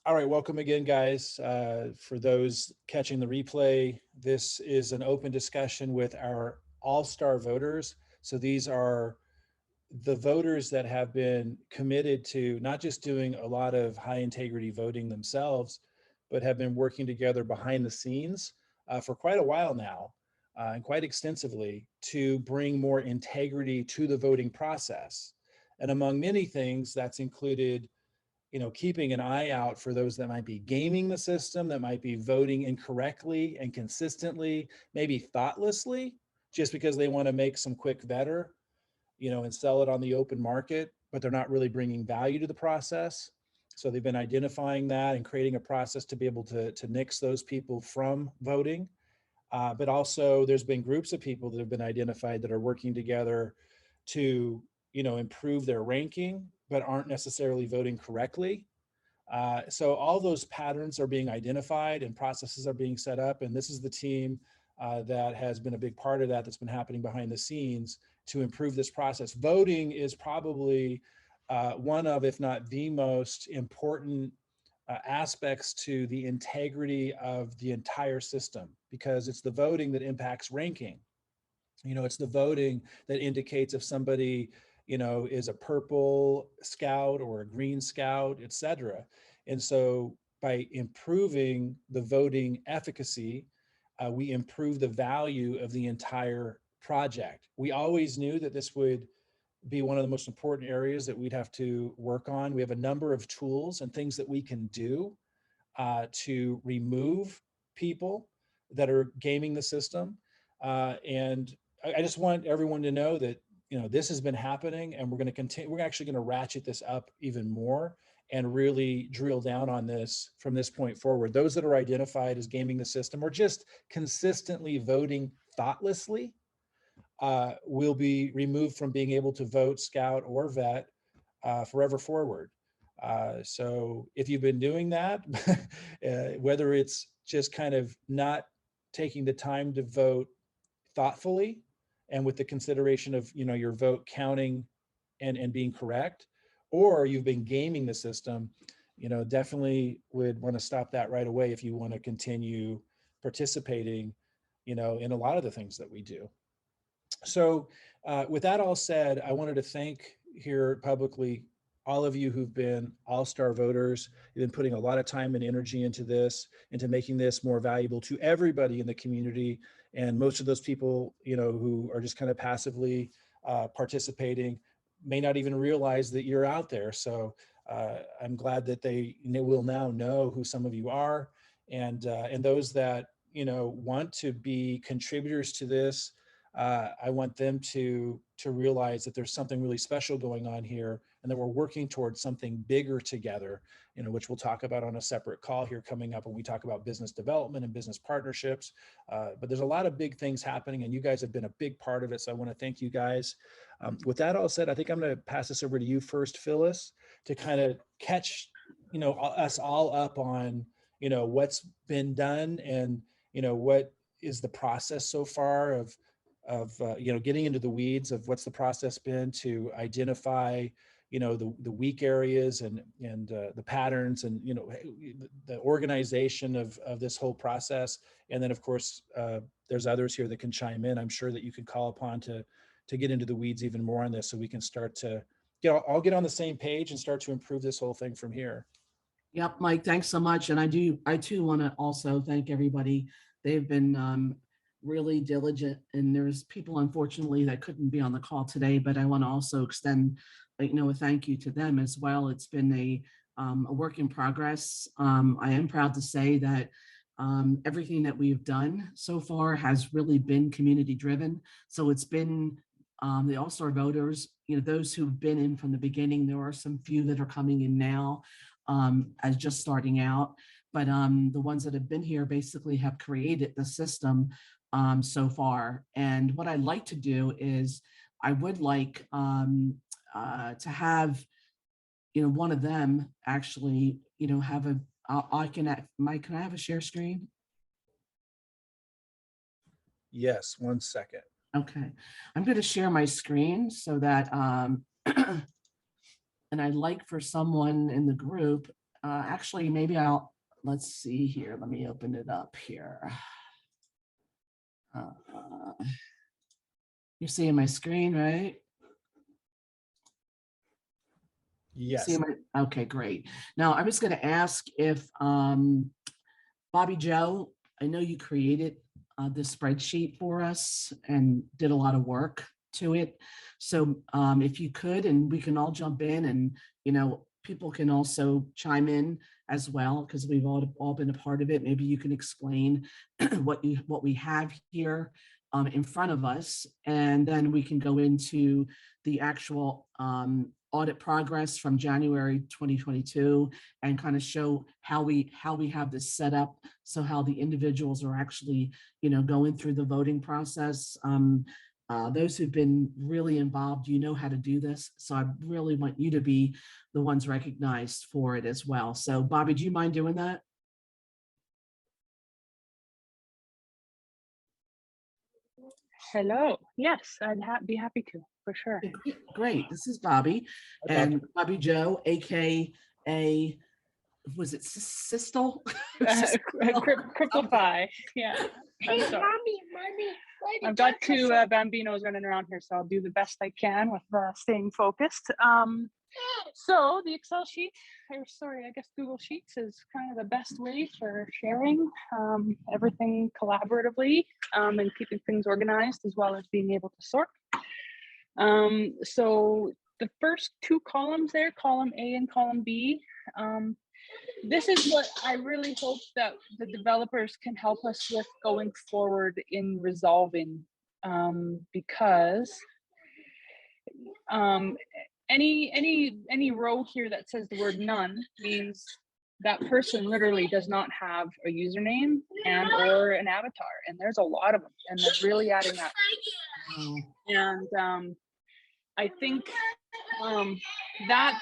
All right, welcome again, guys. For those catching the replay, this is an open discussion with our all-star voters. So these are the voters that have been committed to not just doing a lot of high integrity voting themselves, but have been working together behind the scenes for quite a while now and quite extensively to bring more integrity to the voting process. And among many things, that's included keeping an eye out for those that might be gaming the system, that might be voting incorrectly and consistently, maybe thoughtlessly, just because they want to make some quick better, and sell it on the open market, but they're not really bringing value to the process. So they've been identifying that and creating a process to be able to nix those people from voting. But also there's been groups of people that have been identified that are working together to, improve their ranking, but aren't necessarily voting correctly. So all those patterns are being identified and processes are being set up. And this is the team that has been a big part of that, that's been happening behind the scenes to improve this process. Voting is probably one of, if not the most important aspects to the integrity of the entire system, because it's the voting that impacts ranking. It's the voting that indicates if somebody, is a purple scout or a green scout, et cetera. And so by improving the voting efficacy, we improve the value of the entire project. We always knew that this would be one of the most important areas that we'd have to work on. We have a number of tools and things that we can do to remove people that are gaming the system. And I just want everyone to know that, this has been happening, and we're going to continue. We're actually going to ratchet this up even more and really drill down on this from this point forward. Those that are identified as gaming the system or just consistently voting thoughtlessly will be removed from being able to vote, scout, or vet forever forward. So if you've been doing that, whether it's just kind of not taking the time to vote thoughtfully and with the consideration of, your vote counting and being correct, or you've been gaming the system, definitely would want to stop that right away if you want to continue participating, in a lot of the things that we do. So with that all said, I wanted to thank here publicly all of you who've been all-star voters. You've been putting a lot of time and energy into this, into making this more valuable to everybody in the community. And most of those people, who are just kind of passively participating may not even realize that you're out there. So I'm glad that they will now know who some of you are, and those that, want to be contributors to this. I want them to realize that there's something really special going on here, and that we're working towards something bigger together, which we'll talk about on a separate call here coming up when we talk about business development and business partnerships. But there's a lot of big things happening, and you guys have been a big part of it. So I want to thank you guys. With that all said, I think I'm going to pass this over to you first, Phyllis, to kind of catch, us all up on, what's been done and, what is the process so far of getting into the weeds of what's the process been to identify, the weak areas and the patterns and, the organization of this whole process. And then of course, there's others here that can chime in. I'm sure that you could call upon to get into the weeds even more on this, so we can start to all get on the same page and start to improve this whole thing from here. Yep, Mike, thanks so much. And I too want to also thank everybody. They've been really diligent, and there's people unfortunately that couldn't be on the call today, but I want to also extend a thank you to them as well. It's been a work in progress. I am proud to say that everything that we've done so far has really been community driven. So it's been the all-star voters, those who've been in from the beginning. There are some few that are coming in now as just starting out, but the ones that have been here basically have created the system so far. And what I'd like to do is I would like to have, one of them actually, have a, Mike, can I have a share screen? Yes, 1 second. Okay, I'm going to share my screen so that, and I'd like for someone in the group, Actually, maybe let's see here. Let me open it up here. You're seeing my screen, right? Yes. Okay, great. Now I was going to ask if Bobby Joe, I know you created this spreadsheet for us and did a lot of work to it. So if you could, and we can all jump in, and people can also chime in as well, because we've all been a part of it. Maybe you can explain what we have here in front of us, and then we can go into the actual audit progress from January 2022 and kind of show how we have this set up, so how the individuals are actually going through the voting process. Those who've been really involved, how to do this. So I really want you to be the ones recognized for it as well. So Bobby, do you mind doing that? Hello. Yes, I'd be happy to, for sure. Great. This is Bobby. Hi, Bobby. And Bobby Joe, aka, was it Sistel? Cripplify. Yeah. I'm sorry. I've got two Bambinos running around here, so I'll do the best I can with staying focused. So the Excel sheet, or sorry, I guess Google Sheets is kind of the best way for sharing everything collaboratively and keeping things organized, as well as being able to sort. So the first two columns there, column A and column B, this is what I really hope that the developers can help us with going forward in resolving, because any row here that says the word none means that person literally does not have a username and or an avatar, and there's a lot of them, and they're really adding up. And I think that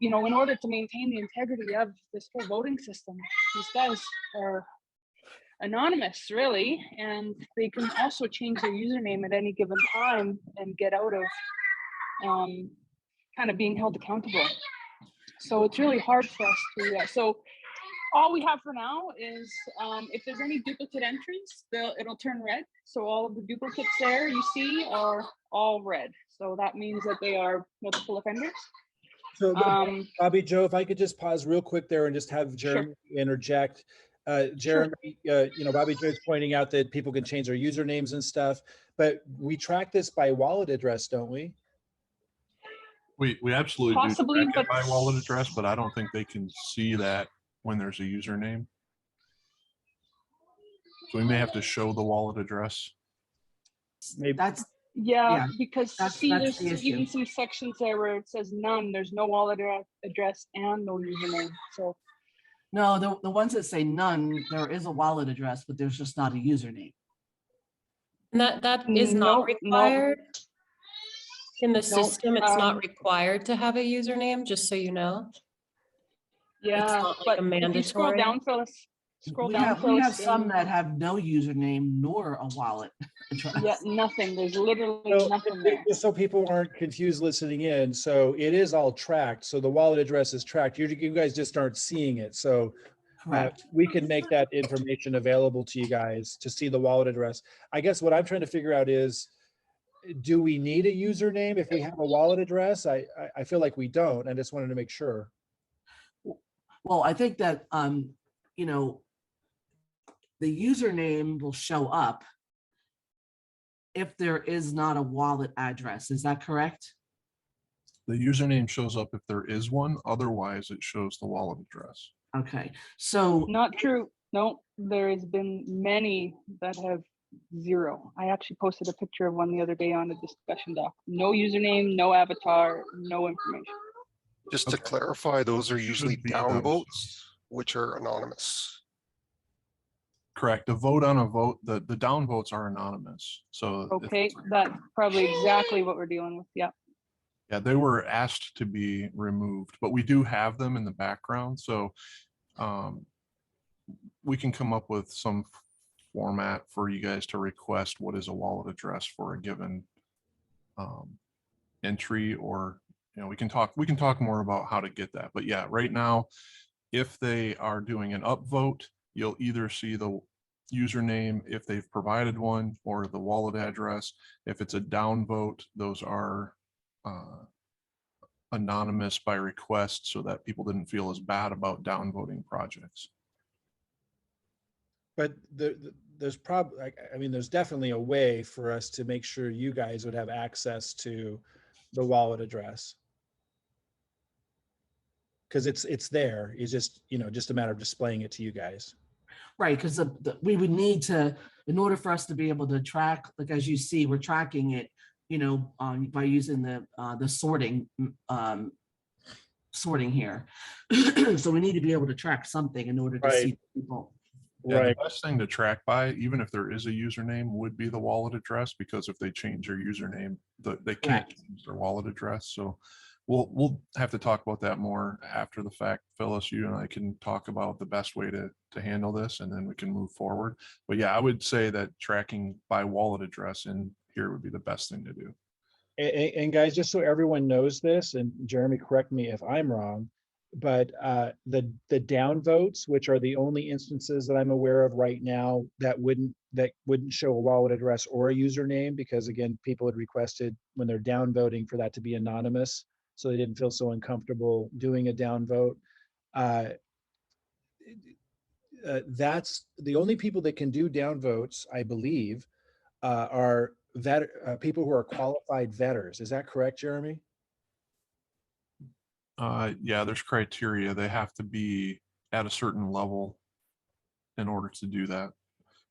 in order to maintain the integrity of this whole voting system, these guys are anonymous, really, and they can also change their username at any given time and get out of kind of being held accountable. So it's really hard for us to so all we have for now is if there's any duplicate entries, it'll turn red. So all of the duplicates there you see are all red. So that means that they are multiple offenders. So Bobby Joe, if I could just pause real quick there and just have Jeremy interject. Jeremy, Bobby Joe's pointing out that people can change their usernames and stuff, but we track this by wallet address, don't we? We absolutely Possibly, do track it but by wallet address, but I don't think they can see that when there's a username. So we may have to show the wallet address. Maybe That's yeah, because see, that's there's the even issue. some sections there where it says none. There's no wallet address and no username. So no, the ones that say none, there is a wallet address, but there's just not a username. And that is not required. In the system, it's not required to have a username, just so you know. Yeah, it's not like but a mandatory. if you scroll down, Phyllis, We have some that have no username nor a wallet address. Yeah, nothing. There's literally nothing there. Just so people aren't confused listening in, so it is all tracked. So the wallet address is tracked. You guys just aren't seeing it. So we can make that information available to you guys to see the wallet address. I guess what I'm trying to figure out is, do we need a username if we have a wallet address? I feel like we don't. I just wanted to make sure. Well, I think that the username will show up if there is not a wallet address. Is that correct? The username shows up if there is one. Otherwise, it shows the wallet address. Okay, so not true. No, there has been many that have zero. I actually posted a picture of one the other day on the discussion doc. No username, no avatar, no information. Just to clarify, those are usually downvotes, which are anonymous. Correct. A vote on a vote, the downvotes are anonymous. So okay, that's probably exactly what we're dealing with. Yeah. Yeah, they were asked to be removed, but we do have them in the background. So we can come up with some format for you guys to request what is a wallet address for a given entry or you know, we can talk more about how to get that. But yeah, right now, if they are doing an upvote, you'll either see the username if they've provided one, or the wallet address. If it's a downvote, those are anonymous by request, so that people didn't feel as bad about downvoting projects. But there's probably, I mean, there's definitely a way for us to make sure you guys would have access to the wallet address. Because it's there. It's just, you know, just a matter of displaying it to you guys. Right, because we would need to, in order for us to be able to track, like as you see, we're tracking it, you know, by using the sorting here. So we need to be able to track something in order to Right. see people. Yeah, Right. the best thing to track by, even if there is a username, would be the wallet address, because if they change their username, they can't Correct. change their wallet address. So we'll have to talk about that more after the fact. Phyllis, you and I can talk about the best way to handle this, and then we can move forward. But yeah, I would say that tracking by wallet address in here would be the best thing to do. And guys, just so everyone knows this, and Jeremy, correct me if I'm wrong, but the downvotes, which are the only instances that I'm aware of right now that wouldn't show a wallet address or a username, because again, people had requested when they're downvoting for that to be anonymous, so they didn't feel so uncomfortable doing a downvote. That's the only people that can do downvotes, I believe, are people who are qualified vetters. Is that correct, Jeremy? Yeah, there's criteria. They have to be at a certain level in order to do that.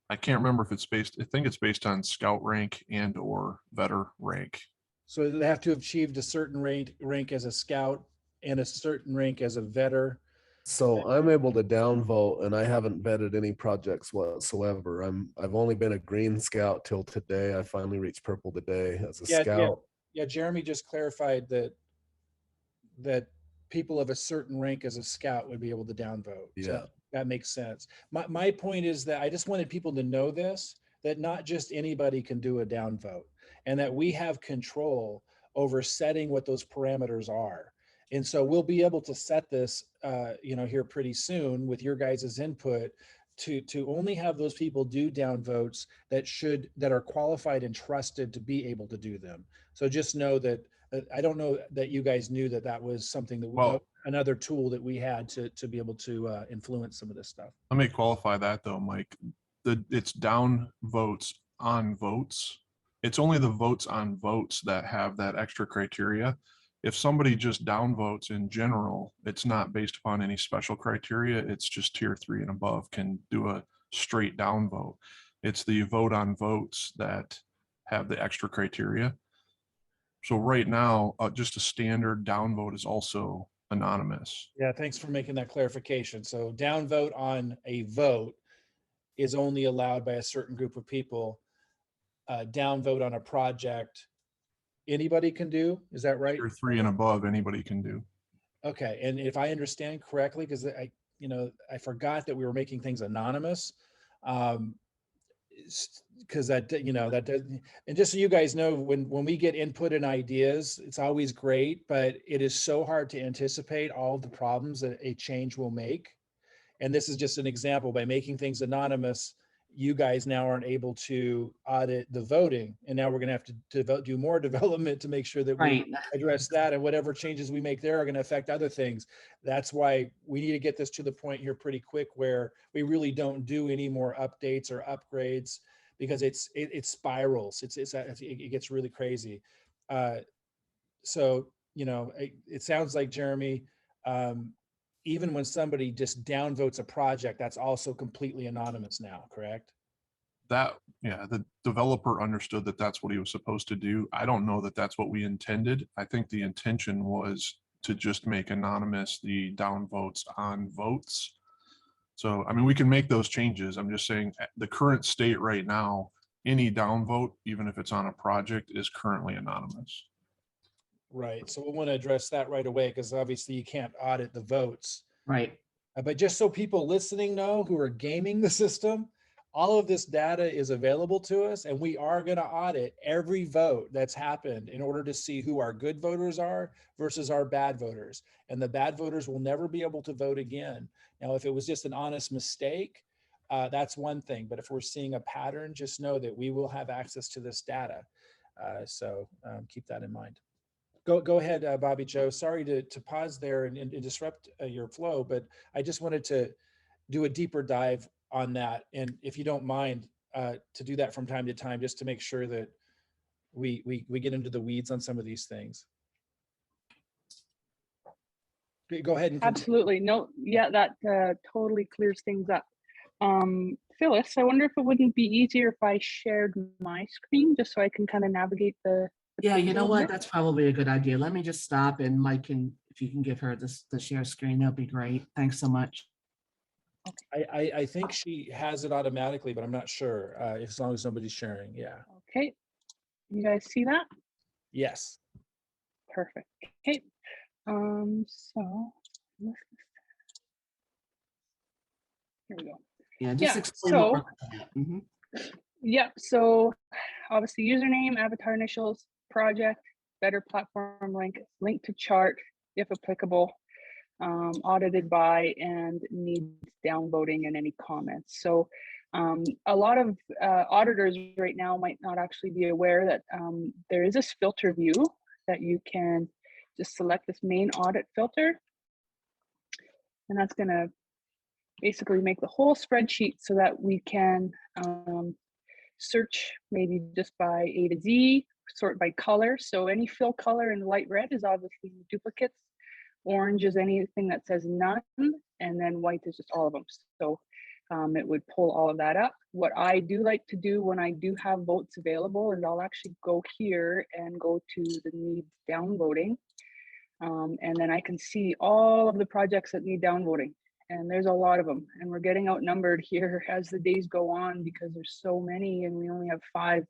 I can't remember if it's based, I think it's based on scout rank and or vetter rank. So they have to have achieved a certain rank as a scout and a certain rank as a vetter. So I'm able to downvote, and I haven't vetted any projects whatsoever. I've only been a green scout till today. I finally reached purple today as a scout. Yeah, Jeremy just clarified that people of a certain rank as a scout would be able to downvote. Yeah. So that makes sense. My point is that I just wanted people to know this, that not just anybody can do a downvote, and that we have control over setting what those parameters are. And so we'll be able to set this, you know, here pretty soon with your guys' input to only have those people do downvotes that are qualified and trusted to be able to do them. So just know that I don't know that you guys knew that was something that another tool that we had to be able to influence some of this stuff. Let me qualify that though, Mike. It's down votes on votes. It's only the votes on votes that have that extra criteria. If somebody just downvotes in general, it's not based upon any special criteria. It's just tier 3 and above can do a straight downvote. It's the vote on votes that have the extra criteria. So right now, just a standard downvote is also anonymous. Yeah, thanks for making that clarification. So downvote on a vote is only allowed by a certain group of people. Downvote on a project, anybody can do. Is that right? Tier 3 and above, anybody can do. Okay, and if I understand correctly, because I forgot that we were making things anonymous. Because that does, and just so you guys know, when we get input and ideas, it's always great, but it is so hard to anticipate all the problems that a change will make. And this is just an example. By making things anonymous, you guys now aren't able to audit the voting, and now we're going to have to do more development to make sure that we address that, and whatever changes we make there are going to affect other things. That's why we need to get this to the point here pretty quick where we really don't do any more updates or upgrades, because it spirals. It gets really crazy. So it sounds like, Jeremy, even when somebody just downvotes a project, that's also completely anonymous now, correct? The developer understood that that's what he was supposed to do. I don't know that that's what we intended. I think the intention was to just make anonymous the downvotes on votes. So, I mean, we can make those changes. I'm just saying the current state right now, any downvote, even if it's on a project, is currently anonymous. Right. So we'll want to address that right away, because obviously you can't audit the votes. Right. But just so people listening know who are gaming the system, all of this data is available to us, and we are going to audit every vote that's happened in order to see who our good voters are versus our bad voters. And the bad voters will never be able to vote again. Now, if it was just an honest mistake, that's one thing. But if we're seeing a pattern, just know that we will have access to this data. So keep that in mind. Go ahead, Bobby Joe. Sorry to pause there and disrupt your flow, but I just wanted to do a deeper dive on that. And if you don't mind, to do that from time to time, just to make sure that we get into the weeds on some of these things. Go ahead and continue. Absolutely. No, yeah, that totally clears things up. Phyllis, I wonder if it wouldn't be easier if I shared my screen just so I can kind of navigate the Yeah, you know what? bit? That's probably a good idea. Let me just stop and Mike can, if you can give her this, the share screen, that'd be great. Thanks so much. I think she has it automatically, but I'm not sure, as long as nobody's sharing. Yeah. Okay. You guys see that? Yes. Perfect. Okay. So here we go. Yeah, just Yeah, explain what so- we're looking at. Mhm. Yep. So obviously username, avatar initials, project, better platform link to chart, if applicable, audited by, and needs downvoting and any comments. So a lot of auditors right now might not actually be aware that there is this filter view that you can just select this main audit filter. And that's going to basically make the whole spreadsheet so that we can search maybe just by A to Z, sort by color. So any fill color in light red is obviously duplicates. Orange is anything that says none, and then white is just all of them. So it would pull all of that up. What I do like to do when I do have votes available is I'll actually go here and go to the needs downvoting. And then I can see all of the projects that need downvoting. And there's a lot of them, and we're getting outnumbered here as the days go on because there's so many and we only have 5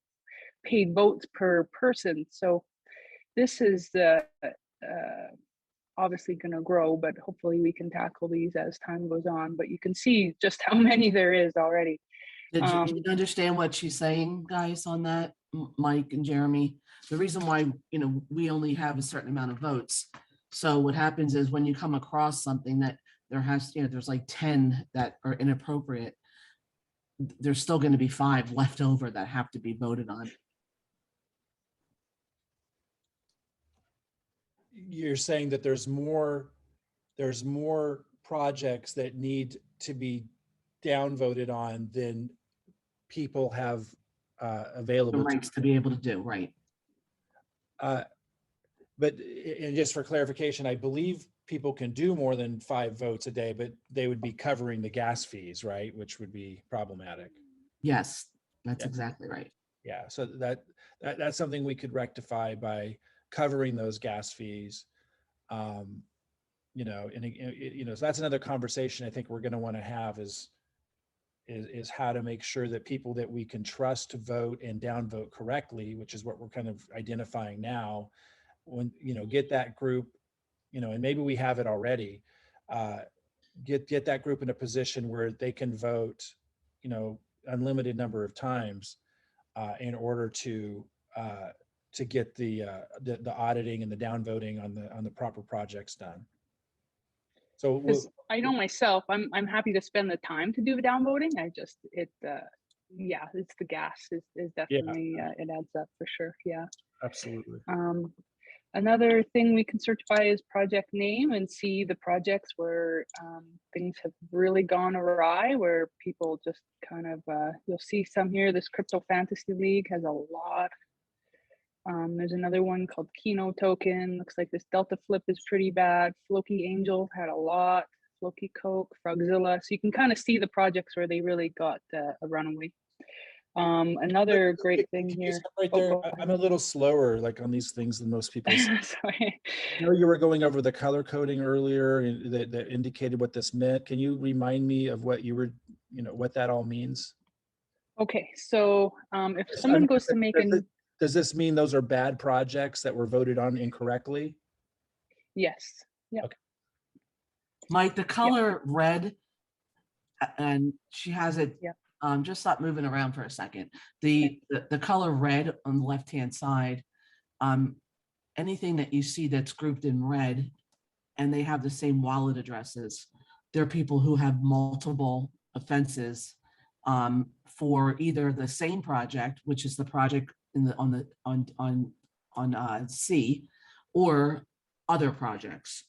paid votes per person. So this is the obviously going to grow, but hopefully we can tackle these as time goes on. But you can see just how many there is already. Did you understand what she's saying, guys, on that, Mike and Jeremy? The reason why, you know, we only have a certain amount of votes. So what happens is when you come across something that there has, you know, there's like 10 that are inappropriate, there's still going to be 5 left over that have to be voted on. You're saying that there's more projects that need to be downvoted on than people have The available rights to be able to do, right? But and just for clarification, I believe people can do more than 5 votes a day, but they would be covering the gas fees, right? Which would be problematic. Yes, that's Yeah. exactly right. Yeah, so that's something we could rectify by covering those gas fees. You know, and you know, so that's another conversation I think we're going to want to have is how to make sure that people that we can trust to vote and downvote correctly, which is what we're kind of identifying now, when, you know, get that group, you know, and maybe we have it already, get that group in a position where they can vote, you know, unlimited number of times in order to get the auditing and the downvoting on the proper projects done. So I know myself, I'm happy to spend the time to do the downvoting. I just, yeah, it's the gas is definitely, it adds up for sure. Yeah. Absolutely. Another thing we can search by is project name and see the projects where things have really gone awry, where people just kind of, you'll see some here. This Crypto Fantasy League has a lot. There's another one called Kino Token. Looks like this Delta Flip is pretty bad. Floki Angel had a lot. Floki Coke, Frogzilla. So you can kind of see the projects where they really got a runaway. Another great thing here. Right there, I'm a little slower like on these things than most people. Sorry. I know you were going over the color coding earlier and that indicated what this meant. Can you remind me of what you were, you know, what that all means? Okay, so if someone goes to make an... Does this mean those are bad projects that were voted on incorrectly? Yes. Yeah. Okay. Mike, the color red, and she has it just stop moving around for a second. The color red on the left-hand side, anything that you see that's grouped in red and they have the same wallet addresses, they're people who have multiple offenses for either the same project, which is the project in the on C, or other projects.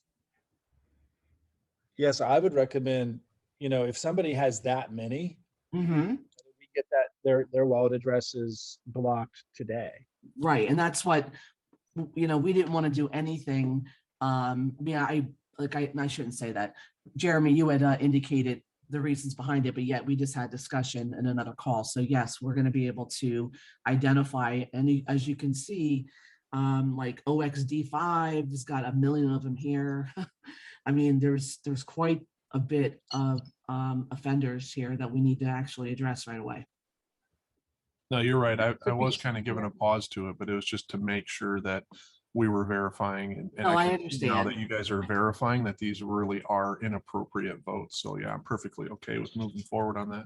Yes, I would recommend, if somebody has that many, Mm-hmm. we get that their wallet address is blocked today. Right, and that's what, we didn't want to do anything. I shouldn't say that. Jeremy, you had indicated the reasons behind it, but yet we just had discussion in another call. So yes, we're going to be able to identify, and as you can see, like OXD5 has got a million of them here. I mean, there's quite a bit of offenders here that we need to actually address right away. No, you're right. I was kind of giving a pause to it, but it was just to make sure that we were verifying. And No, I can see understand. now that you guys are verifying that these really are inappropriate votes. So yeah, I'm perfectly okay with moving forward on that.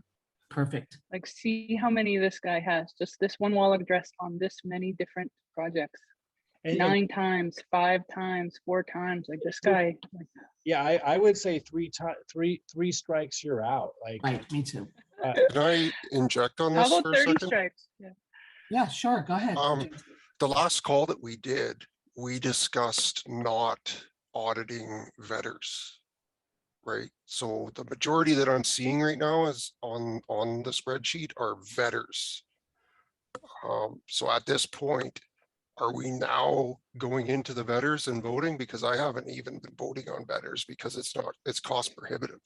Perfect. Like, see how many this guy has, just this one wallet address on this many different projects. And 9 times, 5 times, 4 times, like this guy. Like, yeah, I would say three strikes, you're out. Like, Right, me too. Can I inject on how this about for a 30 second? strikes? Yeah. Yeah, sure, go ahead. The last call that we did, we discussed not auditing vetters, right? So the majority that I'm seeing right now is on the spreadsheet are vetters. So at this point, are we now going into the vetters and voting? Because I haven't even been voting on vetters because it's cost prohibitive.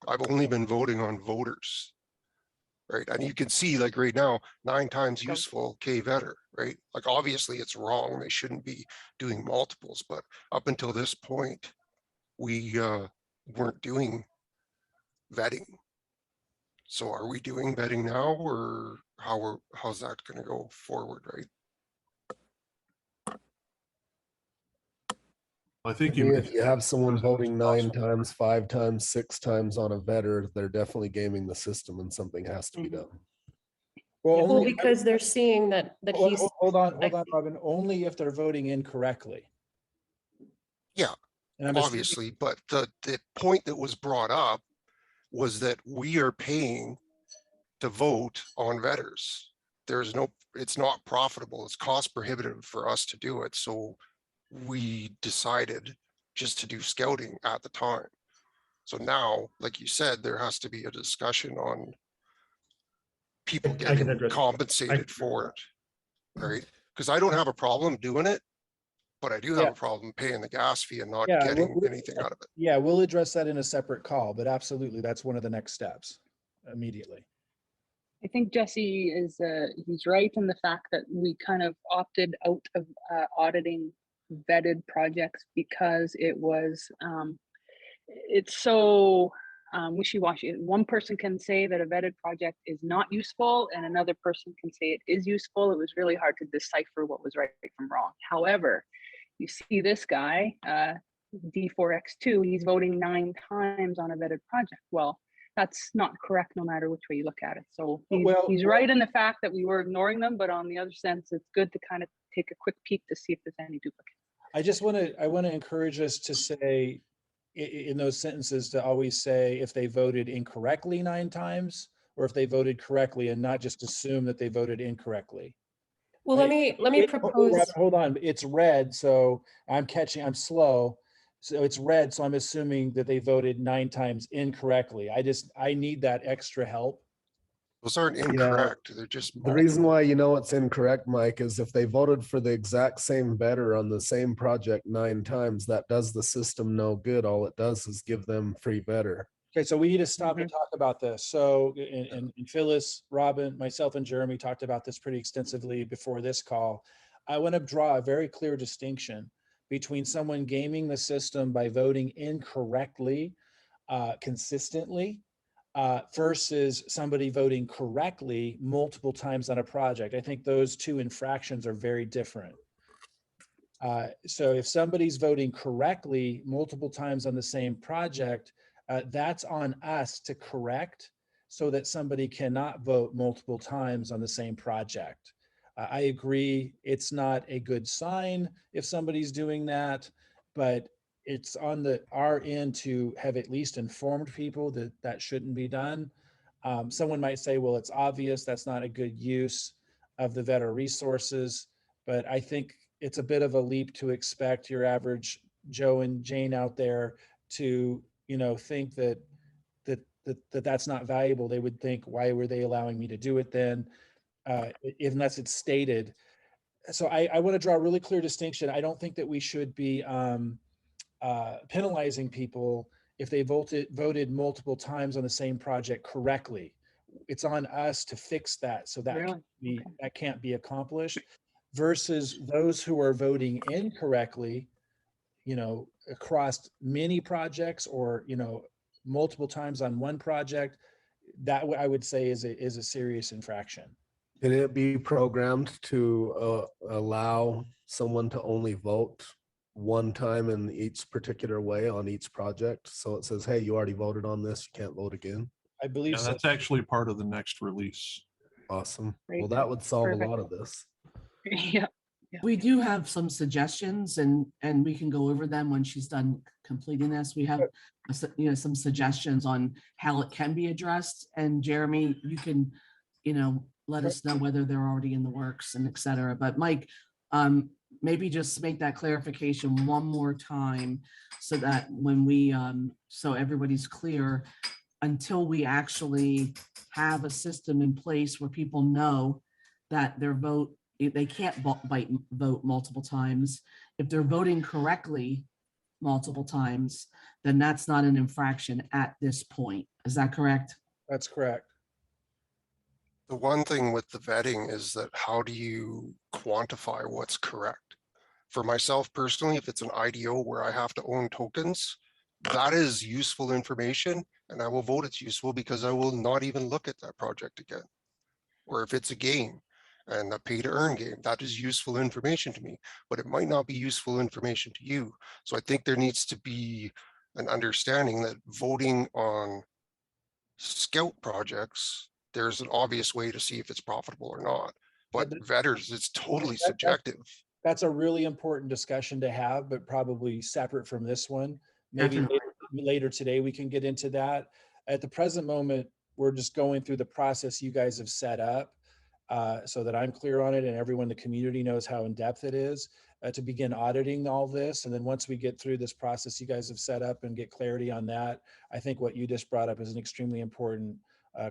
I've only been voting on voters. Right, and you can see like right now, 9 times useful K vetter, right? Like obviously it's wrong. They shouldn't be doing multiples, but up until this point, we weren't doing vetting. So are we doing vetting now, or how's that going to go forward, right? I think To me, if you have someone voting 9 times, 5 times, 6 times on a vetter, they're definitely gaming the system and something has to be done. Well, because they're seeing that he's. Hold on, Robin. Only if they're voting incorrectly. Yeah, and obviously, but the point that was brought up was that we are paying to vote on vetters. It's not profitable. It's cost prohibitive for us to do it. So we decided just to do scouting at the time. So now, like you said, there has to be a discussion on people getting compensated for it, right? Because I don't have a problem doing it, but I do have a problem paying the gas fee and not getting anything out of it. Yeah, we'll address that in a separate call, but absolutely, that's one of the next steps immediately. I think Jesse is he's right in the fact that we kind of opted out of auditing vetted projects because it was it's so wishy-washy. One person can say that a vetted project is not useful and another person can say it is useful. It was really hard to decipher what was right from wrong. However, you see this guy, D4X2, he's voting 9 times on a vetted project. Well, that's not correct no matter which way you look at it. So he's right in the fact that we were ignoring them, but on the other sense, it's good to kind of take a quick peek to see if there's any duplicates. I want to encourage us to say in those sentences to always say if they voted incorrectly 9 times or if they voted correctly and not just assume that they voted incorrectly. Well, let me propose. Hold on, it's red, so I'm slow. So it's red, so I'm assuming that they voted 9 times incorrectly. I need that extra help. Those aren't incorrect. They're just the reason why you know it's incorrect, Mike, is if they voted for the exact same vetter on the same project 9 times, that does the system no good. All it does is give them free vetter. Okay, so we need to stop and talk about this. So, and Phyllis, Robin, myself, and Jeremy talked about this pretty extensively before this call. I want to draw a very clear distinction between someone gaming the system by voting incorrectly consistently versus somebody voting correctly multiple times on a project. I think those 2 infractions are very different. So if somebody's voting correctly multiple times on the same project, that's on us to correct so that somebody cannot vote multiple times on the same project. I agree, it's not a good sign if somebody's doing that, but it's on our end to have at least informed people that that shouldn't be done. Someone might say, well, it's obvious that's not a good use of the Vetter resources, but I think it's a bit of a leap to expect your average Joe and Jane out there to, think that's not valuable. They would think, why were they allowing me to do it then? Unless it's stated. So I want to draw a really clear distinction. I don't think that we should be penalizing people if they voted multiple times on the same project correctly. It's on us to fix that, so that Really? that can't be accomplished, versus those who are voting incorrectly, across many projects, or multiple times on one project. That I would say is a serious infraction. Can it be programmed to allow someone to only vote one time in each particular way on each project? So it says, hey, you already voted on this, you can't vote again. I believe Yeah, so. that's actually part of the next release. Awesome. Great. Well, that would solve Perfect. a lot of this. Yeah. We do have some suggestions, and we can go over them when she's done completing this. We have, some suggestions on how it can be addressed. And Jeremy, you can, let us know whether they're already in the works and et cetera. But Mike, maybe just make that clarification one more time, so that when we, so everybody's clear, until we actually have a system in place where people know that their vote, they can't vote multiple times. If they're voting correctly multiple times, then that's not an infraction at this point. Is that correct? That's correct. The one thing with the vetting is that how do you quantify what's correct? For myself personally, if it's an IDO where I have to own tokens, that is useful information, and I will vote it's useful because I will not even look at that project again. Or if it's a game and a pay to earn game, that is useful information to me, but it might not be useful information to you. So I think there needs to be an understanding that voting on scout projects, there's an obvious way to see if it's profitable or not. But vetters, it's totally subjective. That's a really important discussion to have, but probably separate from this one. Maybe later today we can get into that. At the present moment, we're just going through the process you guys have set up, so that I'm clear on it and everyone in the community knows how in depth it is, to begin auditing all this. And then once we get through this process you guys have set up and get clarity on that, I think what you just brought up is an extremely important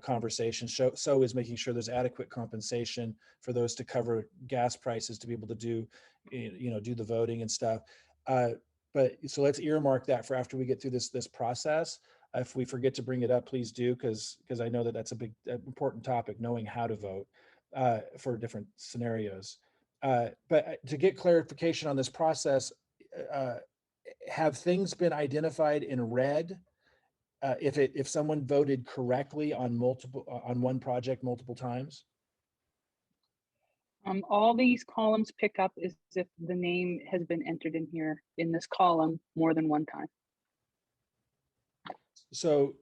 conversation. So is making sure there's adequate compensation for those to cover gas prices to be able to do, do the voting and stuff. But so let's earmark that for after we get through this process. If we forget to bring it up, please do, because I know that that's a big important topic, knowing how to vote for different scenarios. But to get clarification on this process, have things been identified in red? If someone voted correctly on one project multiple times? All these columns pick up is if the name has been entered in here in this column more than one time. So,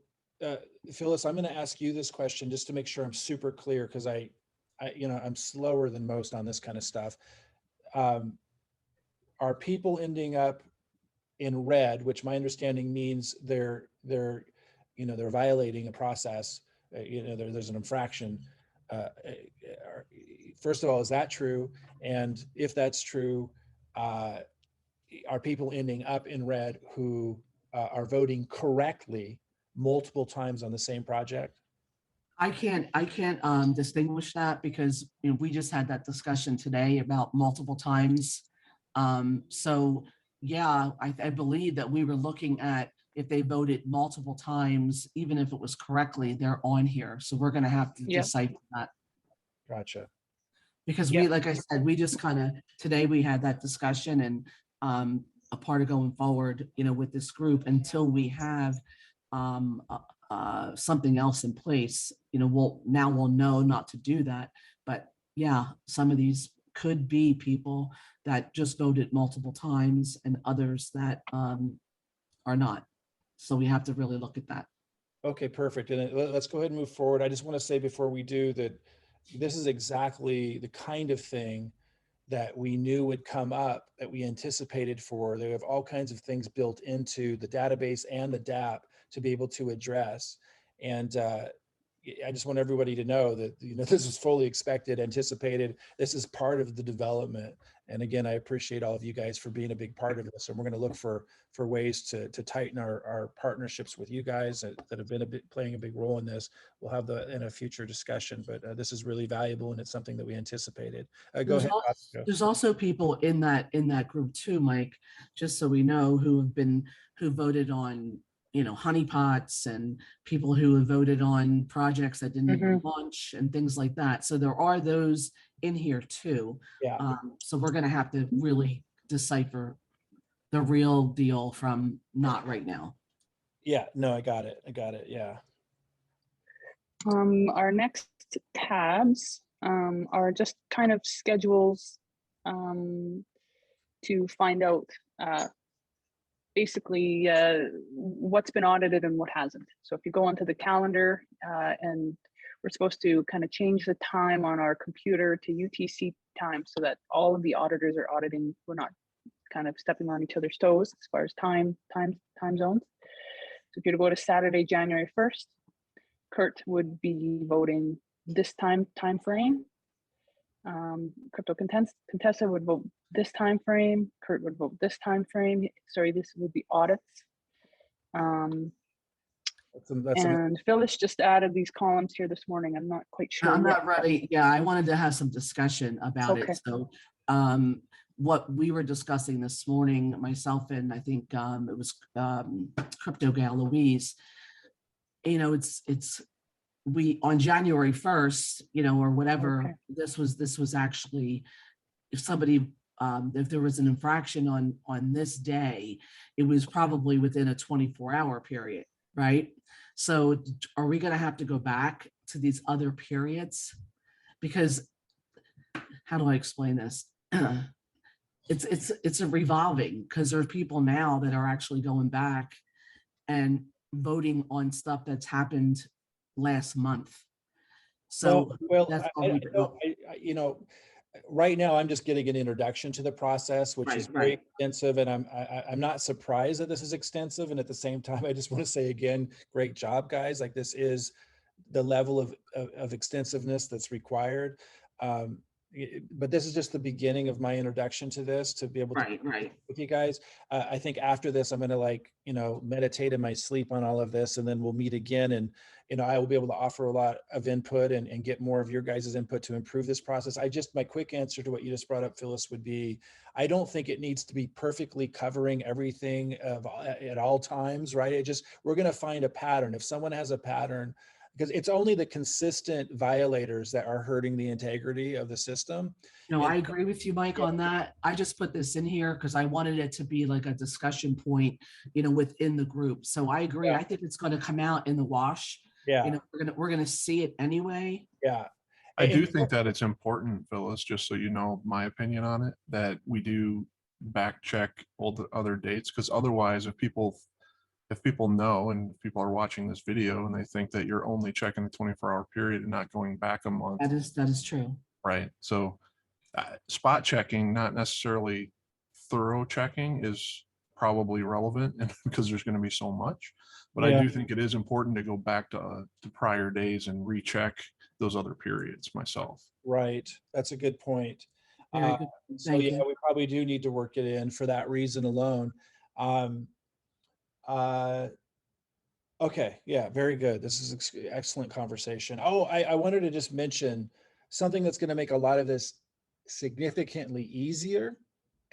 Phyllis, I'm going to ask you this question just to make sure I'm super clear, because I'm slower than most on this kind of stuff. Are people ending up in red, which my understanding means they're violating a process, there's an infraction. First of all, is that true? And if that's true, are people ending up in red who are voting correctly multiple times on the same project? I can't distinguish that, because we just had that discussion today about multiple times. So yeah, I believe that we were looking at if they voted multiple times, even if it was correctly, they're on here. So we're going to have to decipher that. Gotcha. Because like I said, we just today we had that discussion, and a part of going forward, with this group, until we have something else in place, we'll know not to do that. But yeah, some of these could be people that just voted multiple times and others that are not. So we have to really look at that. Okay, perfect. And let's go ahead and move forward. I just want to say before we do that, this is exactly the kind of thing that we knew would come up, that we anticipated for. They have all kinds of things built into the database and the dApp to be able to address. And I just want everybody to know that, you know, this is fully expected, anticipated. This is part of the development. And again, I appreciate all of you guys for being a big part of this. And we're going to look for ways to tighten our partnerships with you guys that have been playing a big role in this. We'll have in a future discussion, but this is really valuable and it's something that we anticipated. Go ahead. There's also people in that group too, Mike, just so we know, who voted on, you know, honeypots, and people who have voted on projects that didn't even launch and things like that. So there are those in here too. Yeah. So we're going to have to really decipher the real deal from not right now. Yeah, no, I got it. Yeah. Our next tabs are just kind of schedules to find out basically what's been audited and what hasn't. So if you go onto the calendar and we're supposed to kind of change the time on our computer to UTC time so that all of the auditors are auditing. We're not kind of stepping on each other's toes as far as time zones. So if you were to go to Saturday, January 1st, Kurt would be voting this time frame. Crypto Contessa would vote this time frame. Kurt would vote this time frame. Sorry, this would be audits. And Phyllis just added these columns here this morning. I'm not quite sure. I'm not ready. Yeah, I wanted to have some discussion about it. So what we were discussing this morning, myself and I think it was Crypto Gal Louise, you know, we on January 1st, you know, or whatever, this was actually, if somebody if there was an infraction on this day, it was probably within a 24-hour period, right? So are we going to have to go back to these other periods? Because how do I explain this? It's a revolving, because there's people now that are actually going back and voting on stuff that's happened last month. So well, that's you know, right now I'm just getting an introduction to the process, which is very extensive, and I'm not surprised that this is extensive. And at the same time, I just want to say again, great job, guys. Like, this is the level of extensiveness that's required. But this is just the beginning of my introduction to this, to be able to with you guys. I think after this, I'm going to, like, you know, meditate in my sleep on all of this, and then we'll meet again, and, you know, I will be able to offer a lot of input and get more of your guys' input to improve this process. My quick answer to what you just brought up, Phyllis, would be, I don't think it needs to be perfectly covering everything at all times, right? We're going to find a pattern. If someone has a pattern, because it's only the consistent violators that are hurting the integrity of the system. No, I agree with you, Mike, on that. I just put this in here because I wanted it to be like a discussion point, you know, within the group. So I agree. I think it's going to come out in the wash. Yeah. You know, we're gonna see it anyway. Yeah. I do think that it's important, Phyllis, just so you know my opinion on it, that we do back check all the other dates, because otherwise, if people know, and if people are watching this video and they think that you're only checking the 24-hour period and not going back a month. That is true. Right. So spot checking, not necessarily thorough checking, is probably relevant, and because there's going to be so much. But I do think it is important to go back to prior days and recheck those other periods myself. Right. That's a good point. So yeah, we probably do need to work it in for that reason alone. Okay. Yeah, very good. This is excellent conversation. Oh, I wanted to just mention something that's going to make a lot of this significantly easier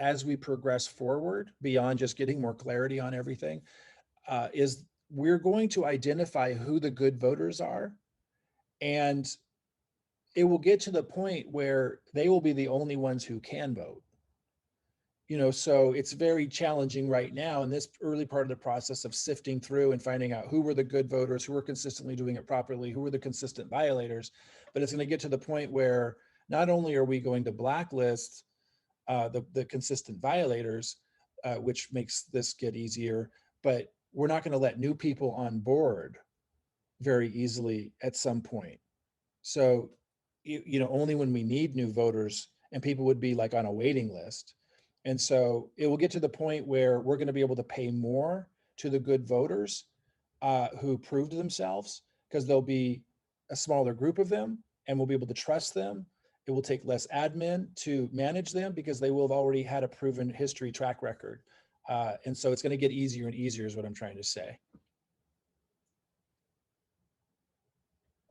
as we progress forward beyond just getting more clarity on everything, is we're going to identify who the good voters are, and it will get to the point where they will be the only ones who can vote. You know, so it's very challenging right now in this early part of the process of sifting through and finding out who were the good voters, who were consistently doing it properly, who were the consistent violators. But it's going to get to the point where not only are we going to blacklist the consistent violators, which makes this get easier, but we're not going to let new people on board very easily at some point. So, you know, only when we need new voters and people would be like on a waiting list. And so it will get to the point where we're going to be able to pay more to the good voters who proved themselves, because there'll be a smaller group of them and we'll be able to trust them. It will take less admin to manage them because they will have already had a proven history track record. And so it's going to get easier and easier is what I'm trying to say.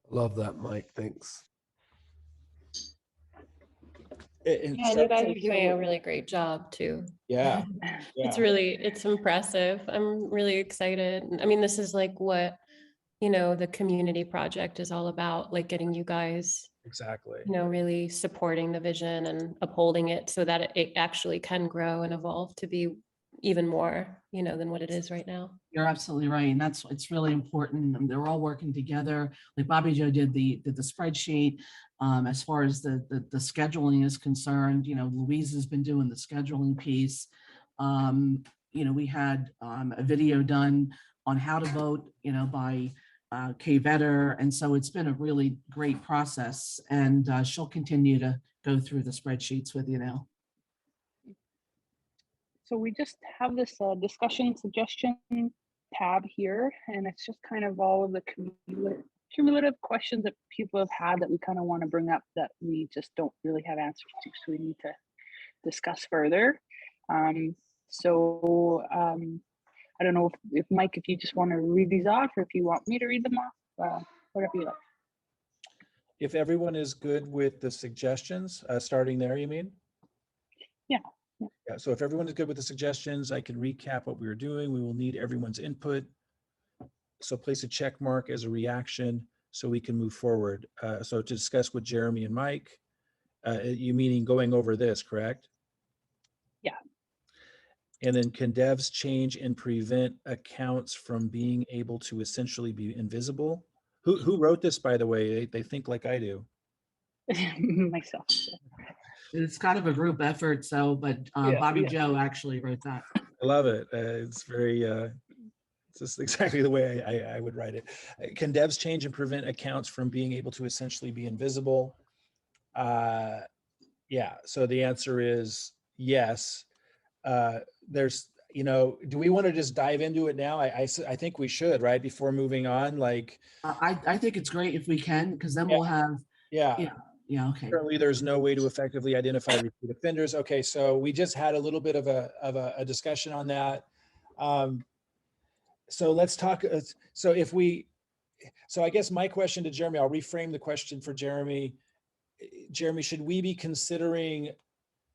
Love that, Mike. Thanks. And Yeah, and you guys are doing a really great job too. yeah, It's yeah. really, it's impressive. I'm really excited. I mean, this is like what, you know, the community project is all about, like getting you guys, Exactly. you know, really supporting the vision and upholding it so that it actually can grow and evolve to be even more, you know, than what it is right now. You're absolutely right. And it's really important. And they're all working together. Like Bobby Joe did the spreadsheet. As far as the scheduling is concerned, you know, Louise has been doing the scheduling piece. You know, we had a video done on how to vote, you know, by Kay Vetter. And so it's been a really great process. And she'll continue to go through the spreadsheets with you now. So we just have this discussion suggestion tab here, and it's just kind of all of the cumulative questions that people have had that we kind of want to bring up that we just don't really have answers to, so we need to discuss further. I don't know if Mike, if you just want to read these off, or if you want me to read them off, whatever you like. If everyone is good with the suggestions, starting there, you mean? Yeah. Yeah, so if everyone is good with the suggestions, I can recap what we were doing. We will need everyone's input. So place a check mark as a reaction so we can move forward. So to discuss with Jeremy and Mike, you meaning going over this, correct? Yeah. And then can devs change and prevent accounts from being able to essentially be invisible? Who wrote this, by the way? They think like I do. Myself. It's kind of a group effort. So, but Bobby Joe actually wrote that. I love it. It's very, it's just exactly the way I would write it. Can devs change and prevent accounts from being able to essentially be invisible? Yeah, so the answer is yes. There's, you know, do we want to just dive into it now? I think we should, right? Before moving on, like. I think it's great if we can, because then Yeah. we'll have, Yeah. yeah, okay. Currently, there's no way to effectively identify repeat offenders. Okay, so we just had a little bit of a discussion on that. So let's talk. So I guess my question to Jeremy, I'll reframe the question for Jeremy. Jeremy, should we be considering,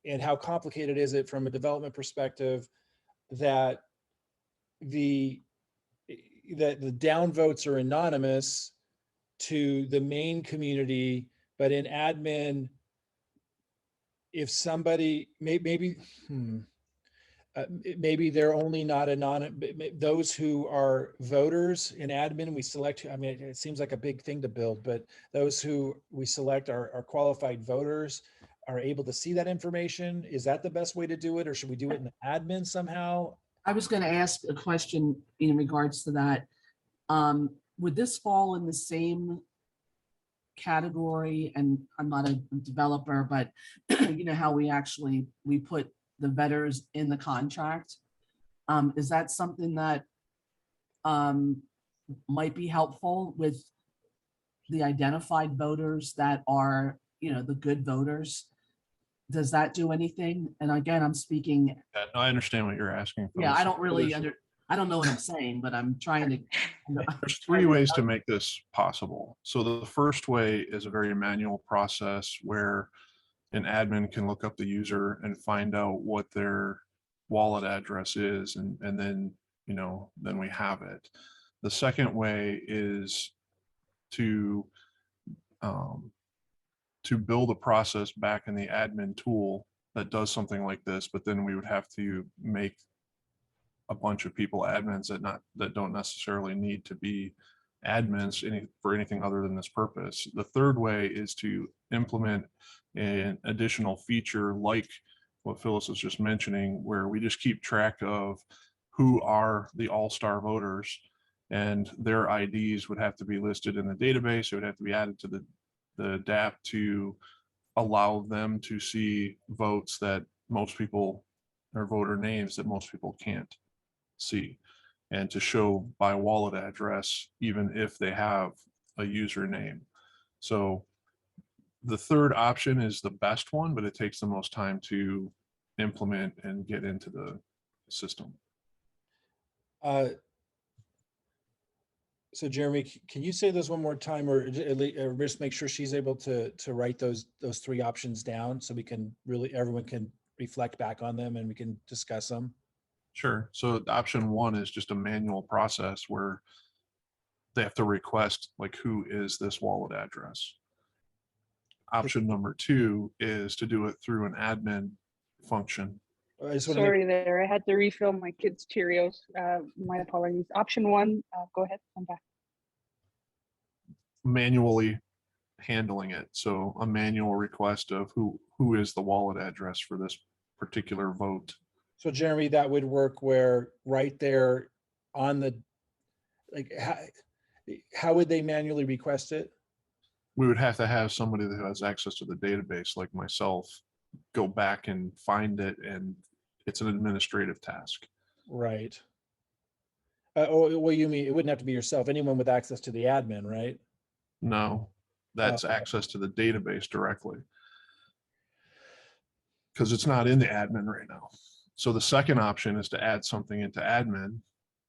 and how complicated is it from a development perspective, that the downvotes are anonymous to the main community, but in admin, if somebody maybe they're only not anonymous, those who are voters in admin, we select, I mean, it seems like a big thing to build, but those who we select are qualified voters, are able to see that information. Is that the best way to do it, or should we do it in admin somehow? I was going to ask a question in regards to that. Would this fall in the same category? And I'm not a developer, but you know how we put the vetters in the contract. Is that something that might be helpful with the identified voters that are, you know, the good voters? Does that do anything? And again, I'm speaking. Yeah, no, I understand what you're asking. Yeah, I don't really I don't know what I'm saying, but I'm trying to. There's three ways to make this possible. So the first way is a very manual process where an admin can look up the user and find out what their wallet address is, and then, you know, then we have it. The second way is to build a process back in the admin tool that does something like this, but then we would have to make a bunch of people admins that don't necessarily need to be admins for anything other than this purpose. The third way is to implement an additional feature like what Phyllis was just mentioning, where we just keep track of who are the all-star voters, and their IDs would have to be listed in the database. It would have to be added to the dApp to allow them to see votes that most people, or voter names that most people can't see, and to show by wallet address, even if they have a username. So the third option is the best one, but it takes the most time to implement and get into the system. So Jeremy, can you say those one more time, or just make sure she's able to write those three options down so we can really, everyone can reflect back on them and we can discuss them? Sure. So option one is just a manual process where they have to request, like, who is this wallet address? Option number two is to do it through an admin function. I just want to Sorry there, I had to refill my kids' Cheerios. My apologies. Option one, go ahead, I'm back. Manually handling it. So a manual request of who is the wallet address for this particular vote. So Jeremy, that would work where right there on the, like, how would they manually request it? We would have to have somebody that has access to the database, like myself, go back and find it, and it's an administrative task. Right. Oh, well, you mean it wouldn't have to be yourself, anyone with access to the admin, right? No, that's Okay. access to the database directly, because it's not in the admin right now. So the second option is to add something into admin.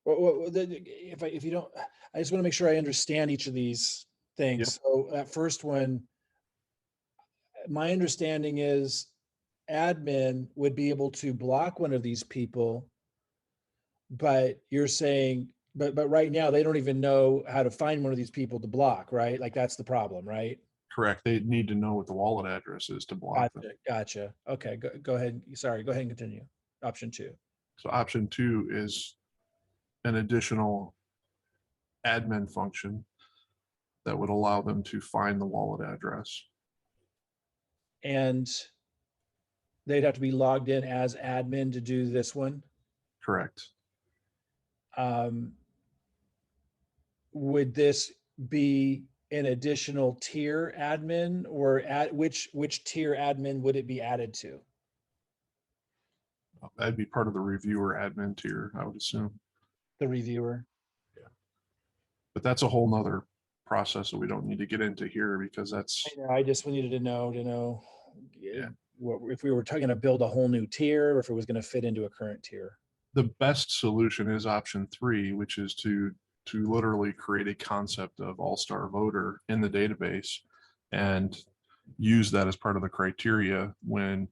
Well, if you don't, I just want to make sure I understand each of these things. Yep. So that first one, my understanding is admin would be able to block one of these people, but you're saying, but right now they don't even know how to find one of these people to block, right? Like that's the problem, right? Correct. They need to know what the wallet address is to block them. Gotcha. Okay, go ahead. Sorry, go ahead and continue. Option two. So option two is an additional admin function that would allow them to find the wallet address. And they'd have to be logged in as admin to do this one. Correct. Would this be an additional tier admin, or at which tier admin would it be added to? That'd be part of the reviewer admin tier, I would assume. The reviewer. But that's a whole nother process that we don't need to get into here, because that's, I just needed to know Yeah. what, if we were going to build a whole new tier, or if it was going to fit into a current tier. the best solution is option three, which is to literally create a concept of all-star voter in the database and use that as part of the criteria. When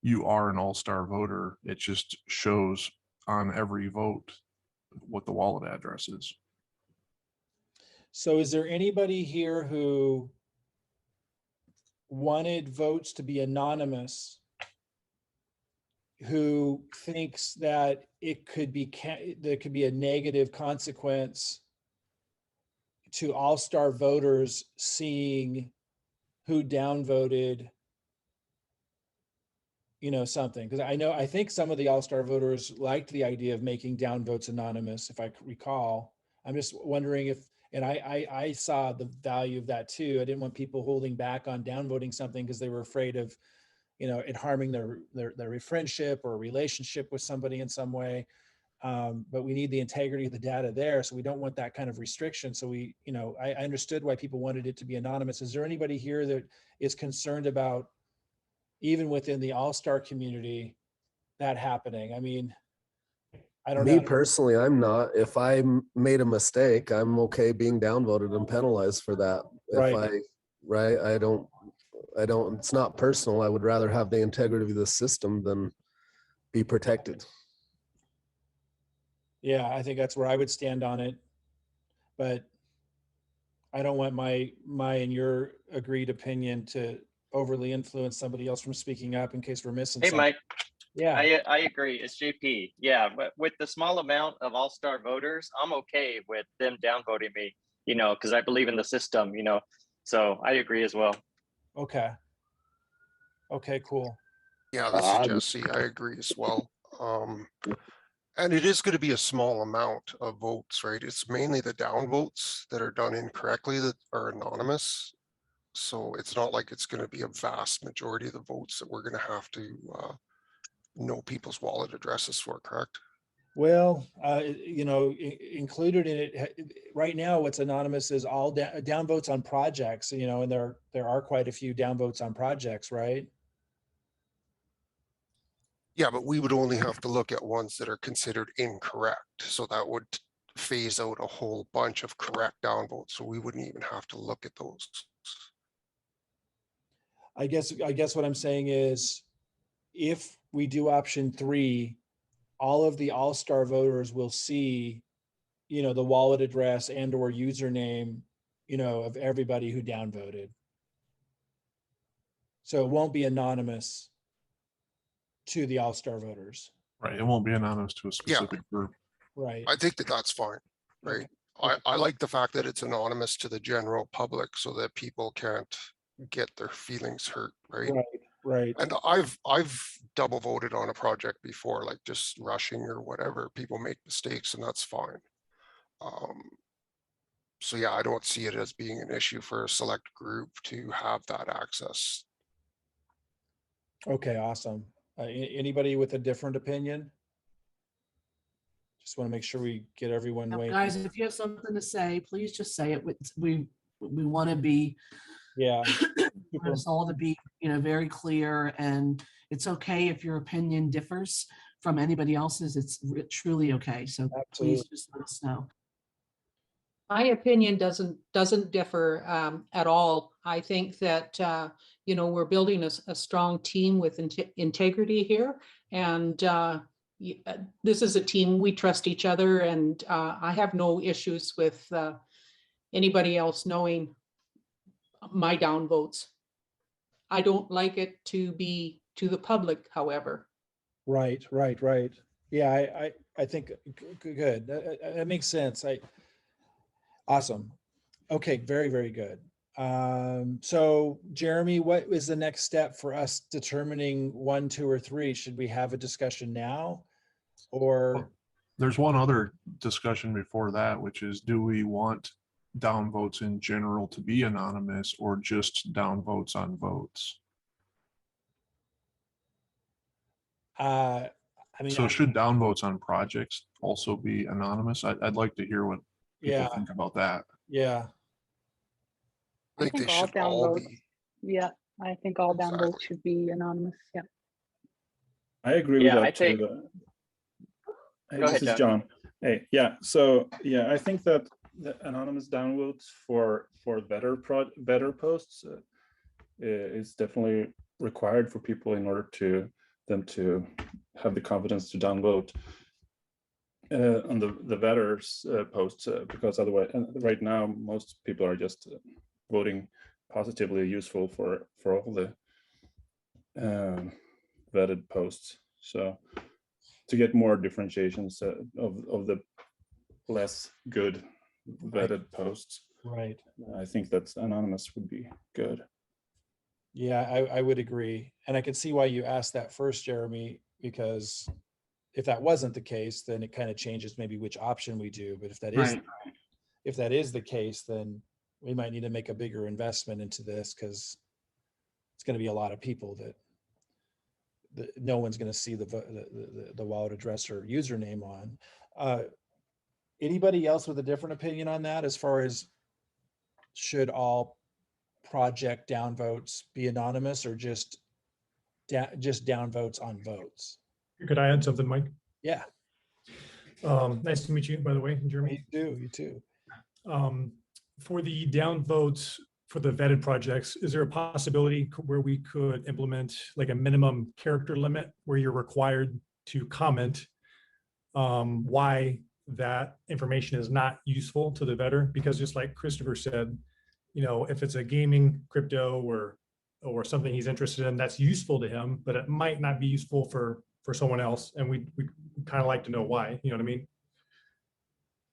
you are an all-star voter, it just shows on every vote what the wallet address is. So is there anybody here who wanted votes to be anonymous, who thinks that it could be, there could be a negative consequence to all-star voters seeing who downvoted, you know, something? Because I think some of the all-star voters liked the idea of making downvotes anonymous, if I recall. I'm just wondering if, and I saw the value of that too. I didn't want people holding back on downvoting something because they were afraid of, you know, it harming their friendship or relationship with somebody in some way. But we need the integrity of the data there. So we don't want that kind of restriction. So we, you know, I understood why people wanted it to be anonymous. Is there anybody here that is concerned about, even within the all-star community, that happening? I mean, I don't know. Me personally, I'm not. If I made a mistake, I'm okay being downvoted and penalized for that. Right. I don't, it's not personal. I would rather have the integrity of the system than be protected. Yeah, I think that's where I would stand on it. But I don't want my and your agreed opinion to overly influence somebody else from speaking up in case we're missing Hey, something. Mike. Yeah. I agree. It's JP. Yeah, but with the small amount of all-star voters, I'm okay with them downvoting me, you know, because I believe in the system, you know. So I agree as well. Okay. Okay, cool. Yeah, this is Jesse. I agree as well. And it is going to be a small amount of votes, right? It's mainly the down votes that are done incorrectly that are anonymous. So it's not like it's going to be a vast majority of the votes that we're going to have to know people's wallet addresses for, correct? Well, included in it right now, what's anonymous is all downvotes on projects, and there are quite a few downvotes on projects, right? Yeah, but we would only have to look at ones that are considered incorrect. So that would phase out a whole bunch of correct downvotes. So we wouldn't even have to look at those. I guess what I'm saying is, if we do option 3, all of the all-star voters will see, the wallet address and or username, of everybody who downvoted. So it won't be anonymous to the all-star voters. Right. It won't be anonymous to a specific group. Right. I think that that's fine, right? I like the fact that it's anonymous to the general public so that people can't get their feelings hurt, right? Right. And I've double voted on a project before, like just rushing or whatever. People make mistakes and that's fine. So yeah, I don't see it as being an issue for a select group to have that access. Okay, awesome. Anybody with a different opinion? Just want to make sure we get everyone Now, waiting. guys, if you have something to say, please just say it. We want to be, Yeah. we want us all to be, very clear, and it's okay if your opinion differs from anybody else's. It's truly okay. So Absolutely. please just let us know. My opinion doesn't differ at all. I think that we're building a strong team with integrity here, and this is a team, we trust each other, and I have no issues with anybody else knowing my downvotes. I don't like it to be to the public, however. Right. Yeah, I think good. That makes sense. Awesome. Okay, very, very good. So Jeremy, what is the next step for us determining 1, 2, or 3? Should we have a discussion now, or? There's one other discussion before that, which is, do we want downvotes in general to be anonymous or just downvotes on votes? So should downvotes on projects also be anonymous? I'd like to hear what people think about that. Yeah. I think they should all be. Yeah, I think all downvotes should be anonymous. Yeah. I agree with that too. Hey, this is John. Hey, yeah. So yeah, I think that the anonymous downvotes for better posts is definitely required for people in order to them to have the confidence to downvote on the vetters posts, because otherwise, right now most people are just voting positively useful for all the vetted posts. So to get more differentiations of the less good vetted posts, right, I think that's anonymous would be good. Yeah, I would agree. And I can see why you asked that first, Jeremy, because if that wasn't the case, then it kind of changes maybe which option we do. But if that is the case, then we might need to make a bigger investment into this, because it's going to be a lot of people that no one's going to see the wallet address or username on. Anybody else with a different opinion on that, as far as should all project downvotes be anonymous or just downvotes on votes? Could I add something, Mike? Yeah. Nice to meet you, by the way, Jeremy. You too. For the downvotes for the vetted projects, is there a possibility where we could implement like a minimum character limit where you're required to comment why that information is not useful to the vetter? Because just like Christopher said, if it's a gaming crypto or something he's interested in, that's useful to him, but it might not be useful for someone else. And we kind of like to know why, you know what I mean?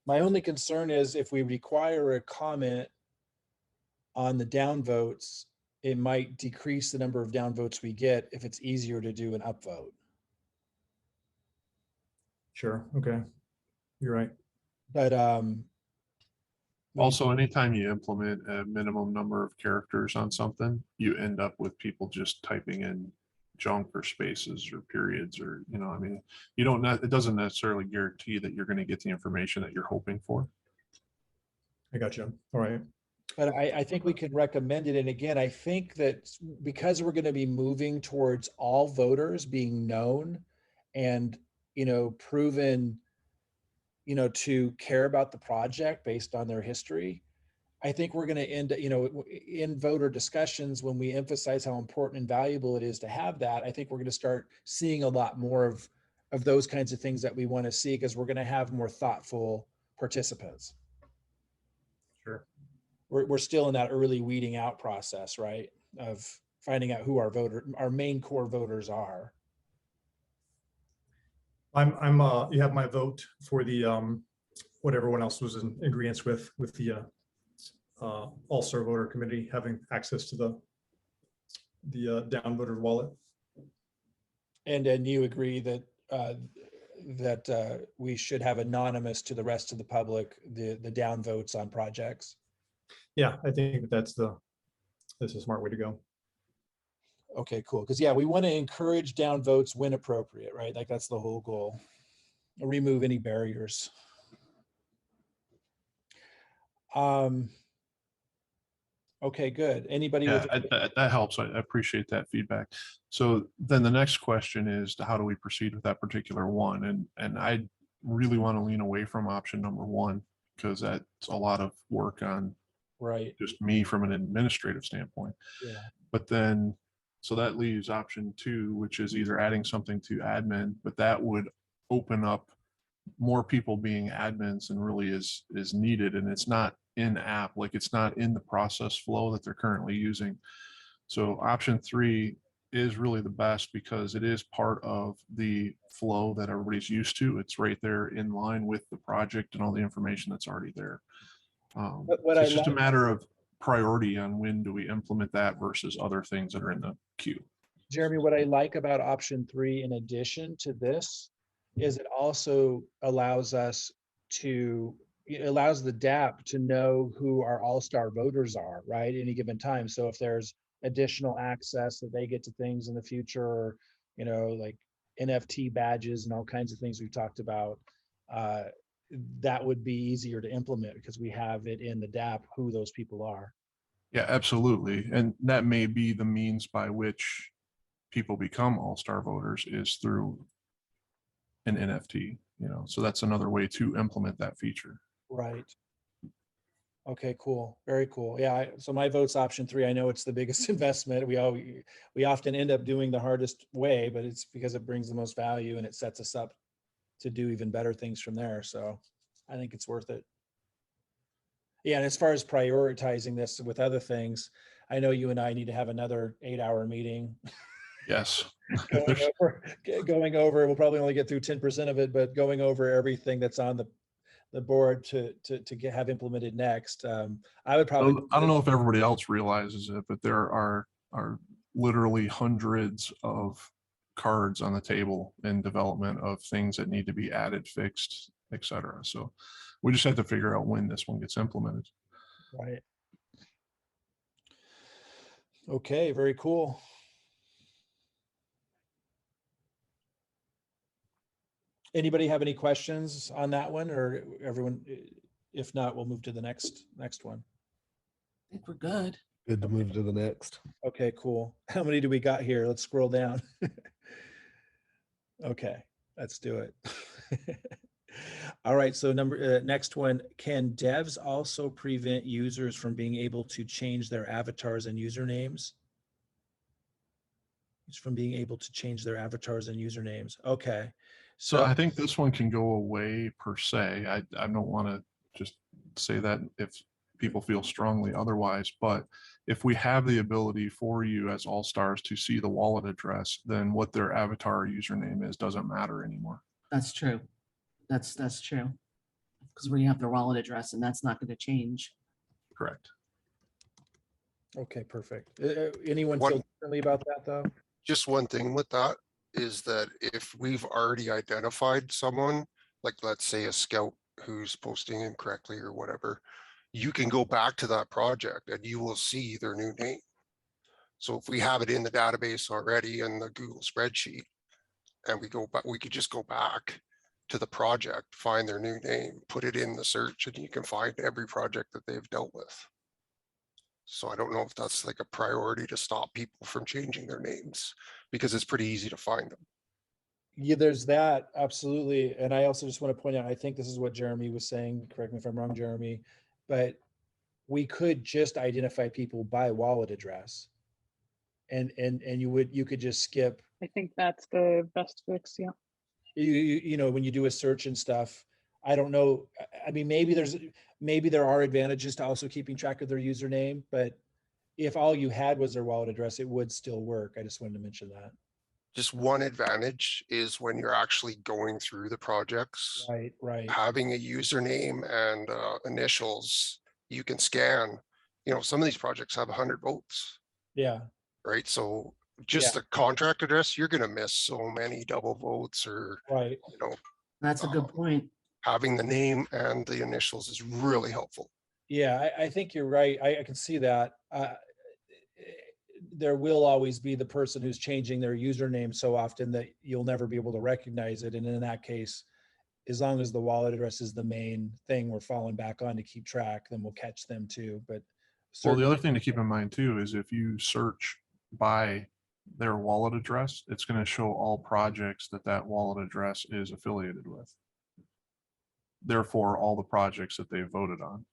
My only concern is if we require a comment on the downvotes, it might decrease the number of downvotes we get if it's easier to do an upvote. Sure. Okay. You're right. But Also, anytime you implement a minimum number of characters on something, you end up with people just typing in junk or spaces or periods, or, you know, I mean, you don't, it doesn't necessarily guarantee that you're going to get the information that you're hoping for. I got you. All right. But I think we can recommend it. And again, I think that because we're going to be moving towards all voters being known and, you know, proven, you know, to care about the project based on their history, I think we're going to end, you know, in voter discussions, when we emphasize how important and valuable it is to have that, I think we're going to start seeing a lot more of those kinds of things that we want to see, because we're going to have more thoughtful participants. Sure. We're still in that early weeding out process, right? Of finding out who our main core voters are. You have my vote for the, what everyone else was in agreement with the All-Star Voter Committee having access to the downvoter wallet. And then you agree that we should have anonymous to the rest of the public, the downvotes on projects. Yeah, I think that's a smart way to go. Okay, cool. Because yeah, we want to encourage downvotes when appropriate, right? Like that's the whole goal. Remove any barriers. Okay, good. Anybody Yeah, with that helps. I appreciate that feedback. So then the next question is, how do we proceed with that particular one? And I really want to lean away from option number one, because that's a lot of work on just me from an administrative standpoint. Yeah. But then, so that leaves option two, which is either adding something to admin, but that would open up more people being admins than really is needed. And it's not in app, like it's not in the process flow that they're currently using. So option three is really the best, because it is part of the flow that everybody's used to. It's right there in line with the project and all the information that's already there. So it's just a matter of priority on when do we implement that versus other things that are in the queue. Jeremy, what I like about option three, in addition to this, is it also allows us to, it allows the dApp to know who our all-star voters are, right? Any given time. So if there's additional access that they get to things in the future, or, you know, like NFT badges and all kinds of things we've talked about, that would be easier to implement because we have it in the dApp who those people are. Yeah, absolutely. And that may be the means by which people become all-star voters, is through an NFT, you know, so that's another way to implement that feature. Right. Okay, cool. Very cool. Yeah. So my vote's option three. I know it's the biggest investment. We often end up doing the hardest way, but it's because it brings the most value and it sets us up to do even better things from there. So I think it's worth it. Yeah. And as far as prioritizing this with other things, I know you and I need to have another 8-hour meeting. Yes. going over, we'll probably only get through 10% of it, but going over everything that's on the board to have implemented next. I would probably, I don't know if everybody else realizes it, but there are literally hundreds of cards on the table in development of things that need to be added, fixed, etc. So we just have to figure out when this one gets implemented. Right. Okay, very cool. Anybody have any questions on that one, or everyone? If not, we'll move to the next one. I think we're good. Good to move to the next. Okay, cool. How many do we got here? Let's scroll down. Okay, let's do it. All right, so next one, can devs also prevent users from being able to change their avatars and usernames? From being able to change their avatars and usernames. Okay. So I think this one can go away per se. I don't want to just say that if people feel strongly otherwise, but if we have the ability for you as all stars to see the wallet address, then what their avatar or username is doesn't matter anymore. That's true. That's true. Because we have the wallet address and that's not going to change. Correct. Okay, perfect. Anyone feel differently about that though? Just one thing with that. is that if we've already identified someone, like let's say a scout who's posting incorrectly or whatever, you can go back to that project and you will see their new name. So if we have it in the database already in the Google spreadsheet, and we go back, we could just go back to the project, find their new name, put it in the search, and you can find every project that they've dealt with. So I don't know if that's like a priority to stop people from changing their names, because it's pretty easy to find them. Yeah, there's that, absolutely. And I also just want to point out, I think this is what Jeremy was saying, correct me if I'm wrong, Jeremy, but we could just identify people by wallet address. And you could just skip. I think that's the best fix, yeah. You know, when you do a search and stuff, I don't know. I mean, maybe there are advantages to also keeping track of their username, but if all you had was their wallet address, it would still work. I just wanted to mention that. Just one advantage is when you're actually going through the projects, Right. having a username and initials, you can scan. You know, some of these projects have 100 votes. Yeah. Right. So just the contract address, you're going to miss so many double votes, or, right. You know, that's a good point. Having the name and the initials is really helpful. Yeah, I think you're right. I can see that. There will always be the person who's changing their username so often that you'll never be able to recognize it. And in that case, as long as the wallet address is the main thing we're falling back on to keep track, then we'll catch them too. But well, the other thing to keep in mind too is if you search by their wallet address, it's going to show all projects that wallet address is affiliated with. Therefore, all the projects that they voted on,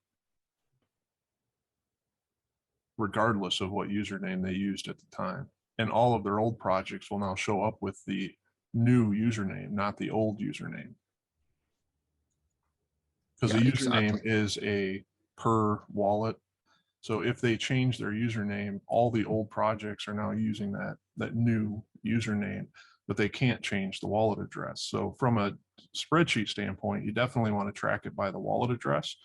regardless of what username they used at the time. And all of their old projects will now show up with the new username, not the old username. Because the username is a per wallet. So if they change their username, all the old projects are now using that new username, but they can't change the wallet address. So from a spreadsheet standpoint, you definitely want to track it by the wallet address.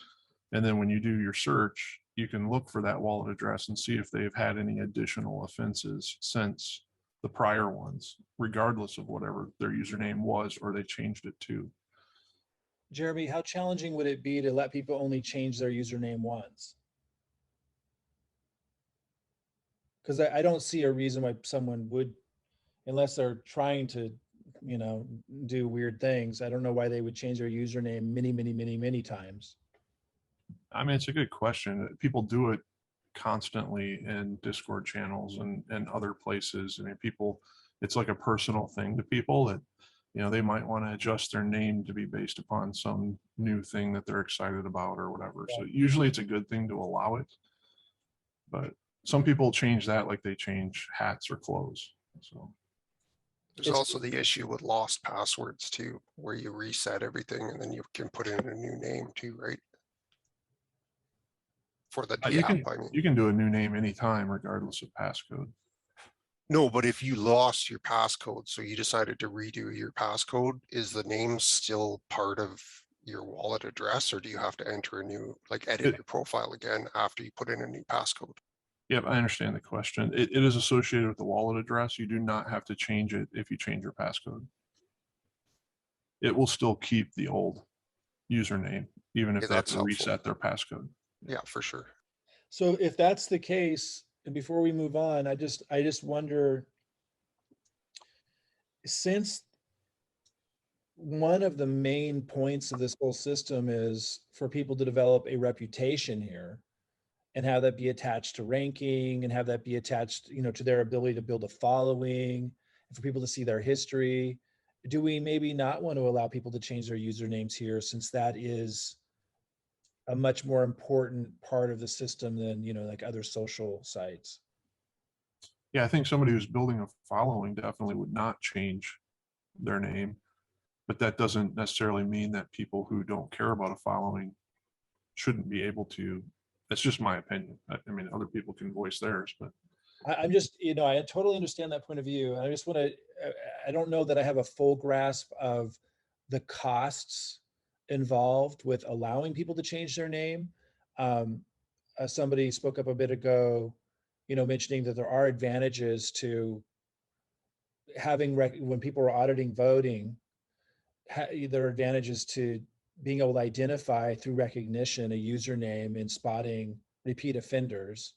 And then when you do your search, you can look for that wallet address and see if they've had any additional offenses since the prior ones, regardless of whatever their username was or they changed it to. Jeremy, how challenging would it be to let people only change their username once? Because I don't see a reason why someone would, unless they're trying to, you know, do weird things. I don't know why they would change their username many times. I mean, it's a good question. People do it constantly in Discord channels and other places. I mean, people, it's like a personal thing to people that, you know, they might want to adjust their name to be based upon some new thing that they're excited about or whatever. So usually it's a good thing to allow it. But some people change that like they change hats or clothes. So there's also the issue with lost passwords too, where you reset everything and then you can put in a new name too, right? For the dApp, I mean. You can do a new name anytime, regardless of passcode. No, but if you lost your passcode, so you decided to redo your passcode, is the name still part of your wallet address, or do you have to enter a new, like edit your profile again after you put in a new passcode? Yep, I understand the question. It is associated with the wallet address. You do not have to change it if you change your passcode. It will still keep the old username, even if they have to reset their passcode. Yeah, for sure. So if that's the case, and before we move on, I just wonder, since one of the main points of this whole system is for people to develop a reputation here and have that be attached to ranking and have that be attached, you know, to their ability to build a following and for people to see their history, do we maybe not want to allow people to change their usernames here, since that is a much more important part of the system than, you know, like other social sites? Yeah, I think somebody who's building a following definitely would not change their name, but that doesn't necessarily mean that people who don't care about a following shouldn't be able to. That's just my opinion. I mean, other people can voice theirs, but I'm just, you know, I totally understand that point of view. I just want to, I don't know that I have a full grasp of the costs involved with allowing people to change their name. Somebody spoke up a bit ago, you know, mentioning that there are advantages to when people are auditing voting, there are advantages to being able to identify through recognition a username and spotting repeat offenders.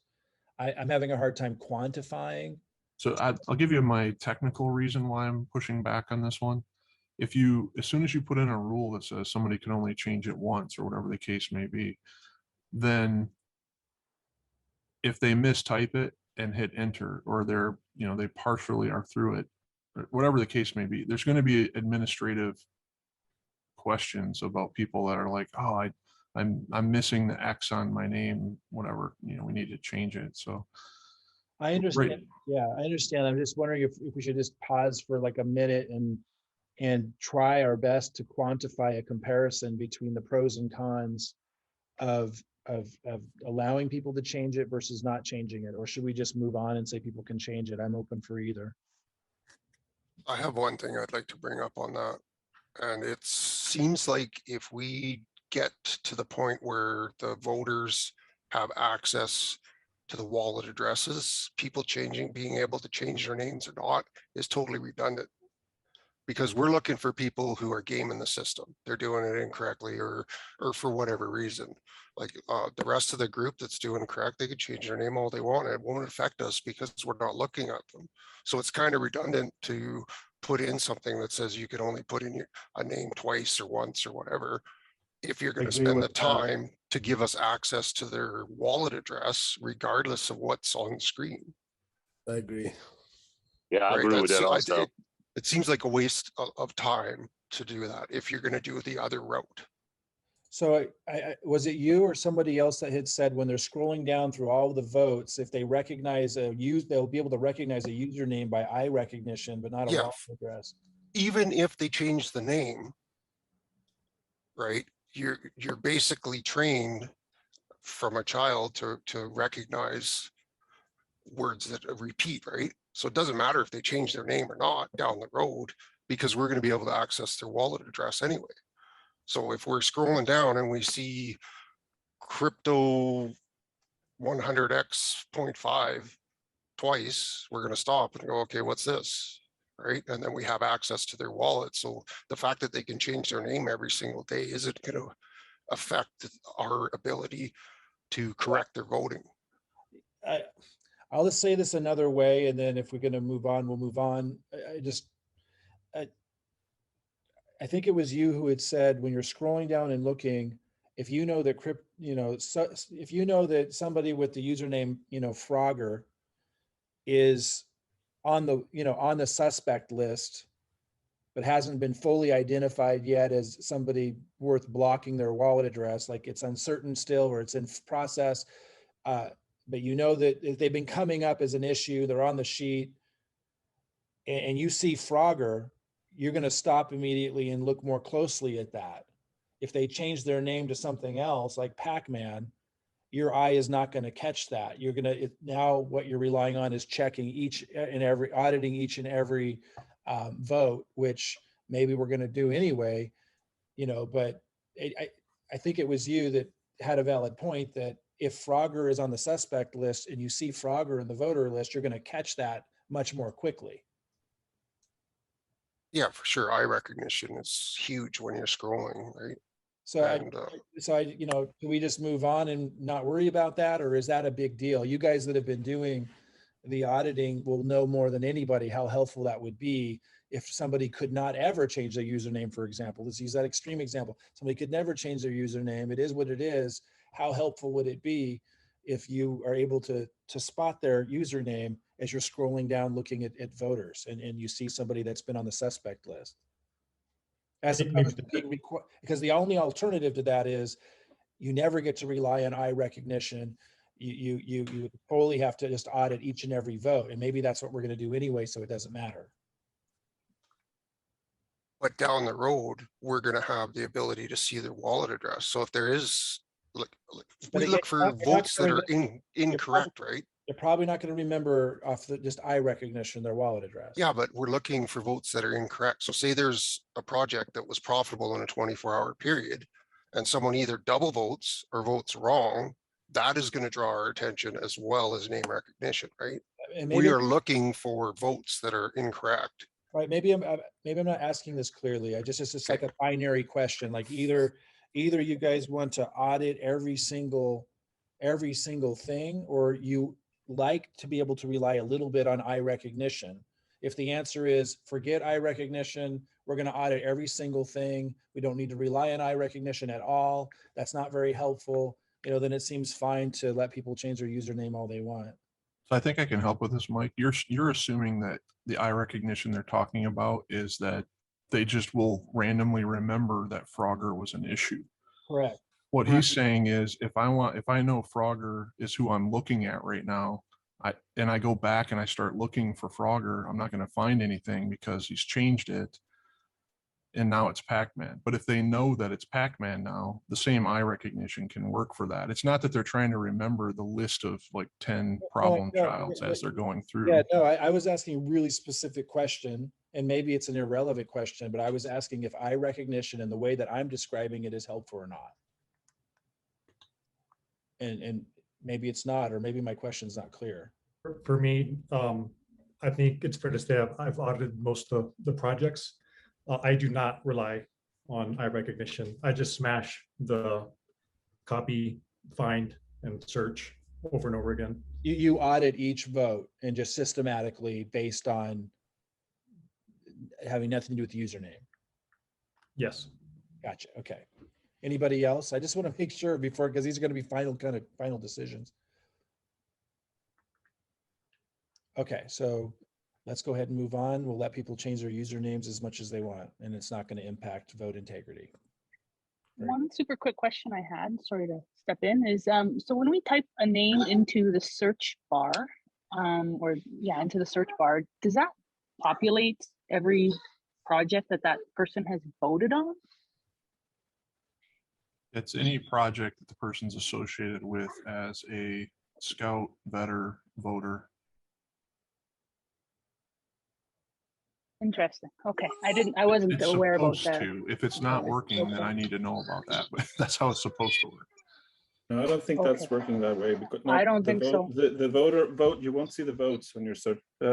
I'm having a hard time quantifying. So I'll give you my technical reason why I'm pushing back on this one. If you, as soon as you put in a rule that says somebody can only change it once or whatever the case may be, then if they mistype it and hit enter, or they're, they partially are through it, or whatever the case may be, there's going to be administrative questions about people that are like, oh, I'm missing the X on my name, whatever, we need to change it. So I understand. Right. Yeah, I understand. I'm just wondering if we should just pause for like a minute and try our best to quantify a comparison between the pros and cons of allowing people to change it versus not changing it, or should we just move on and say people can change it? I'm open for either. I have one thing I'd like to bring up on that. And it seems like if we get to the point where the voters have access to the wallet addresses, people being able to change their names or not is totally redundant. Because we're looking for people who are gaming the system. They're doing it incorrectly or for whatever reason. Like the rest of the group that's doing correct, they could change their name all they want. It won't affect us because we're not looking at them. So it's kind of redundant to put in something that says you can only put in a name twice or once or whatever. If you're going to spend the time to give us access to their wallet address, regardless of what's on the screen. I agree. Yeah, I agree with that also. It seems like a waste of time to do that if you're going to do the other route. So was it you or somebody else that had said when they're scrolling down through all of the votes, if they recognize they'll be able to recognize a username by eye recognition, but not a wallet address? Even if they change the name, right? You're basically trained from a child to recognize words that repeat, right? So it doesn't matter if they change their name or not down the road, because we're going to be able to access their wallet address anyway. So if we're scrolling down and we see crypto 100x.5 twice, we're going to stop and go, okay, what's this? Right? And then we have access to their wallet. So the fact that they can change their name every single day isn't going to affect our ability to correct their voting. I'll just say this another way, and then if we're going to move on, we'll move on. I think it was you who had said when you're scrolling down and looking, if you know that if you know that somebody with the username, Frogger is on the suspect list, but hasn't been fully identified yet as somebody worth blocking their wallet address, like it's uncertain still or it's in process. But you know that if they've been coming up as an issue, they're on the sheet, and you see Frogger, you're going to stop immediately and look more closely at that. If they change their name to something else like Pac-Man, your eye is not going to catch that. You're going to, now what you're relying on is checking auditing each and every vote, which maybe we're going to do anyway, but I think it was you that had a valid point that if Frogger is on the suspect list and you see Frogger in the voter list, you're going to catch that much more quickly. Yeah, for sure. Eye recognition is huge when you're scrolling, right? So, do we just move on and not worry about that, or is that a big deal? You guys that have been doing the auditing will know more than anybody how helpful that would be if somebody could not ever change their username, for example. Let's use that extreme example. Somebody could never change their username. It is what it is. How helpful would it be if you are able to spot their username as you're scrolling down looking at voters and you see somebody that's been on the suspect list? As opposed to being because the only alternative to that is you never get to rely on eye recognition. You totally have to just audit each and every vote, and maybe that's what we're going to do anyway, so it doesn't matter. But down the road, we're going to have the ability to see their wallet address. So if there is, we look for votes that are incorrect, right? You're probably not going to remember off just eye recognition their wallet address. Yeah, but we're looking for votes that are incorrect. So say there's a project that was profitable in a 24-hour period, and someone either double votes or votes wrong, that is going to draw our attention as well as name recognition, right? And we are looking for votes that are incorrect. Right, maybe I'm not asking this clearly. It's just like a binary question. Like either you guys want to audit every single thing, or you like to be able to rely a little bit on eye recognition. If the answer is forget eye recognition, we're going to audit every single thing, we don't need to rely on eye recognition at all, that's not very helpful, then it seems fine to let people change their username all they want. So I think I can help with this, Mike. You're assuming that the eye recognition they're talking about is that they just will randomly remember that Frogger was an issue. Correct. What he's saying is if I know Frogger is who I'm looking at right now, I go back and I start looking for Frogger, I'm not going to find anything because he's changed it. And now it's Pac-Man. But if they know that it's Pac-Man now, the same eye recognition can work for that. It's not that they're trying to remember the list of like 10 problem childs as they're going through. Yeah, no, I was asking a really specific question, and maybe it's an irrelevant question, but I was asking if eye recognition and the way that I'm describing it is helpful or not. And maybe it's not, or maybe my question's not clear. For me, I think it's fair to say I've audited most of the projects. I do not rely on eye recognition. I just smash the copy, find, and search over and over again. You audit each vote and just systematically based on having nothing to do with the username. Yes. Gotcha. Okay. Anybody else? I just want to make sure before, because these are going to be final decisions. Okay, so let's go ahead and move on. We'll let people change their usernames as much as they want, and it's not going to impact vote integrity. One super quick question I had, sorry to step in, is so when we type a name into the search bar, into the search bar, does that populate every project that person has voted on? It's any project that the person's associated with as a scout, vetter, voter. Interesting. Okay, I wasn't aware about that. If it's not working, then I need to know about that. But that's how it's supposed to work. No, I don't think that's working that way. Because I don't think so. The voter vote, you won't see the votes when you're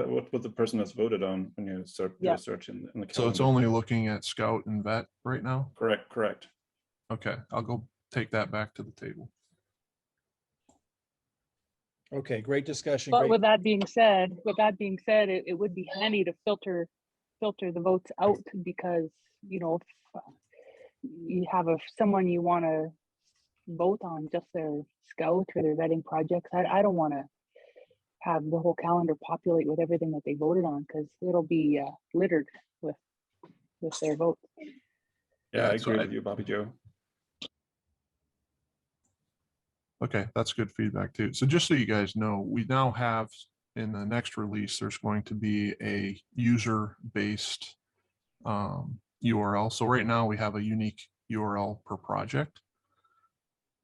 what the person has voted on when you start your search in the calendar. So it's only looking at scout and vet right now? Correct. Okay, I'll go take that back to the table. Okay, great discussion. But with that being said, it would be handy to filter the votes out, because if you have someone you want to vote on just their scout or their vetting projects, I don't want to have the whole calendar populate with everything that they voted on, because it'll be littered with their vote. Yeah, I agree with you, Bobby Joe. Okay, that's good feedback too. So just so you guys know, we now have in the next release, there's going to be a user-based URL. So right now we have a unique URL per project.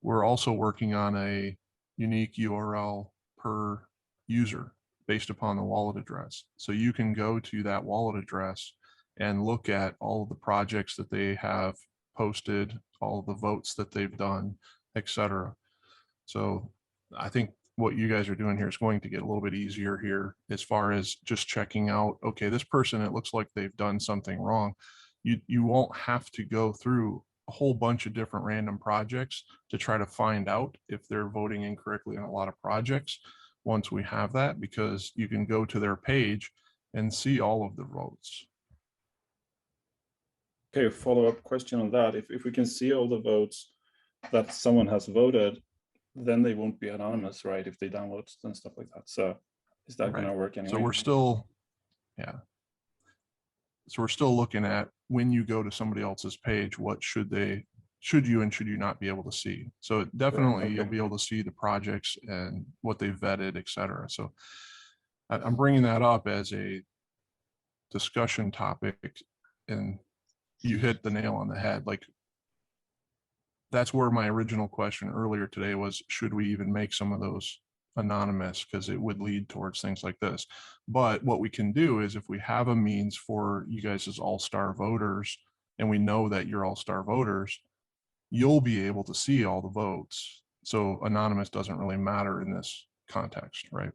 We're also working on a unique URL per user based upon the wallet address. So you can go to that wallet address and look at all of the projects that they have posted, all of the votes that they've done, etc. So I think what you guys are doing here is going to get a little bit easier here as far as just checking out, okay, this person, it looks like they've done something wrong. You won't have to go through a whole bunch of different random projects to try to find out if they're voting incorrectly on a lot of projects once we have that, because you can go to their page and see all of the votes. Okay, follow-up question on that. If we can see all the votes that someone has voted, then they won't be anonymous, right? If they download and stuff like that. So is that going to work anyway? So we're still, So we're still looking at when you go to somebody else's page, what should you and should you not be able to see? So definitely you'll be able to see the projects and what they've vetted, etc. So I'm bringing that up as a discussion topic, and you hit the nail on the head. Like, that's where my original question earlier today was, should we even make some of those anonymous, because it would lead towards things like this. But what we can do is, if we have a means for you guys as all-star voters, and we know that you're all-star voters, you'll be able to see all the votes. So anonymous doesn't really matter in this context, right?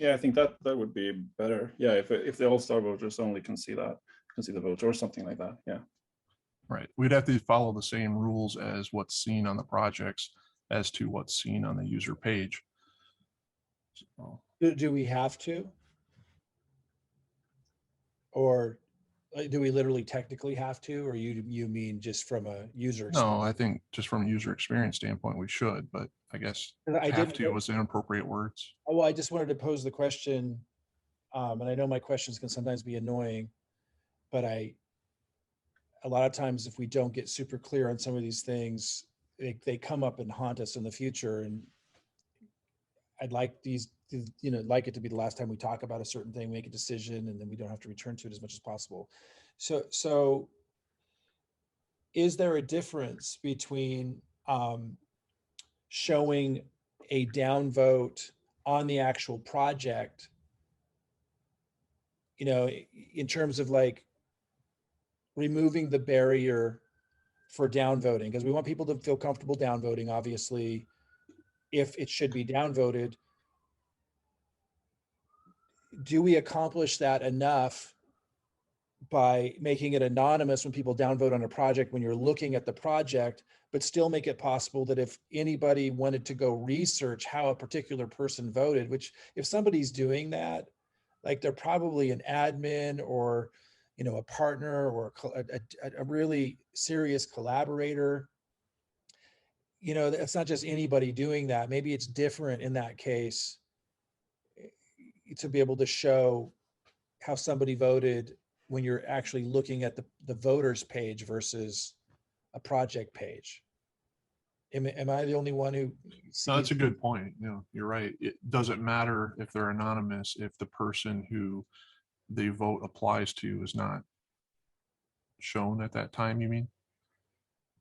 Yeah, I think that would be better. Yeah, if the all-star voters only can see that, can see the votes or something like that. Yeah. Right. We'd have to follow the same rules as what's seen on the projects as to what's seen on the user page. So, Do we have to? Or do we literally technically have to, or you mean just from a user experience? no, I think just from a user experience standpoint, we should, but I guess was inappropriate words. Well, I just wanted to pose the question, and I know my questions can sometimes be annoying, but a lot of times if we don't get super clear on some of these things, they come up and haunt us in the future. And I'd like like it to be the last time we talk about a certain thing, make a decision, and then we don't have to return to it as much as possible. So is there a difference between showing a downvote on the actual project, in terms of like removing the barrier for downvoting? Because we want people to feel comfortable downvoting, obviously, if it should be downvoted. Do we accomplish that enough by making it anonymous when people downvote on a project when you're looking at the project, but still make it possible that if anybody wanted to go research how a particular person voted, which if somebody's doing that, like they're probably an admin or a partner or a really serious collaborator, it's not just anybody doing that. Maybe it's different in that case to be able to show how somebody voted when you're actually looking at the voters page versus a project page. Am I the only one who sees? No, that's a good point. You're right. It doesn't matter if they're anonymous if the person who the vote applies to is not shown at that time, you mean?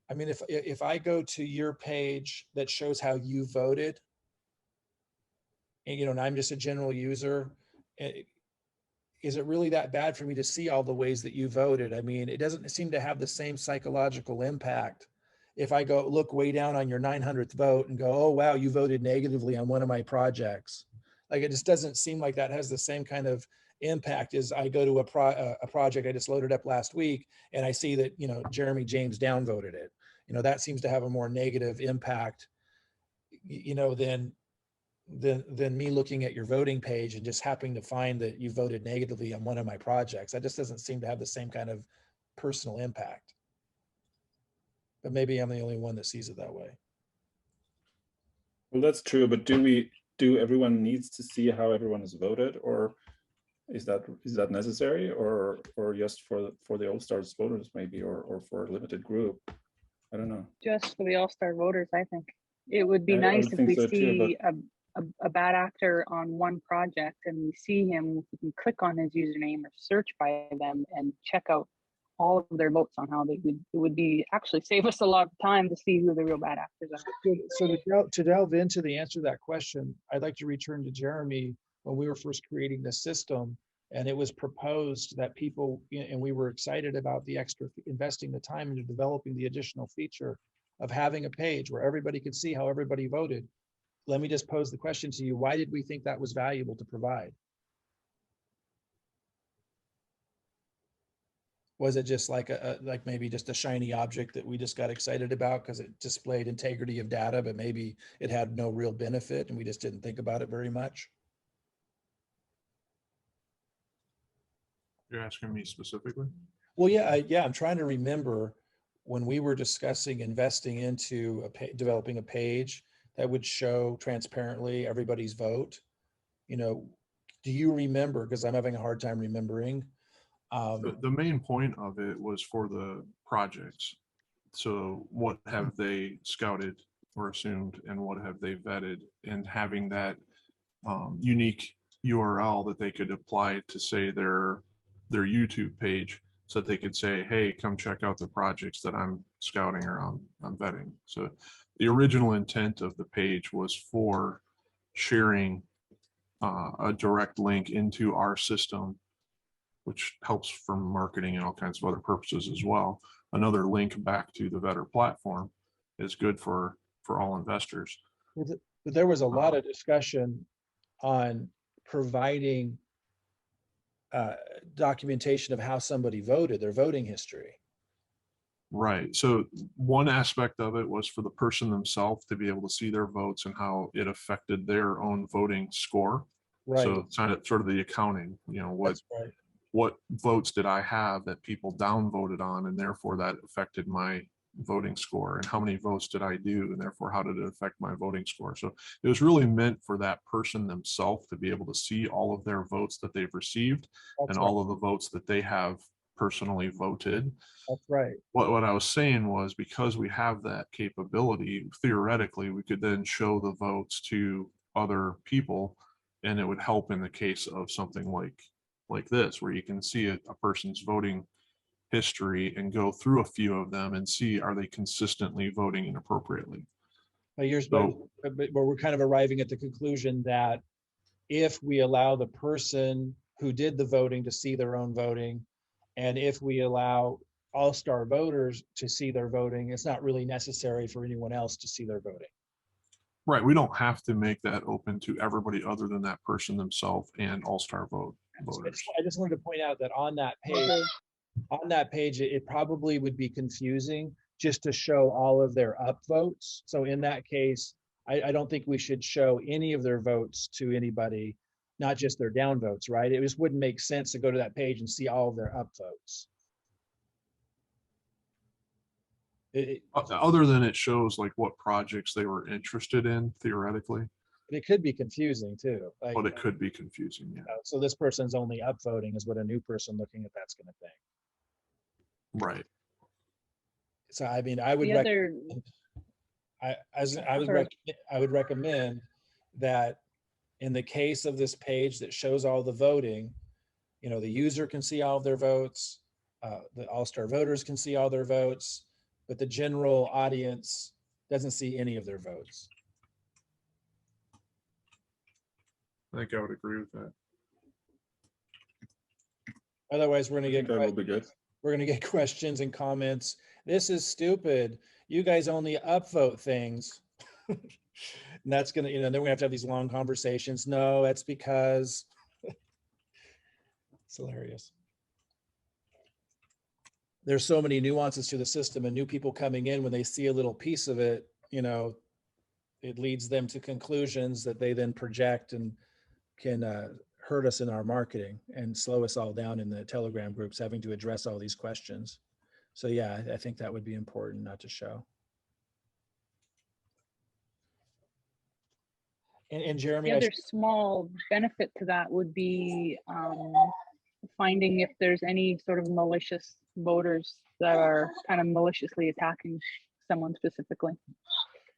I mean, if I go to your page that shows how you voted, and and I'm just a general user, is it really that bad for me to see all the ways that you voted? I mean, it doesn't seem to have the same psychological impact if I go look way down on your 900th vote and go, oh, wow, you voted negatively on one of my projects. Like, it just doesn't seem like that has the same kind of impact as I go to a project I just loaded up last week and I see that, Jeremy James downvoted it. That seems to have a more negative impact, than me looking at your voting page and just happening to find that you voted negatively on one of my projects. That just doesn't seem to have the same kind of personal impact. But maybe I'm the only one that sees it that way. Well, that's true, but do everyone needs to see how everyone has voted, or is that necessary, or just for the all-stars voters maybe, or for a limited group? I don't know. Just for the all-star voters, I think. It would be nice if we see a bad actor on one project and we see him, we can click on his username or search by them and check out all of their votes on how it would be actually save us a lot of time to see who the real bad actors are. So to delve into the answer to that question, I'd like to return to Jeremy when we were first creating this system, and it was proposed that people, and we were excited about the extra investing the time into developing the additional feature of having a page where everybody could see how everybody voted. Let me just pose the question to you. Why did we think that was valuable to provide? Was it just like maybe just a shiny object that we just got excited about because it displayed integrity of data, but maybe it had no real benefit and we just didn't think about it very much? You're asking me specifically? Well, yeah, I'm trying to remember when we were discussing investing into developing a page that would show transparently everybody's vote. Do you remember? Because I'm having a hard time remembering. The main point of it was for the projects. So what have they scouted or assumed, and what have they vetted, and having that unique URL that they could apply to, say, their YouTube page, so that they could say, hey, come check out the projects that I'm scouting or I'm vetting. So the original intent of the page was for sharing a direct link into our system, which helps for marketing and all kinds of other purposes as well. Another link back to the Vetter platform is good for all investors. But there was a lot of discussion on providing documentation of how somebody voted, their voting history. Right. So one aspect of it was for the person themselves to be able to see their votes and how it affected their own voting score. Right. So it's sort of the accounting, you know, That's right. what votes did I have that people downvoted on, and therefore that affected my voting score, and how many votes did I do, and therefore how did it affect my voting score. So it was really meant for that person themselves to be able to see all of their votes that they've received. That's and right. all of the votes that they have personally voted. That's right. What I was saying was, because we have that capability, theoretically, we could then show the votes to other people, and it would help in the case of something like this, where you can see a person's voting history and go through a few of them and see, are they consistently voting inappropriately. But So- we're kind of arriving at the conclusion that if we allow the person who did the voting to see their own voting, and if we allow all-star voters to see their voting, it's not really necessary for anyone else to see their voting. Right, we don't have to make that open to everybody other than that person themselves and all-star voters. I just wanted to point out that on that page, it probably would be confusing just to show all of their up votes. So in that case, I don't think we should show any of their votes to anybody, not just their down votes, right? It just wouldn't make sense to go to that page and see all of their up votes. Other than it shows like what projects they were interested in theoretically. It could be confusing too. Like, But it could be confusing, yeah. so this person's only upvoting is what a new person looking at that's going to think. Right. So I mean, I would I would recommend that in the case of this page that shows all the voting, you know, the user can see all of their votes, the all-star voters can see all their votes, but the general audience doesn't see any of their votes. I think I would agree with that. Otherwise, we're going to get That will be good. we're going to get questions and comments. This is stupid. You guys only upvote things. And that's going to, you know, then we have to have these long conversations. No, that's because it's hilarious. There's so many nuances to the system, and new people coming in, when they see a little piece of it, you know, it leads them to conclusions that they then project and can hurt us in our marketing and slow us all down in the Telegram groups, having to address all these questions. So yeah, I think that would be important not to show. And Jeremy, the other small benefit to that would be finding if there's any sort of malicious voters that are kind of maliciously attacking someone specifically,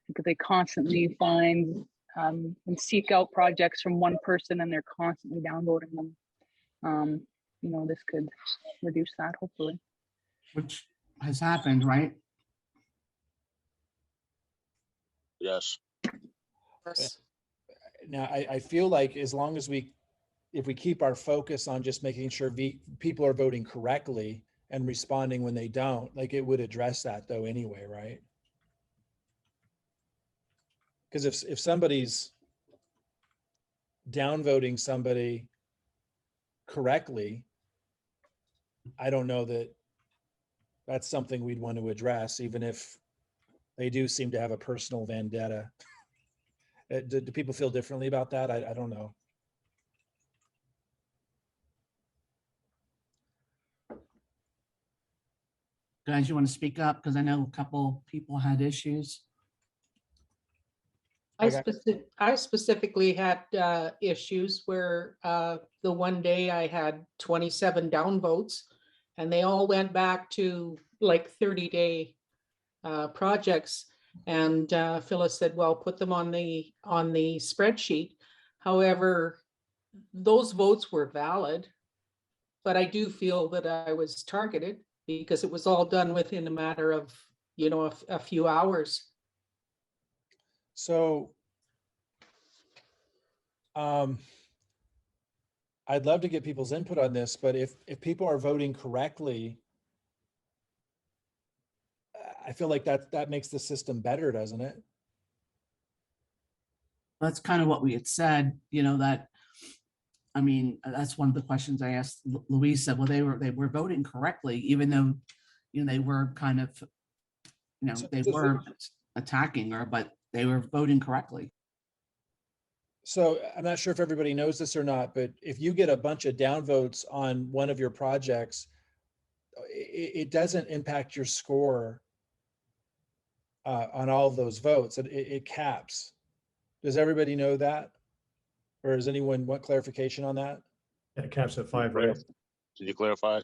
because they constantly find and seek out projects from one person and they're constantly downvoting them. You know, this could reduce that, hopefully. Which has happened, right? Yes. now I feel like as long as if we keep our focus on just making sure people are voting correctly and responding when they don't, like, it would address that though anyway, right? Because if somebody's downvoting somebody correctly, I don't know that that's something we'd want to address, even if they do seem to have a personal vendetta. Do people feel differently about that? I don't know. Guys, you want to speak up? Because I know a couple people had issues. I specifically had issues where the one day I had 27 downvotes, and they all went back to like 30-day projects. And Phyllis said, well, put them on the spreadsheet. However, those votes were valid, but I do feel that I was targeted because it was all done within a matter of, you know, a few hours. So I'd love to get people's input on this, but if people are voting correctly, I feel like that makes the system better, doesn't it? That's kind of what we had said, you know, that I mean, that's one of the questions I asked Louise. Said, well, they were voting correctly, even though, you know, they were kind of, you know, they were attacking her, but they were voting correctly. So I'm not sure if everybody knows this or not, but if you get a bunch of downvotes on one of your projects, it doesn't impact your score on all of those votes. It caps. Does everybody know that? Or does anyone want clarification on that? Yeah, it caps at 5, right? Can you clarify?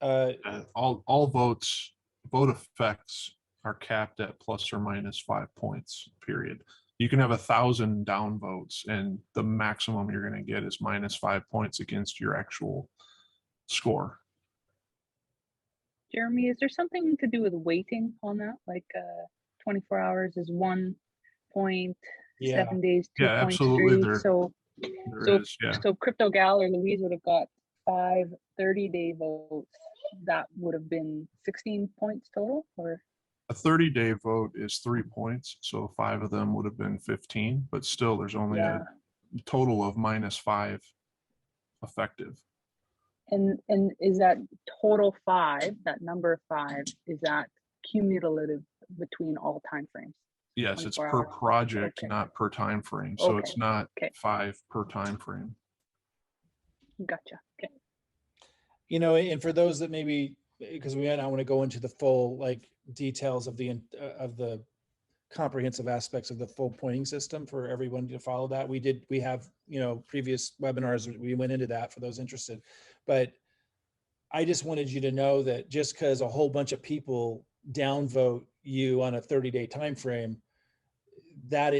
All votes, vote effects are capped at ±5 points, period. You can have 1,000 downvotes and the maximum you're going to get is -5 points against your actual score. Jeremy, is there something to do with weighting on that? Like 24 hours is 1.7 days, 2.3. Yeah, absolutely. So Crypto Gal or Louise would have got 5 30-day votes. That would have been 16 points total, or? A 30-day vote is 3 points, so 5 of them would have been 15, but still there's only a total of -5 effective. And is that total 5, that number 5, is that cumulative between all time frames? Yes, it's per project, not per time frame. So it's not 5 per time frame. Gotcha. Okay. You know, and for those that maybe, because we might not want to go into the full like details of the comprehensive aspects of the full pointing system for everyone to follow that. We have, you know, previous webinars, we went into that for those interested, but I just wanted you to know that just because a whole bunch of people downvote you on a 30-day time frame, that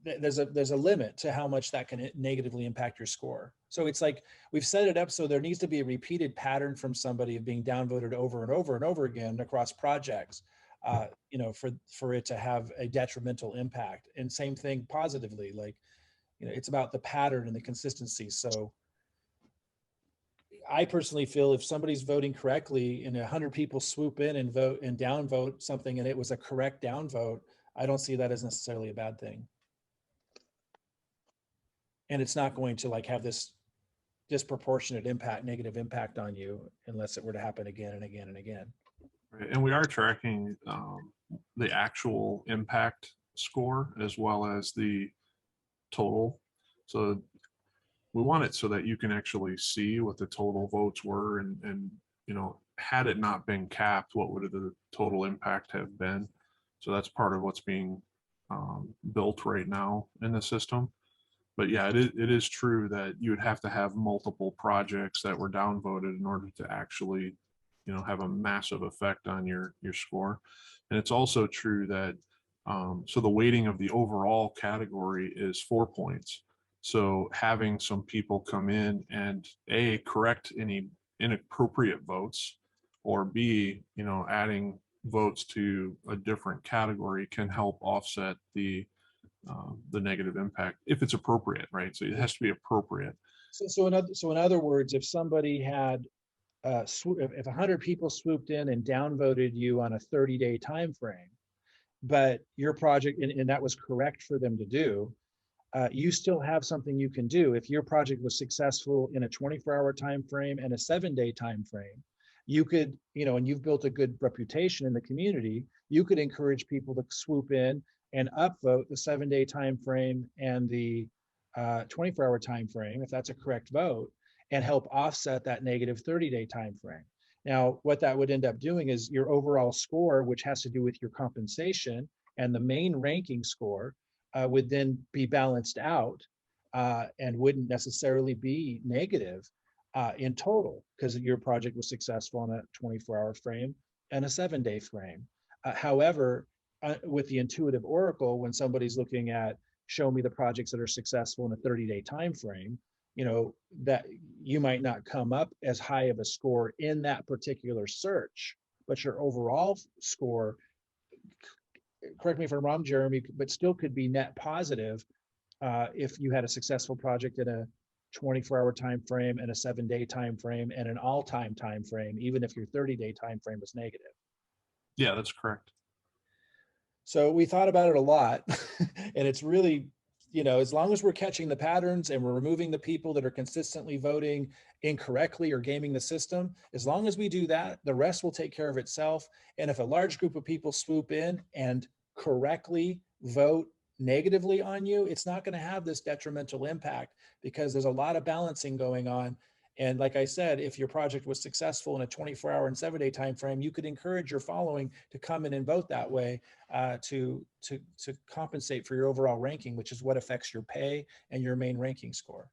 there's a limit to how much that can negatively impact your score. So it's like we've set it up so there needs to be a repeated pattern from somebody of being downvoted over and over and over again across projects, you know, for it to have a detrimental impact. And same thing positively, like, you know, it's about the pattern and the consistency. So I personally feel if somebody's voting correctly and 100 people swoop in and vote and downvote something and it was a correct downvote, I don't see that as necessarily a bad thing. And it's not going to like have this disproportionate impact, negative impact on you unless it were to happen again and again and again. Right. And we are tracking the actual impact score as well as the total. So we want it so that you can actually see what the total votes were and you know, had it not been capped, what would the total impact have been? So that's part of what's being built right now in the system. But yeah, it is true that you would have to have multiple projects that were downvoted in order to actually, you know, have a massive effect on your score. And it's also true that so the weighting of the overall category is 4 points. So having some people come in and A, correct any inappropriate votes, or B, you know, adding votes to a different category can help offset the negative impact if it's appropriate, right? So it has to be appropriate. So in other words, if somebody had if 100 people swooped in and downvoted you on a 30-day time frame, but your project and that was correct for them to do, you still have something you can do. If your project was successful in a 24-hour time frame and a 7-day time frame, you could, you know, and you've built a good reputation in the community, you could encourage people to swoop in and upvote the 7-day time frame and the 24-hour time frame, if that's a correct vote, and help offset that negative 30-day time frame. Now, what that would end up doing is your overall score, which has to do with your compensation and the main ranking score, would then be balanced out and wouldn't necessarily be negative in total because your project was successful on a 24-hour frame and a 7-day frame. However, with the intuitive oracle, when somebody's looking at show me the projects that are successful in a 30-day time frame, you know, that you might not come up as high of a score in that particular search, but your overall score, correct me if I'm wrong, Jeremy, but still could be net positive if you had a successful project in a 24-hour time frame and a 7-day time frame and an all-time time frame, even if your 30-day time frame was negative. Yeah, that's correct. So we thought about it a lot, and it's really you know, as long as we're catching the patterns and we're removing the people that are consistently voting incorrectly or gaming the system, as long as we do that, the rest will take care of itself. And if a large group of people swoop in and correctly vote negatively on you, it's not going to have this detrimental impact because there's a lot of balancing going on. And like I said, if your project was successful in a 24-hour and 7-day time frame, you could encourage your following to come in and vote that way to compensate for your overall ranking, which is what affects your pay and your main ranking score.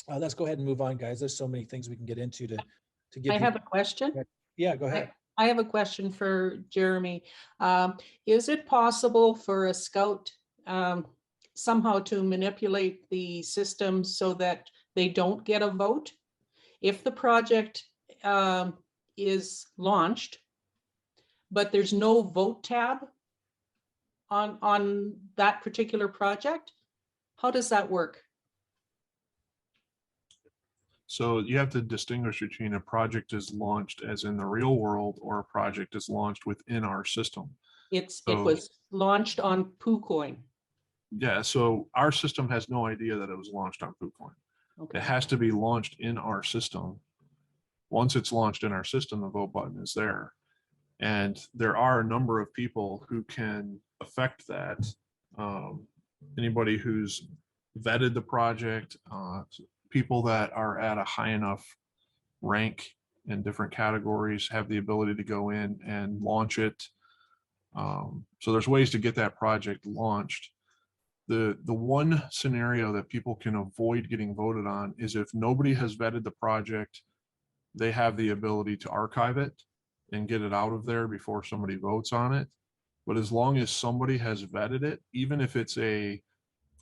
Let's go ahead and move on, guys. There's so many things we can get into to give. I have a question. Yeah, go ahead. I have a question for Jeremy. Is it possible for a scout somehow to manipulate the system so that they don't get a vote? If the project is launched, but there's no vote tab on that particular project, how does that work? So you have to distinguish between a project is launched as in the real world or a project is launched within our system. It was launched on PooCoin. Yeah, so our system has no idea that it was launched on PooCoin. Okay. It has to be launched in our system. Once it's launched in our system, the vote button is there. And there are a number of people who can affect that. Anybody who's vetted the project, people that are at a high enough rank in different categories have the ability to go in and launch it. So there's ways to get that project launched. The one scenario that people can avoid getting voted on is if nobody has vetted the project, they have the ability to archive it and get it out of there before somebody votes on it. But as long as somebody has vetted it, even if it's a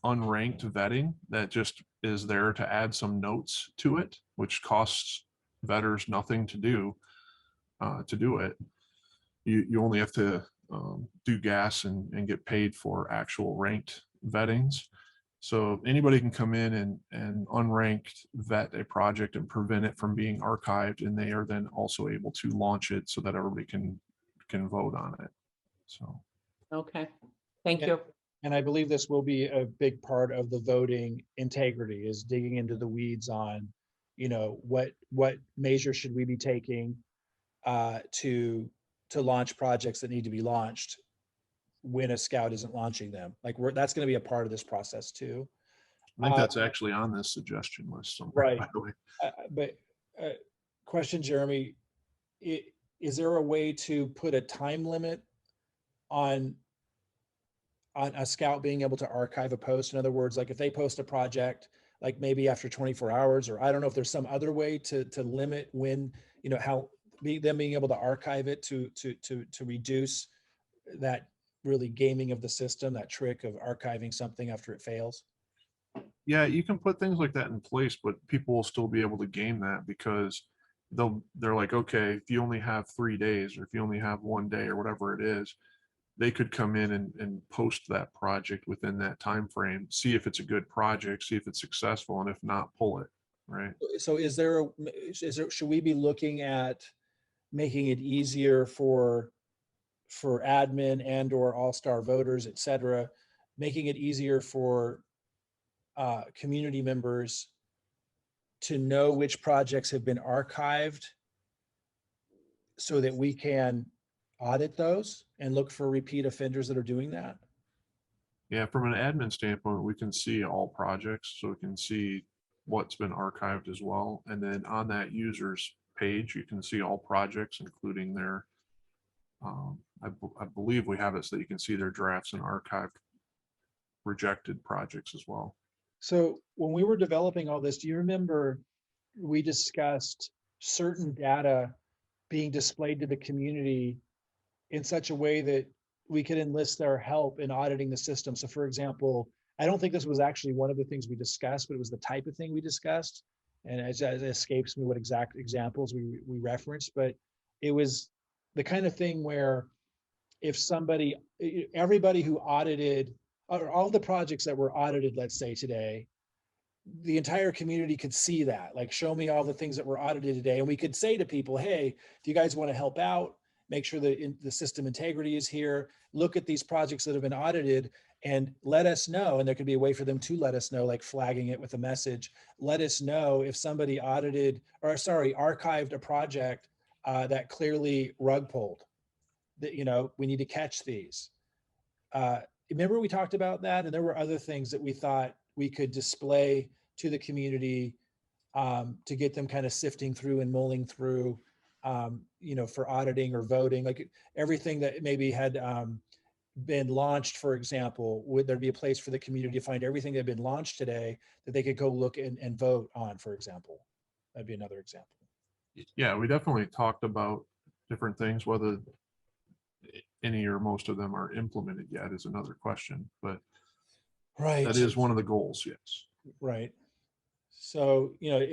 unranked vetting that just is there to add some notes to it, which costs vetters nothing to do it, you only have to do gas and get paid for actual ranked vettings. So anybody can come in and unranked vet a project and prevent it from being archived, and they are then also able to launch it so that everybody can vote on it. So okay, thank you. And I believe this will be a big part of the voting integrity, is digging into the weeds on, you know, what measures should we be taking to launch projects that need to be launched when a scout isn't launching them. Like that's going to be a part of this process too. I think that's actually on this suggestion list somewhere, right. By the way. But question, Jeremy, is there a way to put a time limit on a scout being able to archive a post? In other words, like if they post a project, like maybe after 24 hours, or I don't know if there's some other way to limit when, you know, how them being able to archive it to reduce that really gaming of the system, that trick of archiving something after it fails. Yeah, you can put things like that in place, but people will still be able to game that because they're like, okay, if you only have 3 days or if you only have 1 day or whatever it is, they could come in and post that project within that time frame, see if it's a good project, see if it's successful, and if not, pull it, right? So should we be looking at making it easier for admin and or all-star voters, et cetera, making it easier for community members to know which projects have been archived so that we can audit those and look for repeat offenders that are doing that? Yeah, from an admin standpoint, we can see all projects, so we can see what's been archived as well. And then on that user's page, you can see all projects, including their, I believe we have it so that you can see their drafts and archived rejected projects as well. So when we were developing all this, do you remember we discussed certain data being displayed to the community in such a way that we could enlist their help in auditing the system? So for example, I don't think this was actually one of the things we discussed, but it was the type of thing we discussed. And it escapes me what exact examples we referenced, but it was the kind of thing where if everybody who audited, or all the projects that were audited, let's say today, the entire community could see that, like, show me all the things that were audited today. And we could say to people, hey, do you guys want to help out? Make sure that the system integrity is here. Look at these projects that have been audited. and let us know, and there could be a way for them to let us know, like flagging it with a message. Let us know if somebody archived a project that clearly rug pulled. That, you know, we need to catch these. Remember we talked about that, and there were other things that we thought we could display to the community to get them kind of sifting through and mulling through, you know, for auditing or voting, like everything that maybe had been launched, for example. Would there be a place for the community to find everything that had been launched today that they could go look and vote on, for example? That'd be another example. Yeah, we definitely talked about different things. Whether any or most of them are implemented yet is another question, but right, that is one of the goals. Yes. Right. So, you know,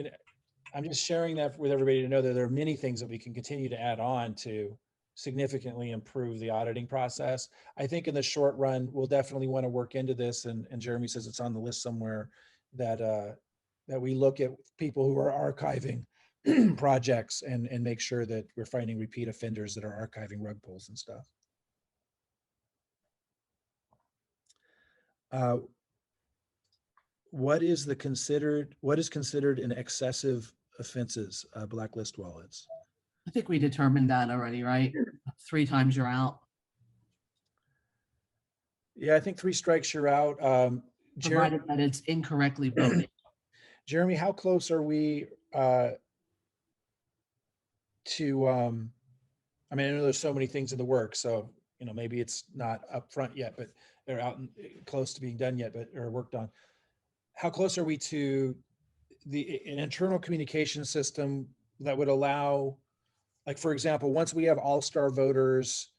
I'm just sharing that with everybody to know that there are many things that we can continue to add on to significantly improve the auditing process. I think in the short run, we'll definitely want to work into this, and Jeremy says it's on the list somewhere, that that we look at people who are archiving projects and make sure that we're finding repeat offenders that are archiving rug pulls and stuff. What is considered an excessive offenses, blacklist wallets? I think we determined that already, right? 3 times you're out. Yeah, I think 3 strikes you're out. Provided that it's incorrectly voted. Jeremy, how close are we to, I mean, I know there's so many things in the works, so, you know, maybe it's not up front yet, but they're out and close to being done yet, but or worked on. How close are we to an internal communication system that would allow, like, for example, once we have all-star voters,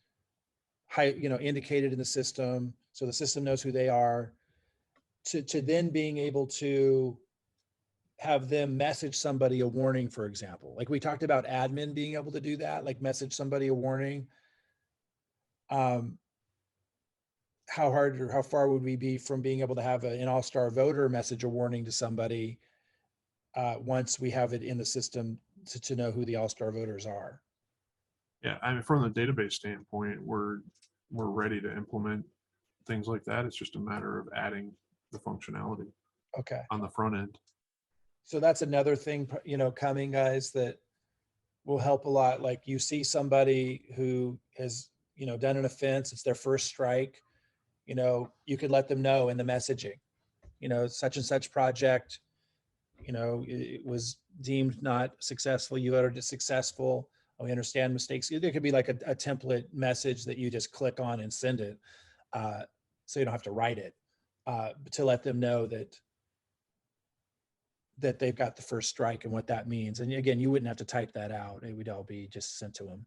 you know, indicated in the system, so the system knows who they are, to then being able to have them message somebody a warning, for example. Like we talked about admin being able to do that, like message somebody a warning. How hard or how far would we be from being able to have an all-star voter message a warning to somebody once we have it in the system to know who the all-star voters are? Yeah, I mean, from the database standpoint, we're ready to implement things like that. It's just a matter of adding the functionality on the front end. So that's another thing, you know, coming, guys, that will help a lot. Like you see somebody who has, you know, done an offense, it's their first strike, you know, you could let them know in the messaging, you know, such and such project, you know, it was deemed not successful, you voted it successful. We understand mistakes. There could be like a template message that you just click on and send it. So you don't have to write it, to let them know that they've got the first strike and what that means. And again, you wouldn't have to type that out. It would all be just sent to them.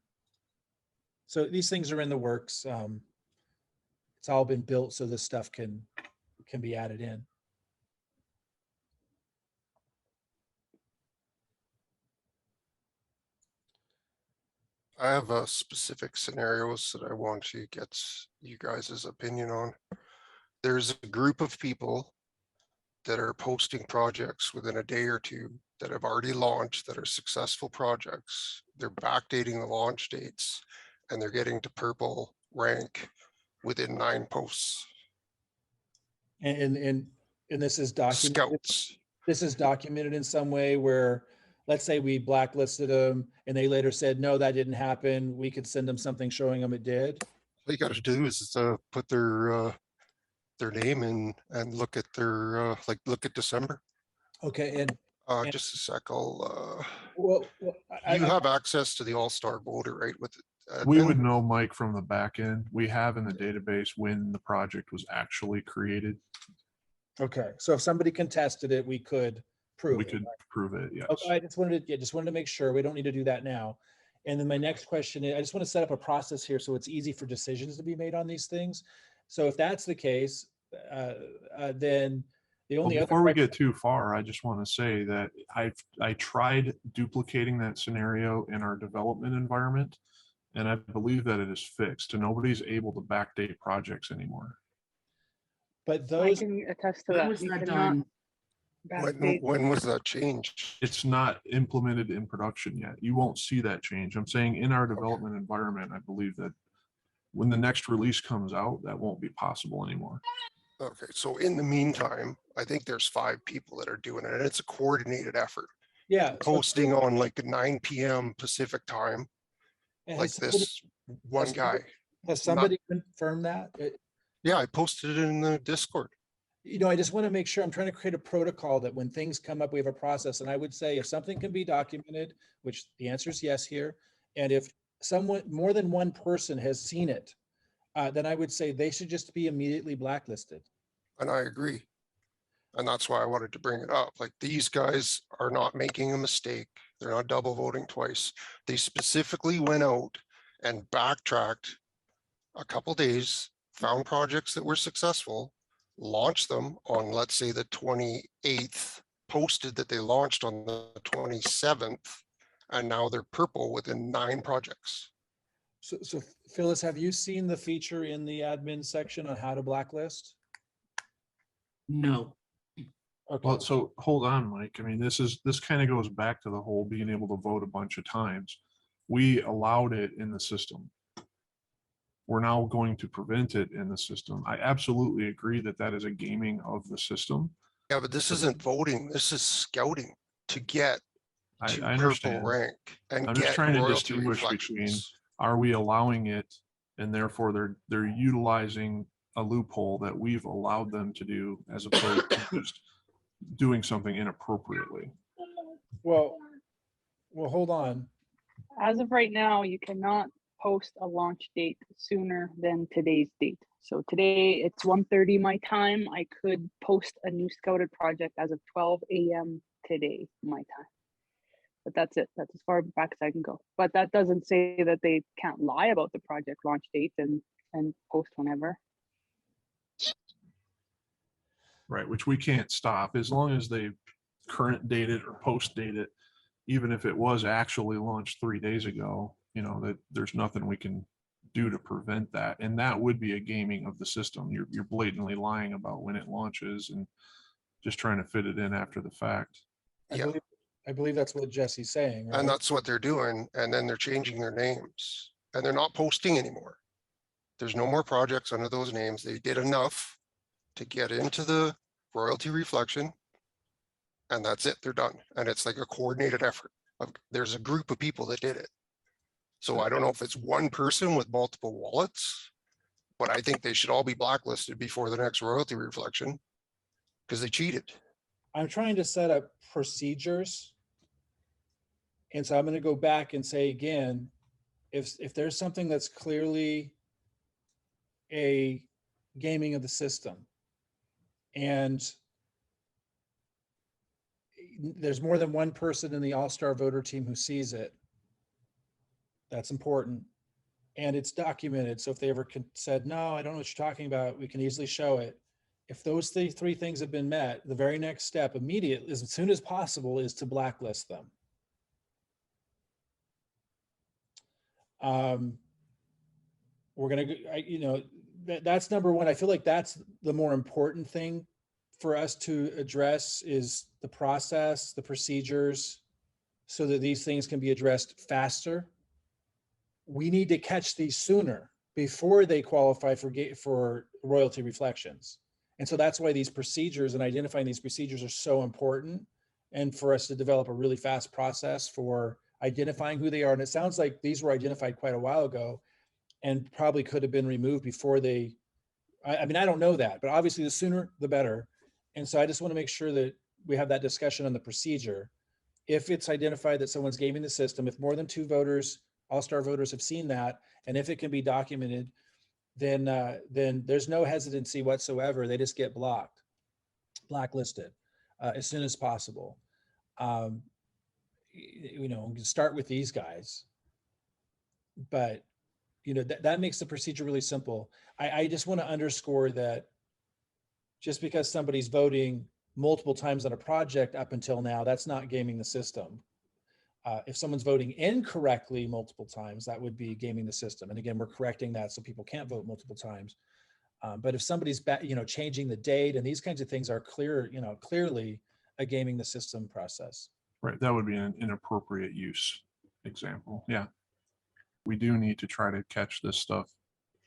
So these things are in the works. It's all been built so this stuff can be added in. I have specific scenarios that I want to get you guys' opinion on. There's a group of people that are posting projects within a day or two that have already launched, that are successful projects. They're backdating the launch dates and they're getting to purple rank within 9 posts. And this is documented. Scouts. This is documented in some way where, let's say we blacklisted them and they later said, no, that didn't happen. We could send them something showing them it did. All you got to do is put their name in and look at their look at December. Okay, and just a sec. I'll you have access to the all-star voter, right? With we would know, Mike, from the back end. We have in the database when the project was actually created. Okay, so if somebody contested it, we could prove it. Prove it, yes. Okay, I just wanted to make sure. We don't need to do that now. And then my next question is, I just want to set up a process here so it's easy for decisions to be made on these things. So if that's the case, then the only before we get too far, I just want to say that I tried duplicating that scenario in our development environment, and I believe that it is fixed, and nobody's able to backdate projects anymore. But those, I can attest to that. Was You that cannot done? when was that changed? It's not implemented in production yet. You won't see that change. I'm saying in our development environment, I believe that when the next release comes out, that won't be possible anymore. Okay, so in the meantime, I think there's 5 people that are doing it, and it's a coordinated effort. Yeah. Posting on like 9 p.m. Pacific time, And like this one guy. Has somebody confirmed that? Yeah, I posted it in the Discord. You know, I just want to make sure I'm trying to create a protocol that when things come up, we have a process. And I would say if something can be documented, which the answer is yes here, and if someone, more than one person has seen it, then I would say they should just be immediately blacklisted. And I agree. And that's why I wanted to bring it up. Like, these guys are not making a mistake. They're not double voting twice. They specifically went out and backtracked a couple days, found projects that were successful, launched them on, let's say, the 28th, posted that they launched on the 27th, and now they're purple within 9 projects. So Phyllis, have you seen the feature in the admin section on how to blacklist? No. Okay. Well, so hold on, Mike. I mean, this kind of goes back to the whole being able to vote a bunch of times. We allowed it in the system. We're now going to prevent it in the system. I absolutely agree that that is a gaming of the system. Yeah, but this isn't voting. This is scouting to get I to understand. purple rank and I'm get just trying to royalty distinguish between, reflections. are we allowing it, and therefore they're utilizing a loophole that we've allowed them to do, as opposed to just doing something inappropriately. Well, hold on. As of right now, you cannot post a launch date sooner than today's date. So today it's 1:30 my time. I could post a new scouted project as of 12 a.m. today, my time. But that's it. That's as far back as I can go. But that doesn't say that they can't lie about the project launch date and post whenever. Right, which we can't stop as long as they current date it or post date it, even if it was actually launched 3 days ago, you know, that there's nothing we can do to prevent that. And that would be a gaming of the system. You're blatantly lying about when it launches and just trying to fit it in after the fact. Yeah. I believe that's what Jesse's saying, right? And that's what they're doing. And then they're changing their names and they're not posting anymore. There's no more projects under those names. They did enough to get into the royalty reflection, and that's it. They're done. And it's like a coordinated effort. There's a group of people that did it. So I don't know if it's one person with multiple wallets, but I think they should all be blacklisted before the next royalty reflection because they cheated. I'm trying to set up procedures. And so I'm going to go back and say again, if there's something that's clearly a gaming of the system, and there's more than one person in the all-star voter team who sees it, that's important. And it's documented. So if they ever said, no, I don't know what you're talking about, we can easily show it. If those three things have been met, the very next step immediately, as soon as possible, is to blacklist them. We're going to, you know, that's number one. I feel like that's the more important thing for us to address, is the process, the procedures, so that these things can be addressed faster. We need to catch these sooner before they qualify for royalty reflections. And so that's why these procedures and identifying these procedures are so important, and for us to develop a really fast process for identifying who they are. And it sounds like these were identified quite a while ago and probably could have been removed before they, I mean, I don't know that, but obviously the sooner the better. And so I just want to make sure that we have that discussion on the procedure. If it's identified that someone's gaming the system, if more than 2 voters, all-star voters, have seen that, and if it can be documented, then there's no hesitancy whatsoever. They just get blacklisted as soon as possible. You know, start with these guys, but you know, that makes the procedure really simple. I just want to underscore that just because somebody's voting multiple times on a project up until now, that's not gaming the system. If someone's voting incorrectly multiple times, that would be gaming the system. And again, we're correcting that so people can't vote multiple times. But if somebody's changing the date and these kinds of things are clear, you know, clearly a gaming the system process. Right, that would be an inappropriate use example. Yeah, we do need to try to catch this stuff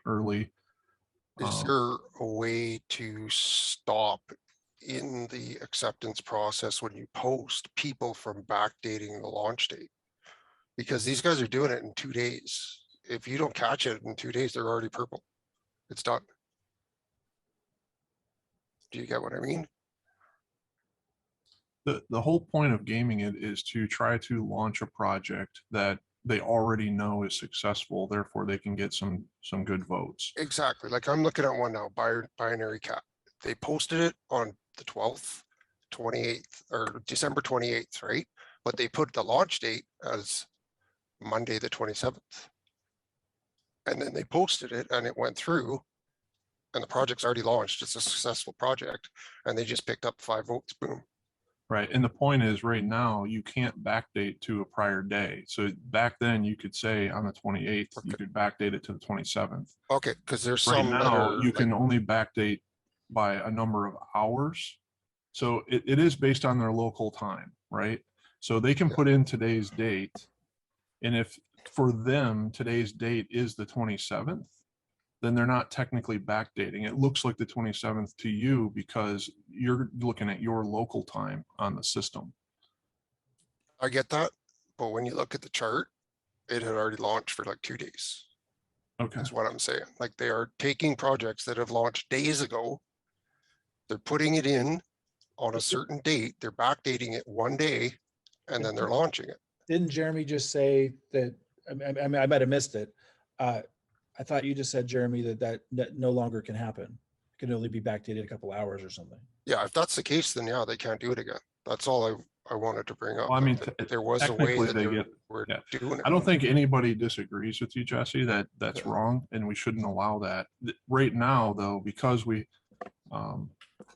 early. Is there a way to stop in the acceptance process when you post people from backdating the launch date? Because these guys are doing it in 2 days. If you don't catch it in 2 days, they're already purple. It's done. Do you get what I mean? The whole point of gaming it is to try to launch a project that they already know is successful, therefore they can get some good votes. Exactly. Like I'm looking at one now, Binary Cat. They posted it on the 12th, 28th, or December 28th, right? But they put the launch date as Monday the 27th. And then they posted it and it went through and the project's already launched. It's a successful project and they just picked up 5 votes, boom. Right. And the point is right now, you can't backdate to a prior day. So back then you could say on the 28th, you could backdate it to the 27th. Okay, because there's Right some that now are you can like, only backdate by a number of hours. So it is based on their local time, right? So they can put in today's date. And if for them, today's date is the 27th, then they're not technically backdating. It looks like the 27th to you because you're looking at your local time on the system. I get that. But when you look at the chart, it had already launched for like 2 days. Okay. That's what I'm saying. Like they are taking projects that have launched days ago. They're putting it in on a certain date. They're backdating it 1 day and then they're launching it. Didn't Jeremy just say that? I mean, I might have missed it. I thought you just said, Jeremy, that no longer can happen. It can only be backdated a couple hours or something. Yeah, if that's the case, then yeah, they can't do it again. That's all I wanted to bring up. Well, I mean, there was a way that they were doing it. I don't think anybody disagrees with you, Jesse, that's wrong and we shouldn't allow that. Right now, though, because we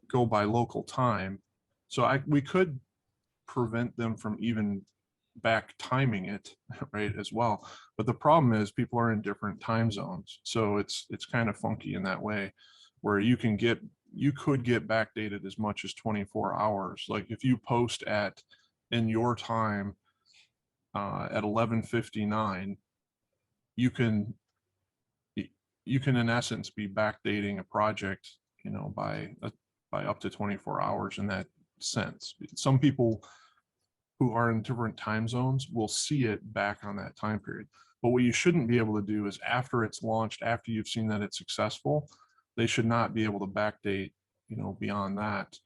go by local time, so we could prevent them from even back timing it, right, as well. But the problem is people are in different time zones. So it's kind of funky in that way where you could get backdated as much as 24 hours. Like if you post in your time at 11:59, you can in essence be backdating a project, by up to 24 hours in that sense. Some people who are in different time zones will see it back on that time period. But what you shouldn't be able to do is after it's launched, after you've seen that it's successful, they should not be able to backdate, beyond that,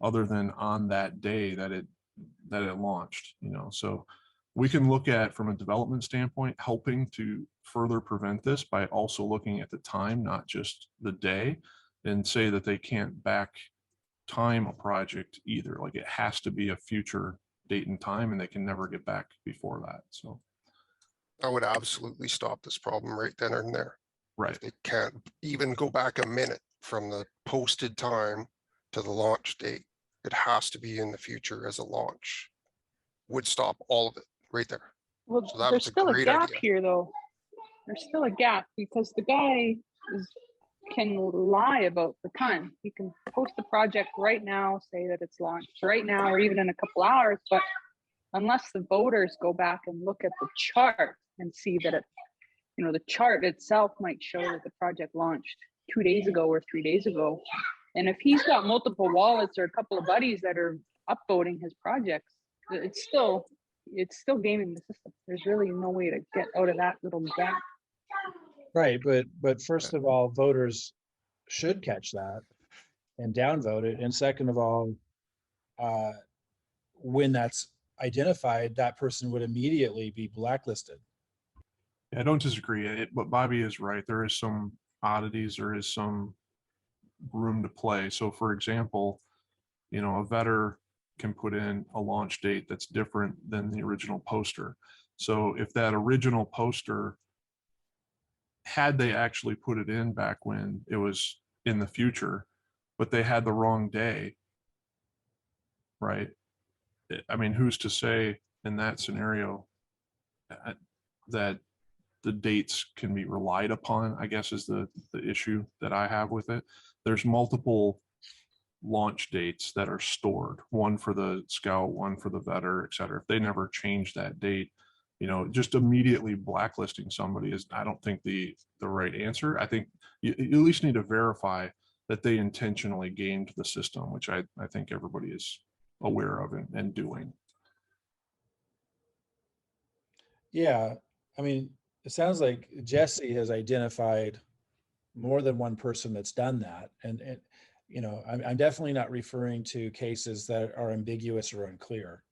other than on that day that it launched, So we can look at, from a development standpoint, helping to further prevent this by also looking at the time, not just the day, and say that they can't back time a project either. Like it has to be a future date and time and they can never get back before that. So I would absolutely stop this problem right then and there. Right. They can't even go back a minute from the posted time to the launch date. It has to be in the future as a launch. Would stop all of it right there. Well, so that there's was still a great gap idea. here though. There's still a gap because the guy can lie about the time. He can post the project right now, say that it's launched right now or even in a couple hours, but unless the voters go back and look at the chart and see that the chart itself might show that the project launched 2 days ago or 3 days ago. And if he's got multiple wallets or a couple of buddies that are upvoting his projects, it's still gaming the system. There's really no way to get out of that little gap. Right, but first of all, voters should catch that and downvote it. And second of all, when that's identified, that person would immediately be blacklisted. Yeah, I don't disagree. But Bobby is right. There is some oddities. There is some room to play. So, for example, a vetter can put in a launch date that's different than the original poster. So, if that original poster, had they actually put it in back when it was in the future, but they had the wrong day, right? I mean, who's to say in that scenario that the dates can be relied upon, I guess is the issue that I have with it. There's multiple launch dates that are stored, one for the scout, one for the vetter, et cetera. If they never change that date, You know, just immediately blacklisting somebody is, I don't think the right answer. I think you at least need to verify that they intentionally gamed the system, which I think everybody is aware of and doing. Yeah, I mean, it sounds like Jesse has identified more than one person that's done that. And you know, I'm definitely not referring to cases that are ambiguous or unclear.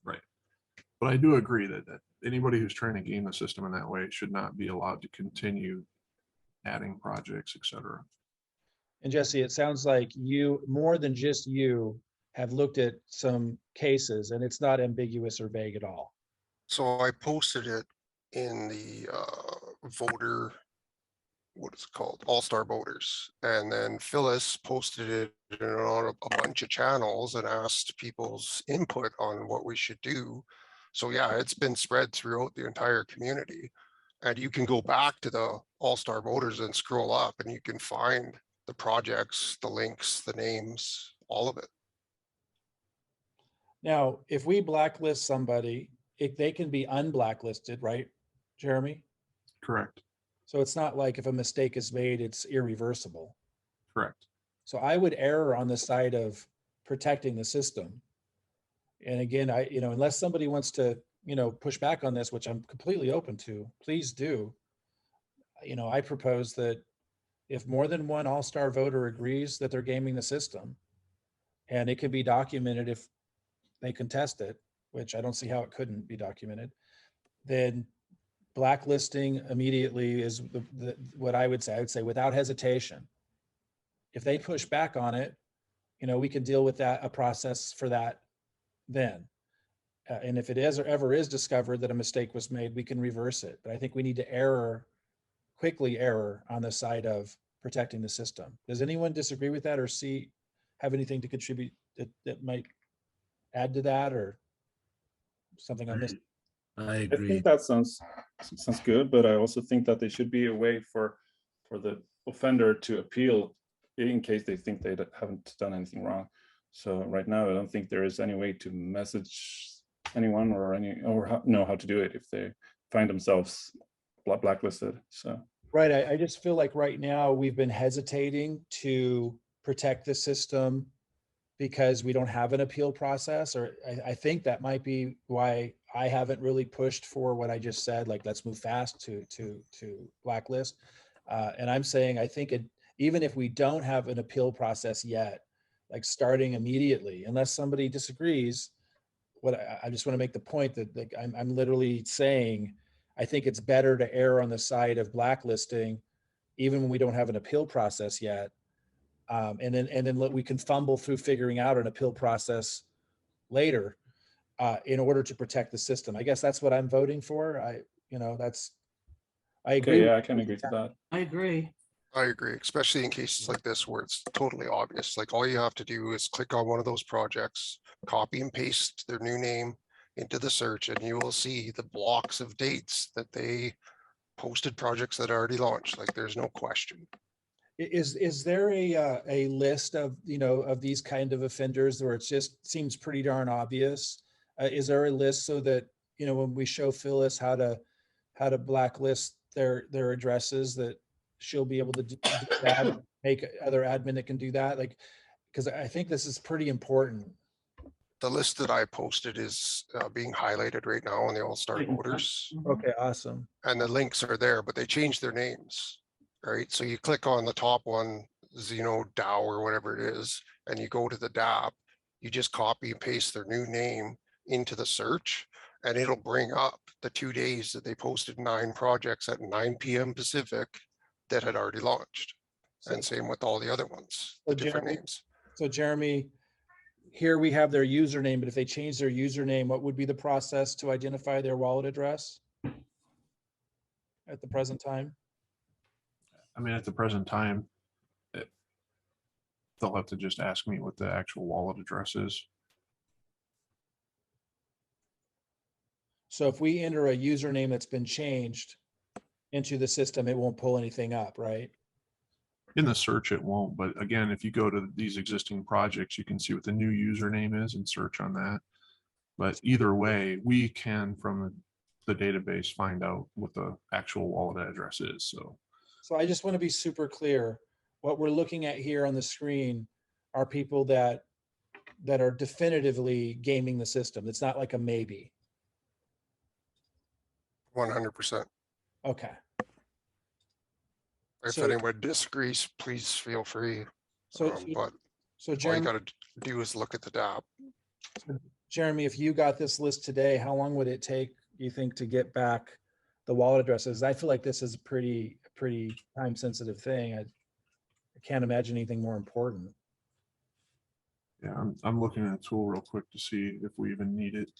Right. But I do agree that anybody who's trying to game the system in that way should not be allowed to continue adding projects, etc. And Jesse, it sounds like you, more than just you, have looked at some cases and it's not ambiguous or vague at all. So I posted it in the voter, what is it called? All-Star Voters. And then Phyllis posted it on a bunch of channels and asked people's input on what we should do. So yeah, it's been spread throughout the entire community. And you can go back to the All-Star Voters and scroll up and you can find the projects, the links, the names, all of it. Now, if we blacklist somebody, they can be unblacklisted, right, Jeremy? Correct. So it's not like if a mistake is made, it's irreversible. Correct. So I would err on the side of protecting the system. And again, unless somebody wants to, push back on this, which I'm completely open to, please do. I propose that if more than one all-star voter agrees that they're gaming the system, and it can be documented if they contest it, which I don't see how it couldn't be documented, then blacklisting immediately is what I would say. I would say without hesitation. If they push back on it, we can deal with that, a process for that then. And if it is or ever is discovered that a mistake was made, we can reverse it. But I think we need to quickly err on the side of protecting the system. Does anyone disagree with that or have anything to contribute that might add to that or something on this? I agree. I think that sounds good, but I also think that there should be a way for the offender to appeal in case they think they haven't done anything wrong. So right now, I don't think there is any way to message anyone or know how to do it if they find themselves blacklisted. So right, I just feel like right now we've been hesitating to protect the system because we don't have an appeal process, or I think that might be why I haven't really pushed for what I just said, like let's move fast to blacklist. And I'm saying I think even if we don't have an appeal process yet, like starting immediately, unless somebody disagrees, I just want to make the point that like, I'm literally saying I think it's better to err on the side of blacklisting, even when we don't have an appeal process yet. And then we can fumble through figuring out an appeal process later in order to protect the system. I guess that's what I'm voting for. I agree. Okay, yeah, I can agree to that. I agree. I agree, especially in cases like this where it's totally obvious. Like all you have to do is click on one of those projects, copy and paste their new name into the search, and you will see the blocks of dates that they posted projects that already launched. Like there's no question. Is there a list of of these kind of offenders where it just seems pretty darn obvious? Is there a list so that when we show Phyllis how to blacklist their addresses, that she'll be able to do that, make other admin that can do that? Like, because I think this is pretty important. The list that I posted is being highlighted right now on the All-Star Voters. Okay, awesome. And the links are there, but they changed their names. Right, so you click on the top one, Zeno DAO or whatever it is, and you go to the dApp, you just copy and paste their new name into the search, and it'll bring up the 2 days that they posted 9 projects at 9 p.m. Pacific that had already launched. And same with all the other ones, the different names. So Jeremy, here we have their username, but if they change their username, what would be the process to identify their wallet address at the present time? I mean, at the present time, they'll have to just ask me what the actual wallet address is. So if we enter a username that's been changed into the system, it won't pull anything up, right? In the search, it won't. But again, if you go to these existing projects, you can see what the new username is and search on that. But either way, we can from the database find out what the actual wallet address is. So I just want to be super clear. What we're looking at here on the screen are people that are definitively gaming the system. It's not like a maybe. 100%. Okay. If So- anyone disagrees, please feel free. So, But so all you Jeremy, got to do is look at the dApp. Jeremy, if you got this list today, how long would it take, you think, to get back the wallet addresses? I feel like this is a pretty time sensitive thing. I can't imagine anything more important. Yeah, I'm looking at a tool real quick to see if we even need it,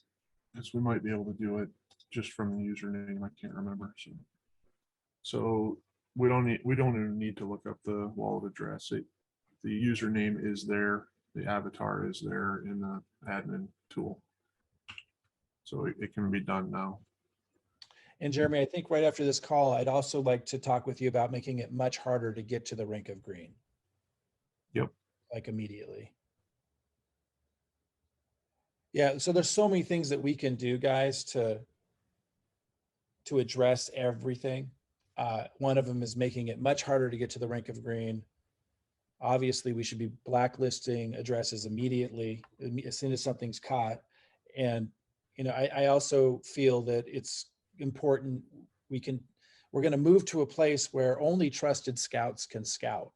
because we might be able to do it just from the username. I can't remember. So we don't even need to look up the wallet address. The username is there, the avatar is there in the admin tool. So it can be done now. And Jeremy, I think right after this call, I'd also like to talk with you about making it much harder to get to the rank of green. Yep. Like immediately. Yeah, so there's so many things that we can do, guys, to address everything. One of them is making it much harder to get to the rank of green. Obviously, we should be blacklisting addresses immediately as soon as something's caught. And I also feel that it's important we're going to move to a place where only trusted scouts can scout.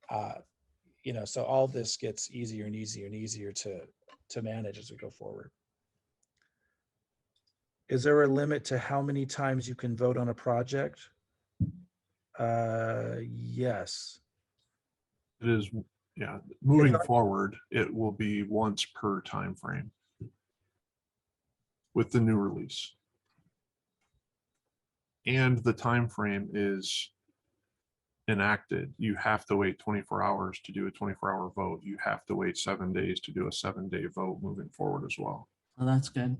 So all this gets easier and easier and easier to manage as we go forward. Is there a limit to how many times you can vote on a project? Yes. It is, yeah. Moving forward, it will be once per time frame with the new release. And the time frame is enacted. You have to wait 24 hours to do a 24-hour vote. You have to wait 7 days to do a 7-day vote moving forward as well. Oh, that's good.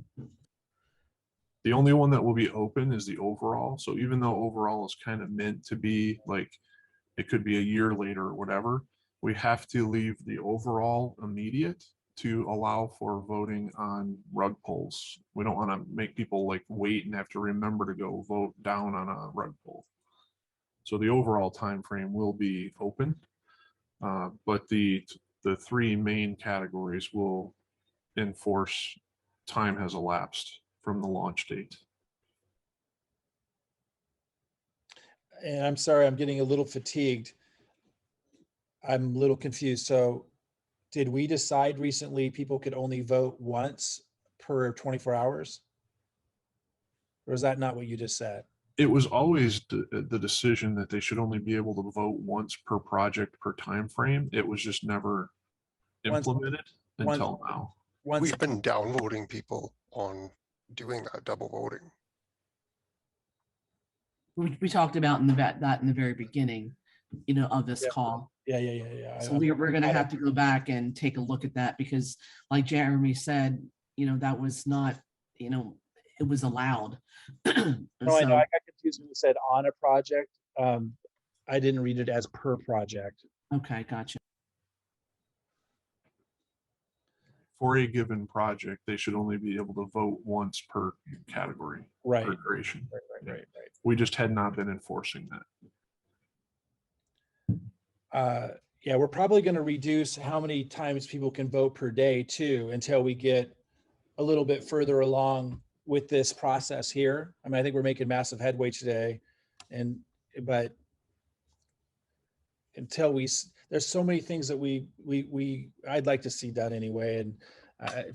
The only one that will be open is the overall. So even though overall is kind of meant to be like, it could be a year later or whatever, we have to leave the overall immediate to allow for voting on rug polls. We don't want to make people like wait and have to remember to go vote down on a rug poll. So the overall time frame will be open, but the three main categories will enforce time has elapsed from the launch date. And I'm sorry, I'm getting a little fatigued. I'm a little confused. So did we decide recently people could only vote once per 24 hours? Or is that not what you just said? It was always the decision that they should only be able to vote once per project per time frame. It was just never implemented until now. We've been downvoting people on doing that double voting. We talked about that in the very beginning, of this call. Yeah. So we're going to have to go back and take a look at that because, like Jeremy said, that was not, it was allowed. No, I know. I got confused when you said on a project. I didn't read it as per project. Okay, gotcha. For a given project, they should only be able to vote once per category. Right. Per creation. Right. We just had not been enforcing that. Yeah, we're probably going to reduce how many times people can vote per day too, until we get a little bit further along with this process here. I mean, I think we're making massive headway today, but until there's so many things that I'd like to see done anyway. And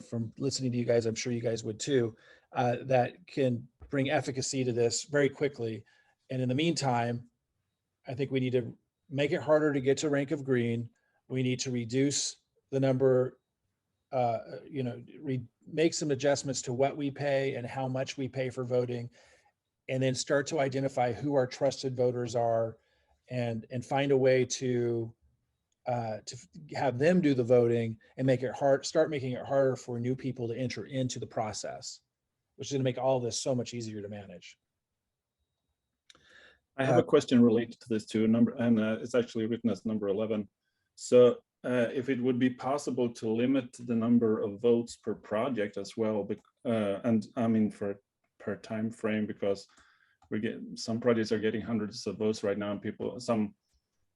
from listening to you guys, I'm sure you guys would too, that can bring efficacy to this very quickly. And in the meantime, I think we need to make it harder to get to rank of green. We need to reduce the number, make some adjustments to what we pay and how much we pay for voting, and then start to identify who our trusted voters are and find a way to have them do the voting and start making it harder for new people to enter into the process, which is going to make all this so much easier to manage. I have a question related to this too, and it's actually written as number 11. So if it would be possible to limit the number of votes per project as well, and I mean per time frame, because some projects are getting hundreds of votes right now, and some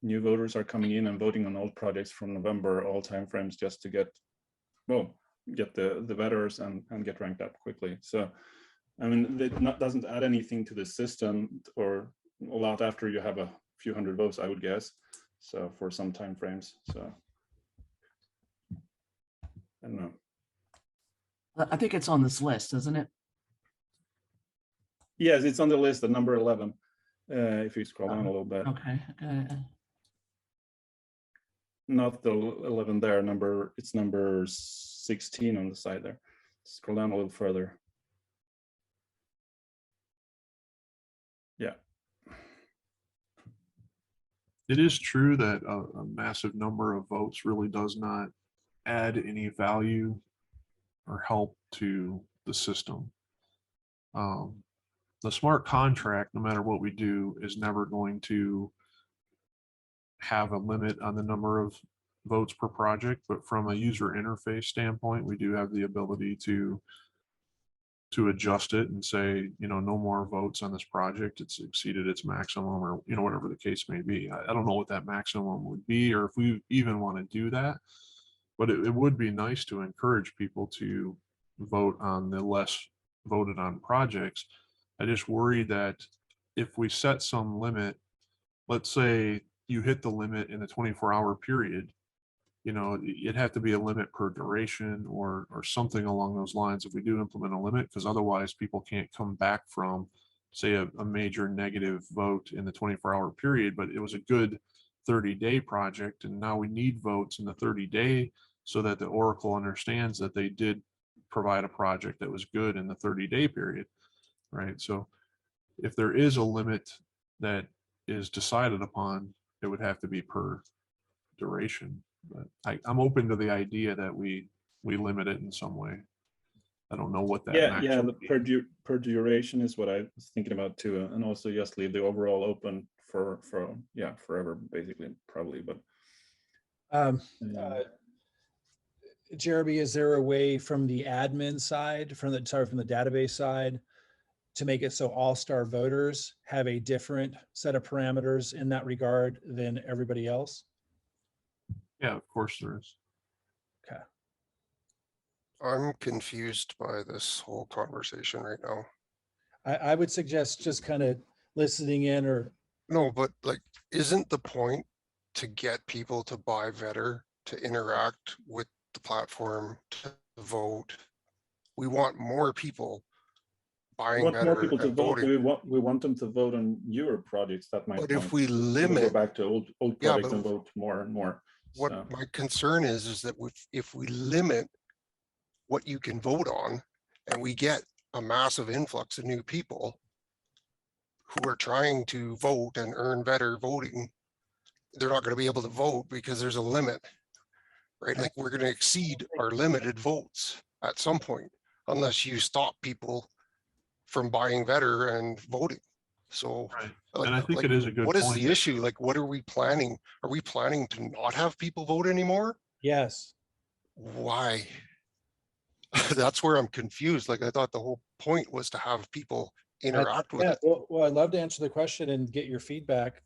new voters are coming in and voting on old projects from November, all time frames, just to get the vetters and get ranked up quickly. So, I mean, it doesn't add anything to the system, or a lot after you have a few hundred votes, I would guess. So for some time frames, so I don't know. I think it's on this list, isn't it? Yes, it's on the list at number 11. If you scroll down a little bit. Okay. Not the 11 there, it's number 16 on the side there. Scroll down a little further. Yeah. It is true that a massive number of votes really does not add any value or help to the system. The smart contract, no matter what we do, is never going to have a limit on the number of votes per project, but from a user interface standpoint, we do have the ability to adjust it and say, no more votes on this project. It's exceeded its maximum, or whatever the case may be. I don't know what that maximum would be, or if we even want to do that, but it would be nice to encourage people to vote on the less voted on projects. I just worry that if we set some limit, let's say you hit the limit in a 24-hour period, it'd have to be a limit per duration or something along those lines if we do implement a limit, because otherwise people can't come back from, say, a major negative vote in the 24-hour period, but it was a good 30-day project, and now we need votes in the 30-day so that the Oracle understands that they did provide a project that was good in the 30-day period, right? So if there is a limit that is decided upon, it would have to be per duration. But I'm open to the idea that we limit it in some way. I don't know what that. Yeah. The per duration is what I was thinking about too, and also just leave the overall open for forever, basically, probably. But Jeremy, is there a way from the admin side, from the database side, to make it so all-star voters have a different set of parameters in that regard than everybody else? Yeah, of course there is. Okay. I'm confused by this whole conversation right now. I would suggest just kind of listening in, or no, but like, isn't the point to get people to buy Vetter, to interact with the platform, to vote? We want more people buying Vetter. More people to vote. Voting. We want them to vote on newer projects. That might. But if we limit, go back to old projects and vote more and more. What my concern is that if we limit what you can vote on, and we get a massive influx of new people who are trying to vote and earn better voting, they're not going to be able to vote because there's a limit, right? Like, we're going to exceed our limited votes at some point, unless you stop people from buying Vetter and voting. So, right. And I think it is a good point. What is the that, issue? Like, what are we planning? Are we planning to not have people vote anymore? Yes. Why? That's where I'm confused. Like, I thought the whole point was to have people interact with it. Well, I'd love to answer the question and get your feedback.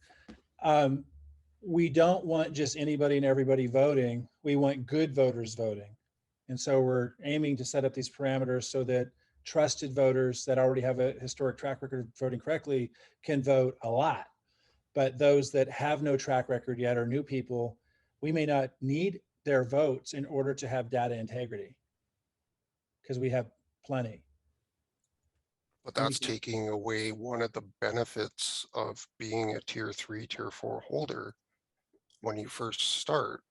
We don't want just anybody and everybody voting. We want good voters voting. And so we're aiming to set up these parameters so that trusted voters that already have a historic track record of voting correctly can vote a lot. But those that have no track record yet, or new people, we may not need their votes in order to have data integrity, because we have plenty. But that's taking away one of the benefits of being a tier 3, tier 4 holder when you first start,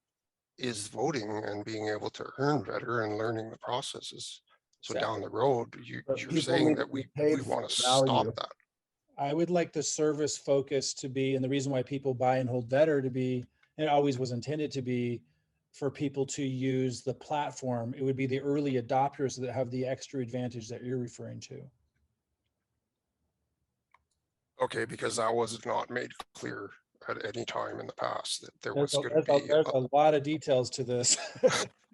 is voting and being able to earn better and learning the processes. So down the road, you're saying that we want to stop that. I would like the service focus to be, and the reason why people buy and hold Vetter to be, and it always was intended to be, for people to use the platform. It would be the early adopters that have the extra advantage that you're referring to. Okay, because that was not made clear at any time in the past that there There's was a, going to be. there's a lot of details to this.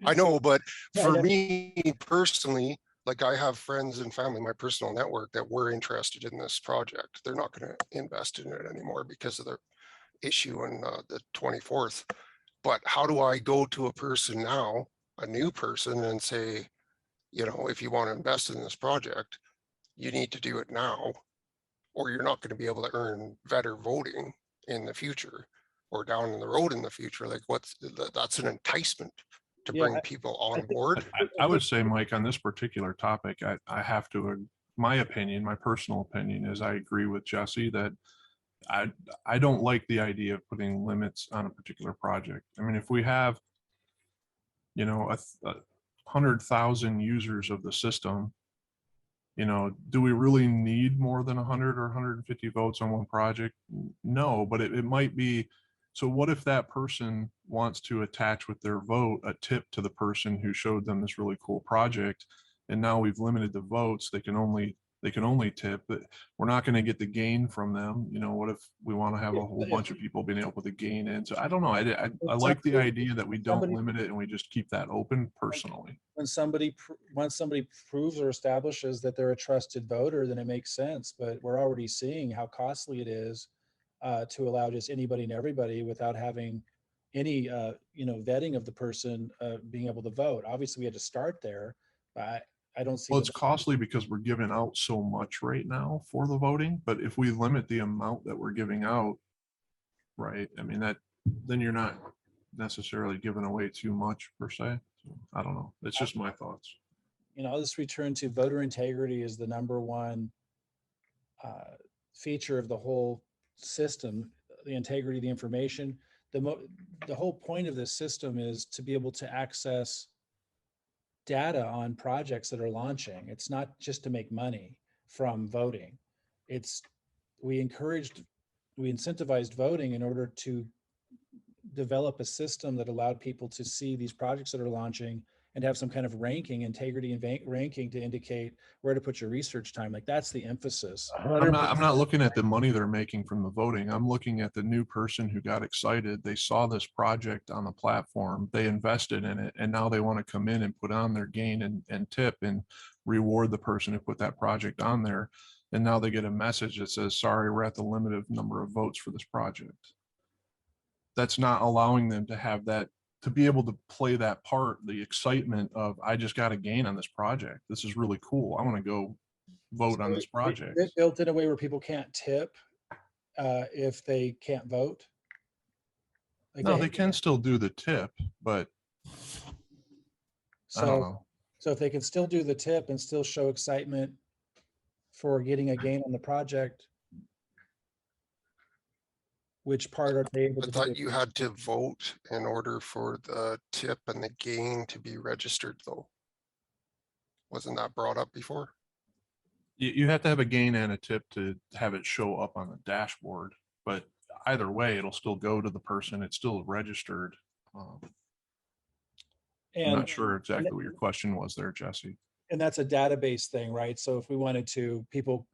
I know, but Yeah, for me personally, like I have friends and family, my personal network that were interested in this project. They're not going to invest in it anymore because of the issue on the 24th. But how do I go to a person now, a new person, and say, you know, if you want to invest in this project, you need to do it now, or you're not going to be able to earn better voting in the future or down in the road in the future. Like that's an enticement to Yeah, bring people on board. I would say, Mike, on this particular topic, I have to, my opinion, my personal opinion is I agree with Jesse that I don't like the idea of putting limits on a particular project. I mean, if we have, you know, 100,000 users of the system, you know, do we really need more than 100 or 150 votes on one project? No, but it might be. So what if that person wants to attach with their vote a tip to the person who showed them this really cool project, and now we've limited the votes, they can only tip, but we're not going to get the gain from them. You know, what if we want to have a whole bunch of people being able to gain in? So I don't know. I like the idea that we don't limit it and we just keep that open personally. When somebody proves or establishes that they're a trusted voter, then it makes sense. But we're already seeing how costly it is to allow just anybody and everybody without having any you know, vetting of the person being able to vote. Obviously, we had to start there. But I don't see. Well, it's costly because we're giving out so much right now for the voting. But if we limit the amount that we're giving out, right? I mean, then you're not necessarily giving away too much per se. So, I don't know. It's just my thoughts. You know, I'll just return to voter integrity is the number one feature of the whole system. The integrity of the information. The whole point of this system is to be able to access data on projects that are launching. It's not just to make money from voting. We incentivized voting in order to develop a system that allowed people to see these projects that are launching and have some kind of ranking, integrity and ranking to indicate where to put your research time. Like that's the emphasis. I'm not looking at the money they're making from the voting. I'm looking at the new person who got excited. They saw this project on the platform, they invested in it, and now they want to come in and put on their gain and tip and reward the person who put that project on there. And now they get a message that says, sorry, we're at the limited number of votes for this project. That's not allowing them to have that, to be able to play that part, the excitement of, I just got a gain on this project. This is really cool. I want to go vote on this project. It's built in a way where people can't tip if they can't vote. Like no, they can still do the tip, but I don't know. So if they can still do the tip and still show excitement for getting a gain on the project, which part are they able to do? I thought you had to vote in order for the tip and the gain to be registered, though. Wasn't that brought up before? You have to have a gain and a tip to have it show up on the dashboard, but either way, it'll still go to the person. It's still registered. I'm not sure exactly what your question was there, Jesse. And that's a database thing, right? So if we wanted to,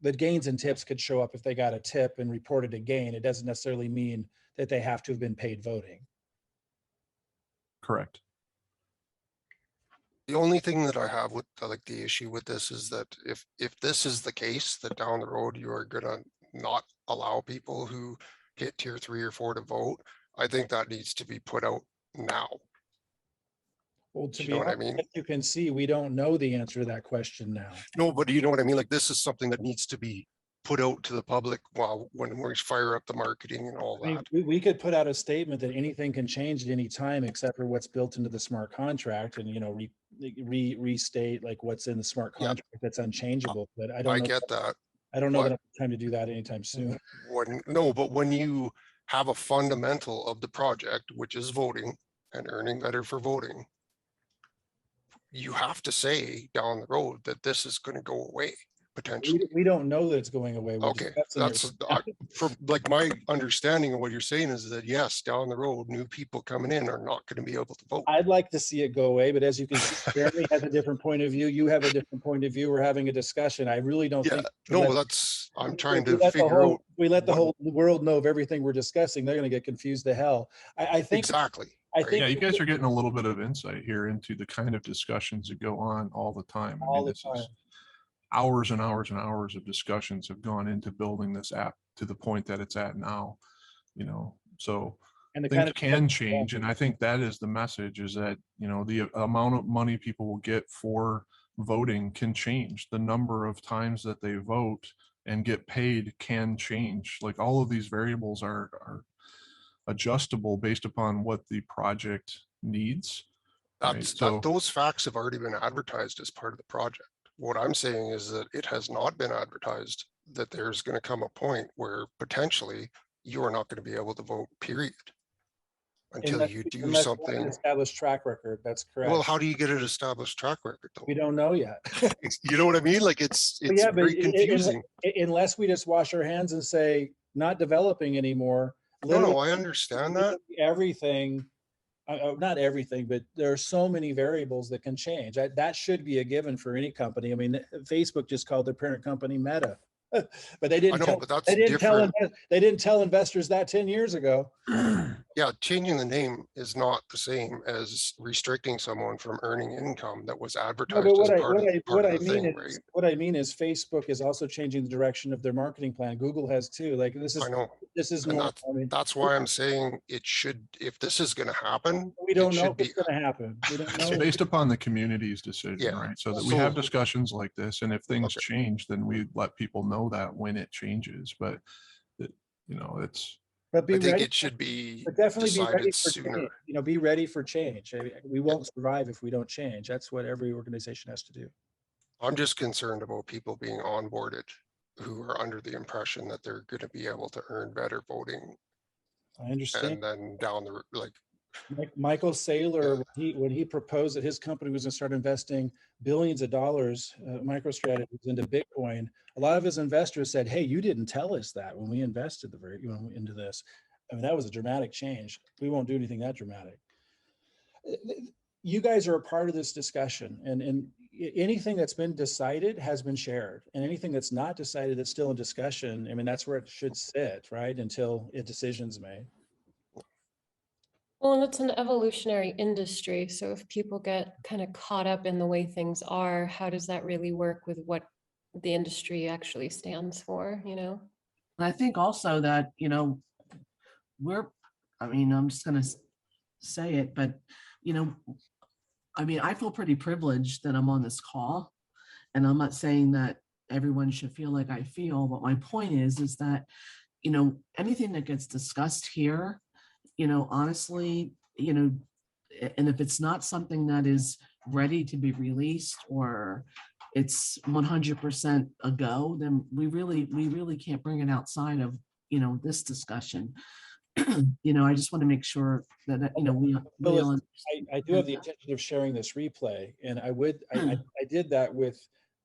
the gains and tips could show up if they got a tip and reported a gain. It doesn't necessarily mean that they have to have been paid voting. Correct. The only thing that I have with the issue with this is that if this is the case, that down the road you are gonna not allow people who hit tier 3 or 4 to vote, I think that needs to be put out now. Well, to be honest, I mean, you can see we don't know the answer to that question now. No, but you know what I mean? Like this is something that needs to be put out to the public when we fire up the marketing and all that. I mean, we could put out a statement that anything can change at any time except for what's built into the smart contract, and you know, restate like what's in the smart contract that's unchangeable. But I get that. I don't know that I have time to do that anytime soon. But when you have a fundamental of the project, which is voting and earning better for voting, you have to say down the road that this is going to go away. potentially. We don't know that it's going away. We're Okay, discussing that's from like my understanding of what you're saying is that yes, down the road, new people coming in are not going to be able to vote. I'd like to see it go away, but as you can see, Jeremy has a different point of view. You have a different point of view. We're having a discussion. I really don't think. No, that's, I'm trying to we figure out. We let the whole world know of everything we're discussing. They're going to get confused to hell. I think. Exactly. I think. Yeah, you guys are getting a little bit of insight here into the kind of discussions that go on all the time. I mean, this is hours and hours and hours of discussions have gone into building this app to the point that it's at now, you know, so things can change. And I think that is the message, is that, you know, the amount of money people will get for voting can change. The number of times that they vote and get paid can change. Like, all of these variables are adjustable based upon what the project needs. Those facts have already been advertised as part of the project. What I'm saying is that it has not been advertised that there's going to come a point where potentially you are not going to be able to vote, period, until you do something. Established track record. That's correct. Well, how do you get an established track record though? We don't know yet. You know what I mean? Like, it's very confusing. Unless we just wash our hands and say not developing anymore. No, I understand that. Everything. Not everything, but there are so many variables that can change. That should be a given for any company. I mean, Facebook just called their parent company Meta, but they didn't. They didn't tell investors that 10 years ago. Yeah, changing the name is not the same as restricting someone from earning income that was advertised as part of the thing, right? What I mean is Facebook is also changing the direction of their marketing plan. Google has too. Like, this is. I know. This is normal. That's why I'm saying it should. If this is going to happen, we don't know if it's going to happen. We don't know. It's based upon the community's decision, right? So that we have discussions like this, and if things change, then we let people know that when it changes. But you know, it's. But I think it should be decided sooner. Change. You know, be ready for change. We won't survive if we don't change. That's what every organization has to do. I'm just concerned about people being onboarded who are under the impression that they're going to be able to earn better voting. I understand. And then down the like Michael Saylor, when he proposed that his company was going to start investing billions of dollars, MicroStrategies, into Bitcoin, a lot of his investors said, "Hey, you didn't tell us that when we invested into this." I mean, that was a dramatic change. We won't do anything that dramatic. You guys are a part of this discussion, and anything that's been decided has been shared, and anything that's not decided that's still in discussion. I mean, that's where it should sit, right, until a decision's made. Well, and it's an evolutionary industry. So if people get kind of caught up in the way things are, how does that really work with what the industry actually stands for, you know? And I think also that, you know, I'm just going to say it, but, you know, I mean, I feel pretty privileged that I'm on this call, and I'm not saying that everyone should feel like I feel, but my point is that, you know, anything that gets discussed here, you know, honestly, you know, and if it's not something that is ready to be released or it's 100% a go, then we really can't bring it outside of, you know, this discussion. You know, I just want to make sure that, you know, I do have the intention of sharing this replay, and I did that with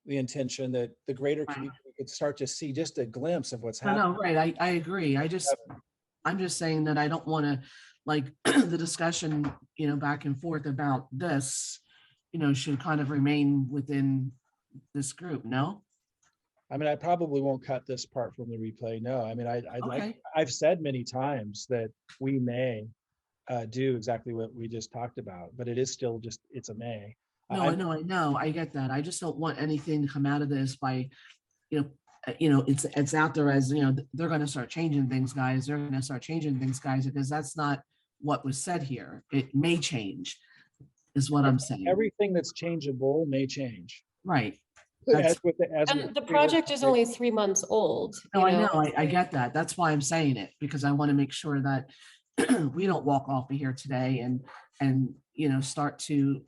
the intention that the greater community could start to see just a glimpse of what's happening. No, right. I agree. I'm just saying that I don't want to, like, the discussion, you know, back and forth about this, you know, should kind of remain within this group. No? I mean, I probably won't cut this part from the replay. No, I mean, I've said many times that we may do exactly what we just talked about, but it is still just, it's a may. No, I know. I get that. I just don't want anything to come out of this by, you know, it's out there as, you know, they're going to start changing things, guys. They're going to start changing things, guys, because that's not what was said here. It may change, is what I'm saying. Everything that's changeable may change. Right. And the project is only 3 months old. No, I know. I get that. That's why I'm saying it, because I want to make sure that we don't walk off of here today and you know, start to,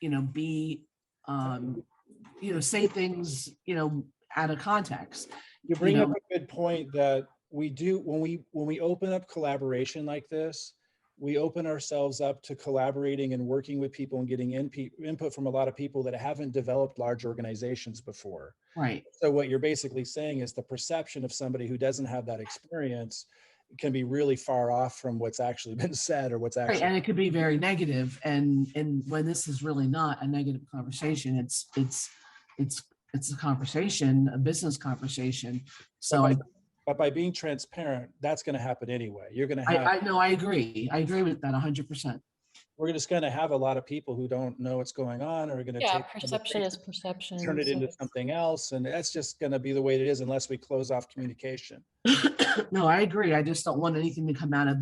you know, be, you know, say things, you know, out of context. You bring up a good point that we do when we open up collaboration like this, we open ourselves up to collaborating and working with people and getting input from a lot of people that haven't developed large organizations before. Right. So what you're basically saying is the perception of somebody who doesn't have that experience can be really far off from what's actually been said or what's actually. Right, and it could be very negative, and when this is really not a negative conversation, it's a conversation, a business conversation. So but by being transparent, that's going to happen anyway. You're going to have. I know, I agree with that 100%. We're just going to have a lot of people who don't know what's going on, or are going to take perception is perception, turn it into something else, and that's just going to be the way it is unless we close off communication. No, I agree. I just don't want anything to come out of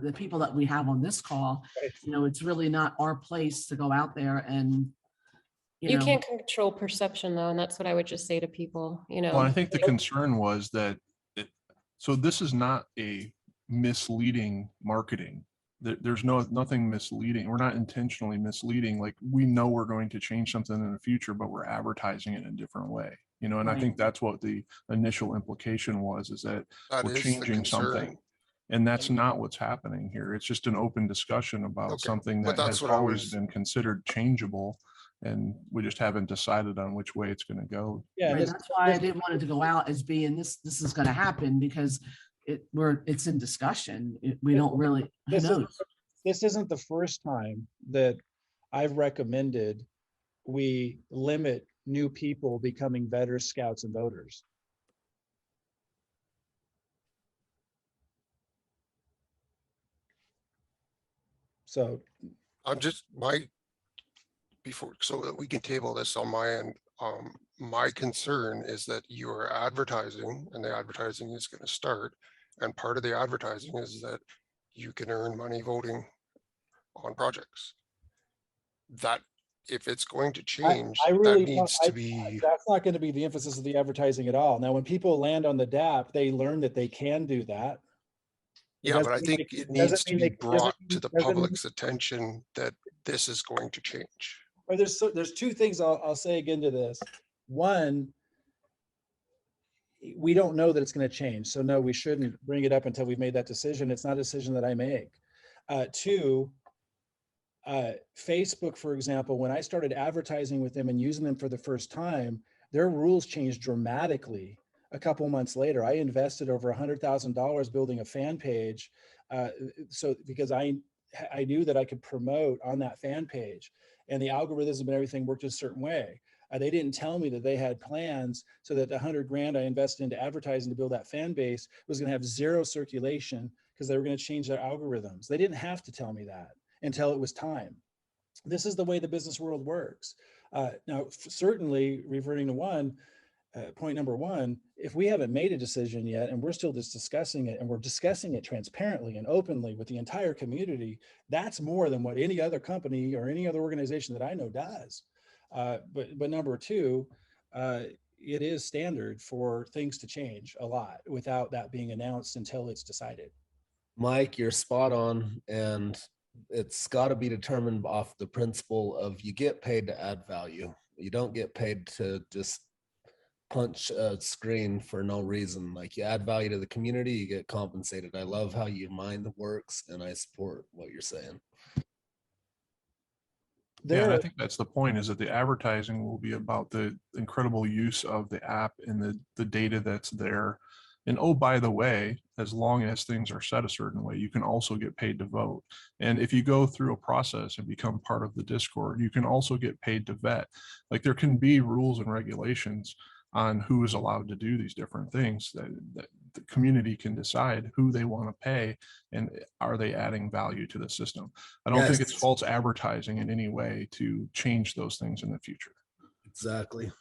the people that we have on this call. Right. You know, it's really not our place to go out there and you can't control perception though, and that's what I would just say to people. You know, well, I think the concern was that so this is not a misleading marketing. There's nothing misleading. We're not intentionally misleading. Like, we know we're going to change something in the future, but we're advertising it in a different way, you know. And Right. I think that's what the initial implication was, is that we're changing something, and that's not what's happening here. It's just an open discussion about something that has always been considered changeable, and we just haven't decided on which way it's going to go. Yeah, right. That's why I didn't want it to go out as being this is going to happen, because it's in discussion. We don't really, who knows? This isn't the first time that I've recommended we limit new people becoming vetters, scouts, and voters. So I'm just so that we can table this on my end. My concern is that you are advertising, and the advertising is going to start. And part of the advertising is that you can earn money voting on projects. That if it's going to change, that needs to be. That's not going to be the emphasis of the advertising at all. Now, when people land on the dApp, they learn that they can do that. Yeah, but I think it needs to be brought to the public's attention that this is going to change. Well, there's two things I'll say again to this. One, we don't know that it's going to change. So no, we shouldn't bring it up until we've made that decision. It's not a decision that I make. Two, Facebook, for example, when I started advertising with them and using them for the first time, their rules changed dramatically. A couple months later, I invested over $100,000 building a fan page. So because I knew that I could promote on that fan page, and the algorithms and everything worked a certain way. They didn't tell me that they had plans so that the $100,000 I invested into advertising to build that fan base was going to have zero circulation because they were going to change their algorithms. They didn't have to tell me that until it was time. This is the way the business world works. Now, certainly reverting to point number one, if we haven't made a decision yet and we're still just discussing it, and we're discussing it transparently and openly with the entire community, that's more than what any other company or any other organization that I know does. But number two, it is standard for things to change a lot without that being announced until it's decided. Mike, you're spot on, and it's got to be determined off the principle of you get paid to add value. You don't get paid to just punch a screen for no reason. Like, you add value to the community, you get compensated. I love how your mind works, and I support what you're saying. Yeah, and I think that's the point, is that the advertising will be about the incredible use of the app and the data that's there. And oh, by the way, as long as things are set a certain way, you can also get paid to vote. And if you go through a process and become part of the Discord, you can also get paid to vet. Like, there can be rules and regulations on who is allowed to do these different things, that the community can decide who they want to pay and are they adding value to the system. I don't think it's false advertising in any way to change those things in the future. Exactly.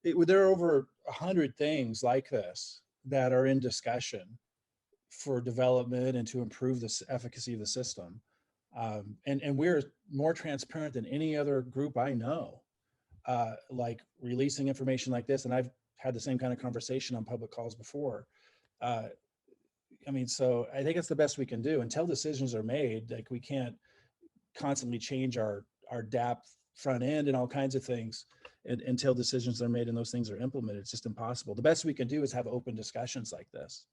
There are over 100 things like this that are in discussion for development and to improve the efficacy of the system. And we're more transparent than any other group I know, like releasing information like this. And I've had the same kind of conversation on public calls before. I mean, so I think it's the best we can do until decisions are made. Like, we can't constantly change our dApp front end and all kinds of things until decisions are made and those things are implemented. It's just impossible. The best we can do is have open discussions like this.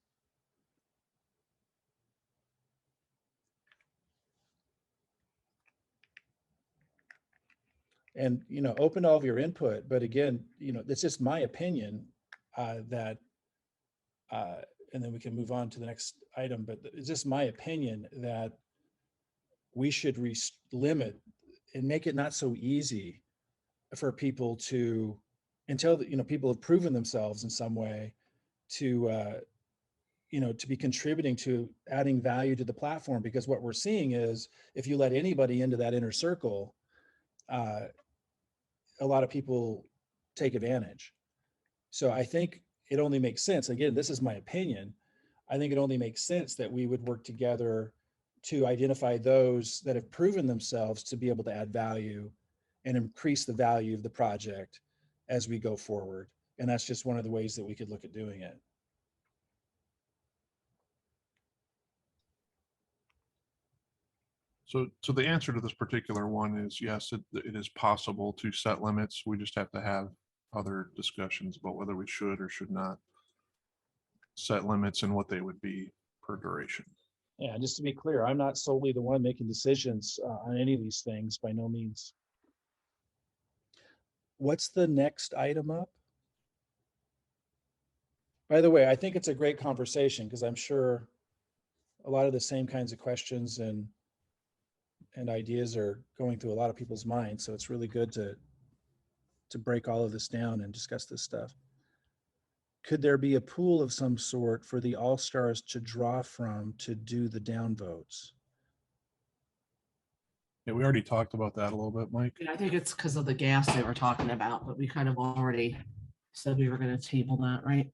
and, you know, open to all of your input. But again, you know, it's just my opinion that, and then we can move on to the next item, but it's just my opinion that we should limit and make it not so easy for people to, until, you know, people have proven themselves in some way to, you know, to be contributing to adding value to the platform. Because what we're seeing is if you let anybody into that inner circle, a lot of people take advantage. So I think it only makes sense. Again, this is my opinion. I think it only makes sense that we would work together to identify those that have proven themselves to be able to add value and increase the value of the project as we go forward. And that's just one of the ways that we could look at doing it. So the answer to this particular one is yes, it is possible to set limits. We just have to have other discussions about whether we should or should not set limits and what they would be per duration. Yeah, just to be clear, I'm not solely the one making decisions on any of these things, by no means. What's the next item up? By the way, I think it's a great conversation because I'm sure a lot of the same kinds of questions and ideas are going through a lot of people's minds. So it's really good to break all of this down and discuss this stuff. Could there be a pool of some sort for the all-stars to draw from to do the downvotes? Yeah, we already talked about that a little bit, Mike. Yeah, I think it's because of the gas they were talking about, but we kind of already said we were going to table that, right?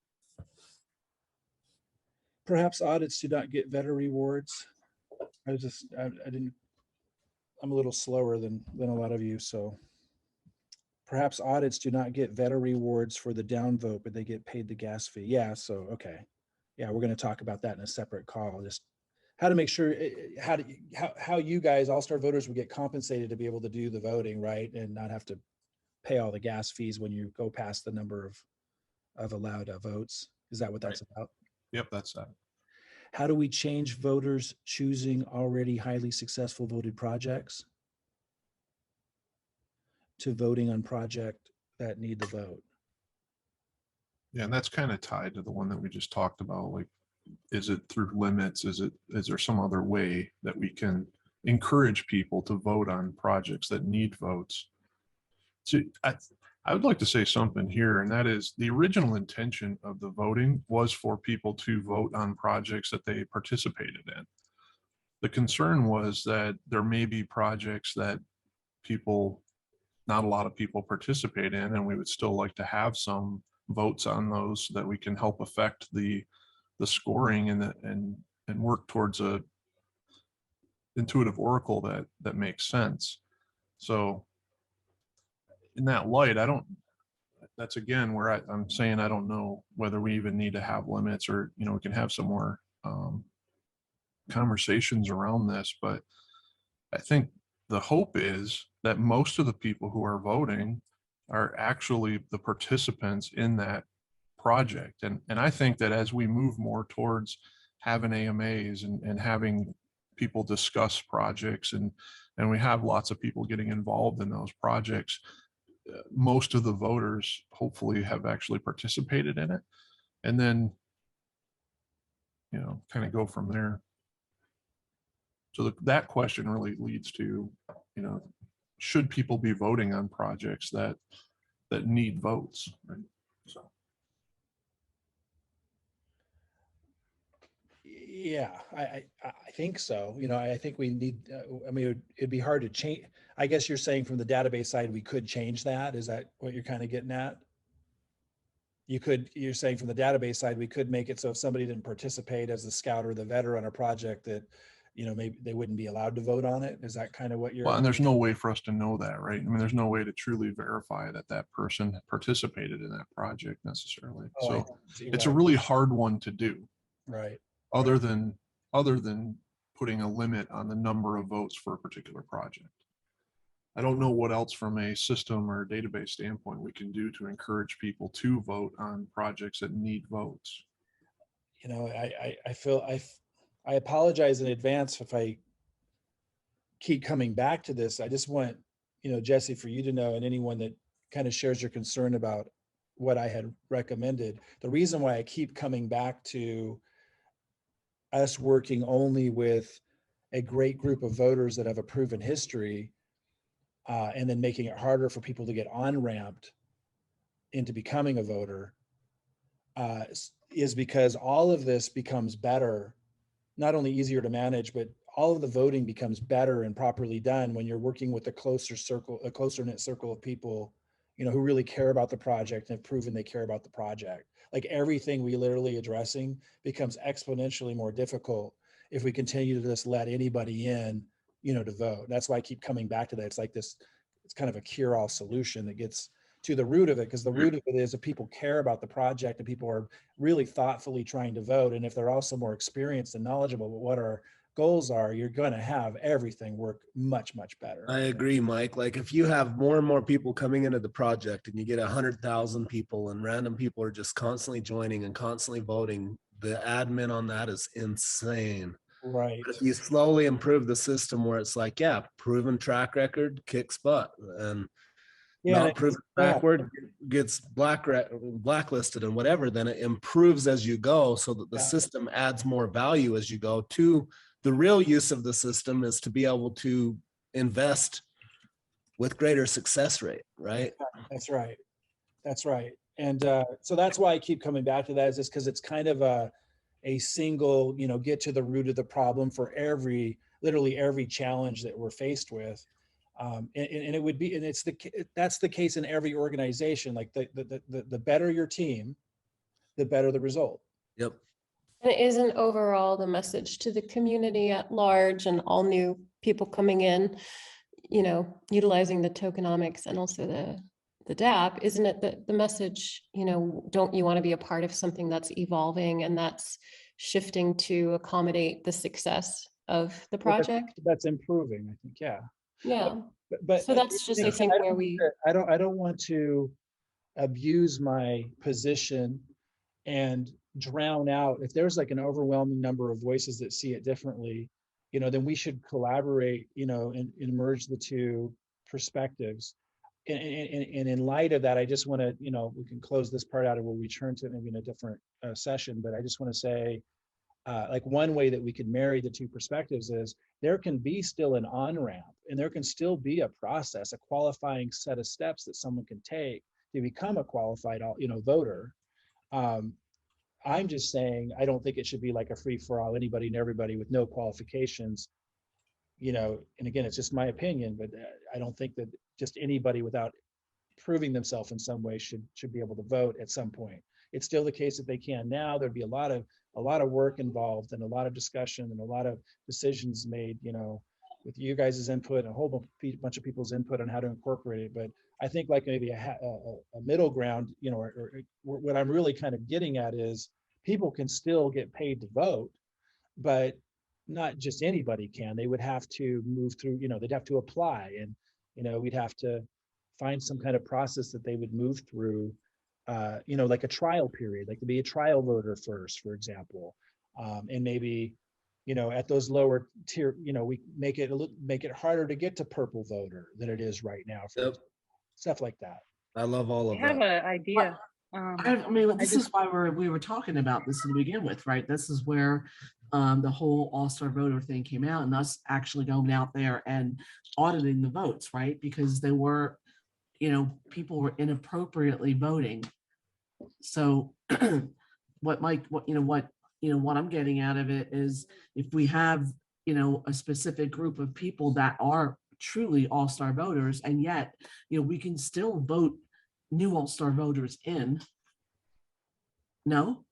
Perhaps audits do not get vetter rewards. I didn't, I'm a little slower than a lot of you, so. Perhaps audits do not get vetter rewards for the downvote, but they get paid the gas fee. Yeah, so, okay. Yeah, we're going to talk about that in a separate call. Just how to make sure, how you guys, all-star voters, would get compensated to be able to do the voting, right? And not have to pay all the gas fees when you go past the number of allowed votes. Is that what that's about? Yep, that's that. How do we change voters choosing already highly successful voted projects to voting on project that need the vote? Yeah, and that's kind of tied to the one that we just talked about. Like, is it through limits? Is there some other way that we can encourage people to vote on projects that need votes? So I would like to say something here, and that is the original intention of the voting was for people to vote on projects that they participated in. The concern was that there may be projects that not a lot of people participate in, and we would still like to have some votes on those so that we can help affect the scoring and work towards a intuitive oracle that makes sense. So in that light, that's again where I'm saying I don't know whether we even need to have limits, or, you know, we can have some more conversations around this. But I think the hope is that most of the people who are voting are actually the participants in that project. And I think that as we move more towards having AMAs and having people discuss projects and we have lots of people getting involved in those projects, most of the voters hopefully have actually participated in it, and then, you know, kind of go from there. So that question really leads to, you know, should people be voting on projects that need votes, right? So. Yeah, I think so. You know, I think we need, I mean, it'd be hard to change. I guess you're saying from the database side, we could change that. Is that what you're kind of getting at? You're saying from the database side, we could make it so if somebody didn't participate as the scout or the veteran on a project that, you know, maybe they wouldn't be allowed to vote on it. Is that kind of what you're? Well, and there's no way for us to know that, right? I mean, there's no way to truly verify that person participated in that project necessarily. Oh, so it's a really hard one to do. Right. Other than putting a limit on the number of votes for a particular project. I don't know what else from a system or database standpoint we can do to encourage people to vote on projects that need votes. You know, I feel I apologize in advance if I keep coming back to this. I just want Jesse, for you to know, and anyone that kind of shares your concern about what I had recommended, the reason why I keep coming back to us working only with a great group of voters that have a proven history, and then making it harder for people to get on-ramped into becoming a voter, is because all of this becomes better, not only easier to manage, but all of the voting becomes better and properly done when you're working with a closer knit circle of people, who really care about the project and have proven they care about the project. Like everything we literally addressing becomes exponentially more difficult if we continue to just let anybody in, to vote. That's why I keep coming back to that. It's like this, it's kind of a cure-all solution that gets to the root of it, because the root of it is if people care about the project and people are really thoughtfully trying to vote, and if they're also more experienced and knowledgeable about what our goals are, you're going to have everything work much, much better. I agree, Mike. Like if you have more and more people coming into the project and you get 100,000 people and random people are just constantly joining and constantly voting, the admin on that is insane. Right. But if you slowly improve the system where it's like, yeah, proven track record kicks butt, and not proven backward gets blacklisted and whatever, then it improves as you go, so that the system adds more value as you go. To the real use of the system is to be able to invest with greater success rate, right? That's right. That's right. And so that's why I keep coming back to that, is just because it's kind of a single, get to the root of the problem for literally every challenge that we're faced with. And it would be, and that's the case in every organization. Like the better your team, the better the result. Yep. And isn't overall the message to the community at large and all new people coming in, utilizing the tokenomics and also the dApp, isn't it the message, don't you want to be a part of something that's evolving and that's shifting to accommodate the success of the project? That's improving, I think. Yeah. Yeah. But so that's just, I think, where I don't want to abuse my position and drown out. If there's like an overwhelming number of voices that see it differently, then we should collaborate, and merge the two perspectives. And in light of that, I just want to, we can close this part out and we'll return to it maybe in a different session. But I just want to say, like one way that we could marry the two perspectives is there can be still an on-ramp, and there can still be a process, a qualifying set of steps that someone can take to become a qualified, voter. I'm just saying, I don't think it should be like a free for all, anybody and everybody with no qualifications, and again, it's just my opinion, but I don't think that just anybody without proving themselves in some way should be able to vote at some point. It's still the case that they can now. There'd be a lot of work involved and a lot of discussion and a lot of decisions made, with you guys' input and a whole bunch of people's input on how to incorporate it. But I think like maybe a middle ground, or what I'm really kind of getting at is people can still get paid to vote, but not just anybody can. They would have to move through, they'd have to apply, and, we'd have to find some kind of process that they would move through, like a trial period, like to be a trial voter first, for example. And maybe, at those lower tier, we make it harder to get to purple voter than it is right now, for stuff like that. I love all of that. I have an idea. This is why we were talking about this to begin with, right? This is where the whole all-star voter thing came out, and us actually going out there and auditing the votes, right? Because they were, people were inappropriately voting. So what I'm getting out of it is, if we have, a specific group of people that are truly all-star voters, and yet, we can still vote new all-star voters in. No?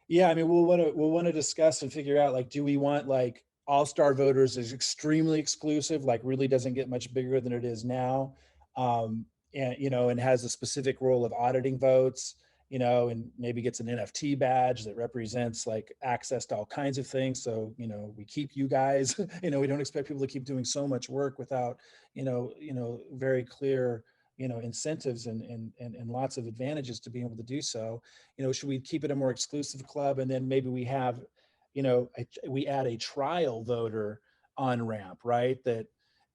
Yeah, I mean, we'll want to discuss and figure out, like, do we want like all-star voters is extremely exclusive, like really doesn't get much bigger than it is now, and and has a specific role of auditing votes, and maybe gets an NFT badge that represents like access to all kinds of things. So, we keep you guys, we don't expect people to keep doing so much work without, very clear, incentives and lots of advantages to being able to do so. Should we keep it a more exclusive club? And then maybe we have, we add a trial voter on ramp, right? That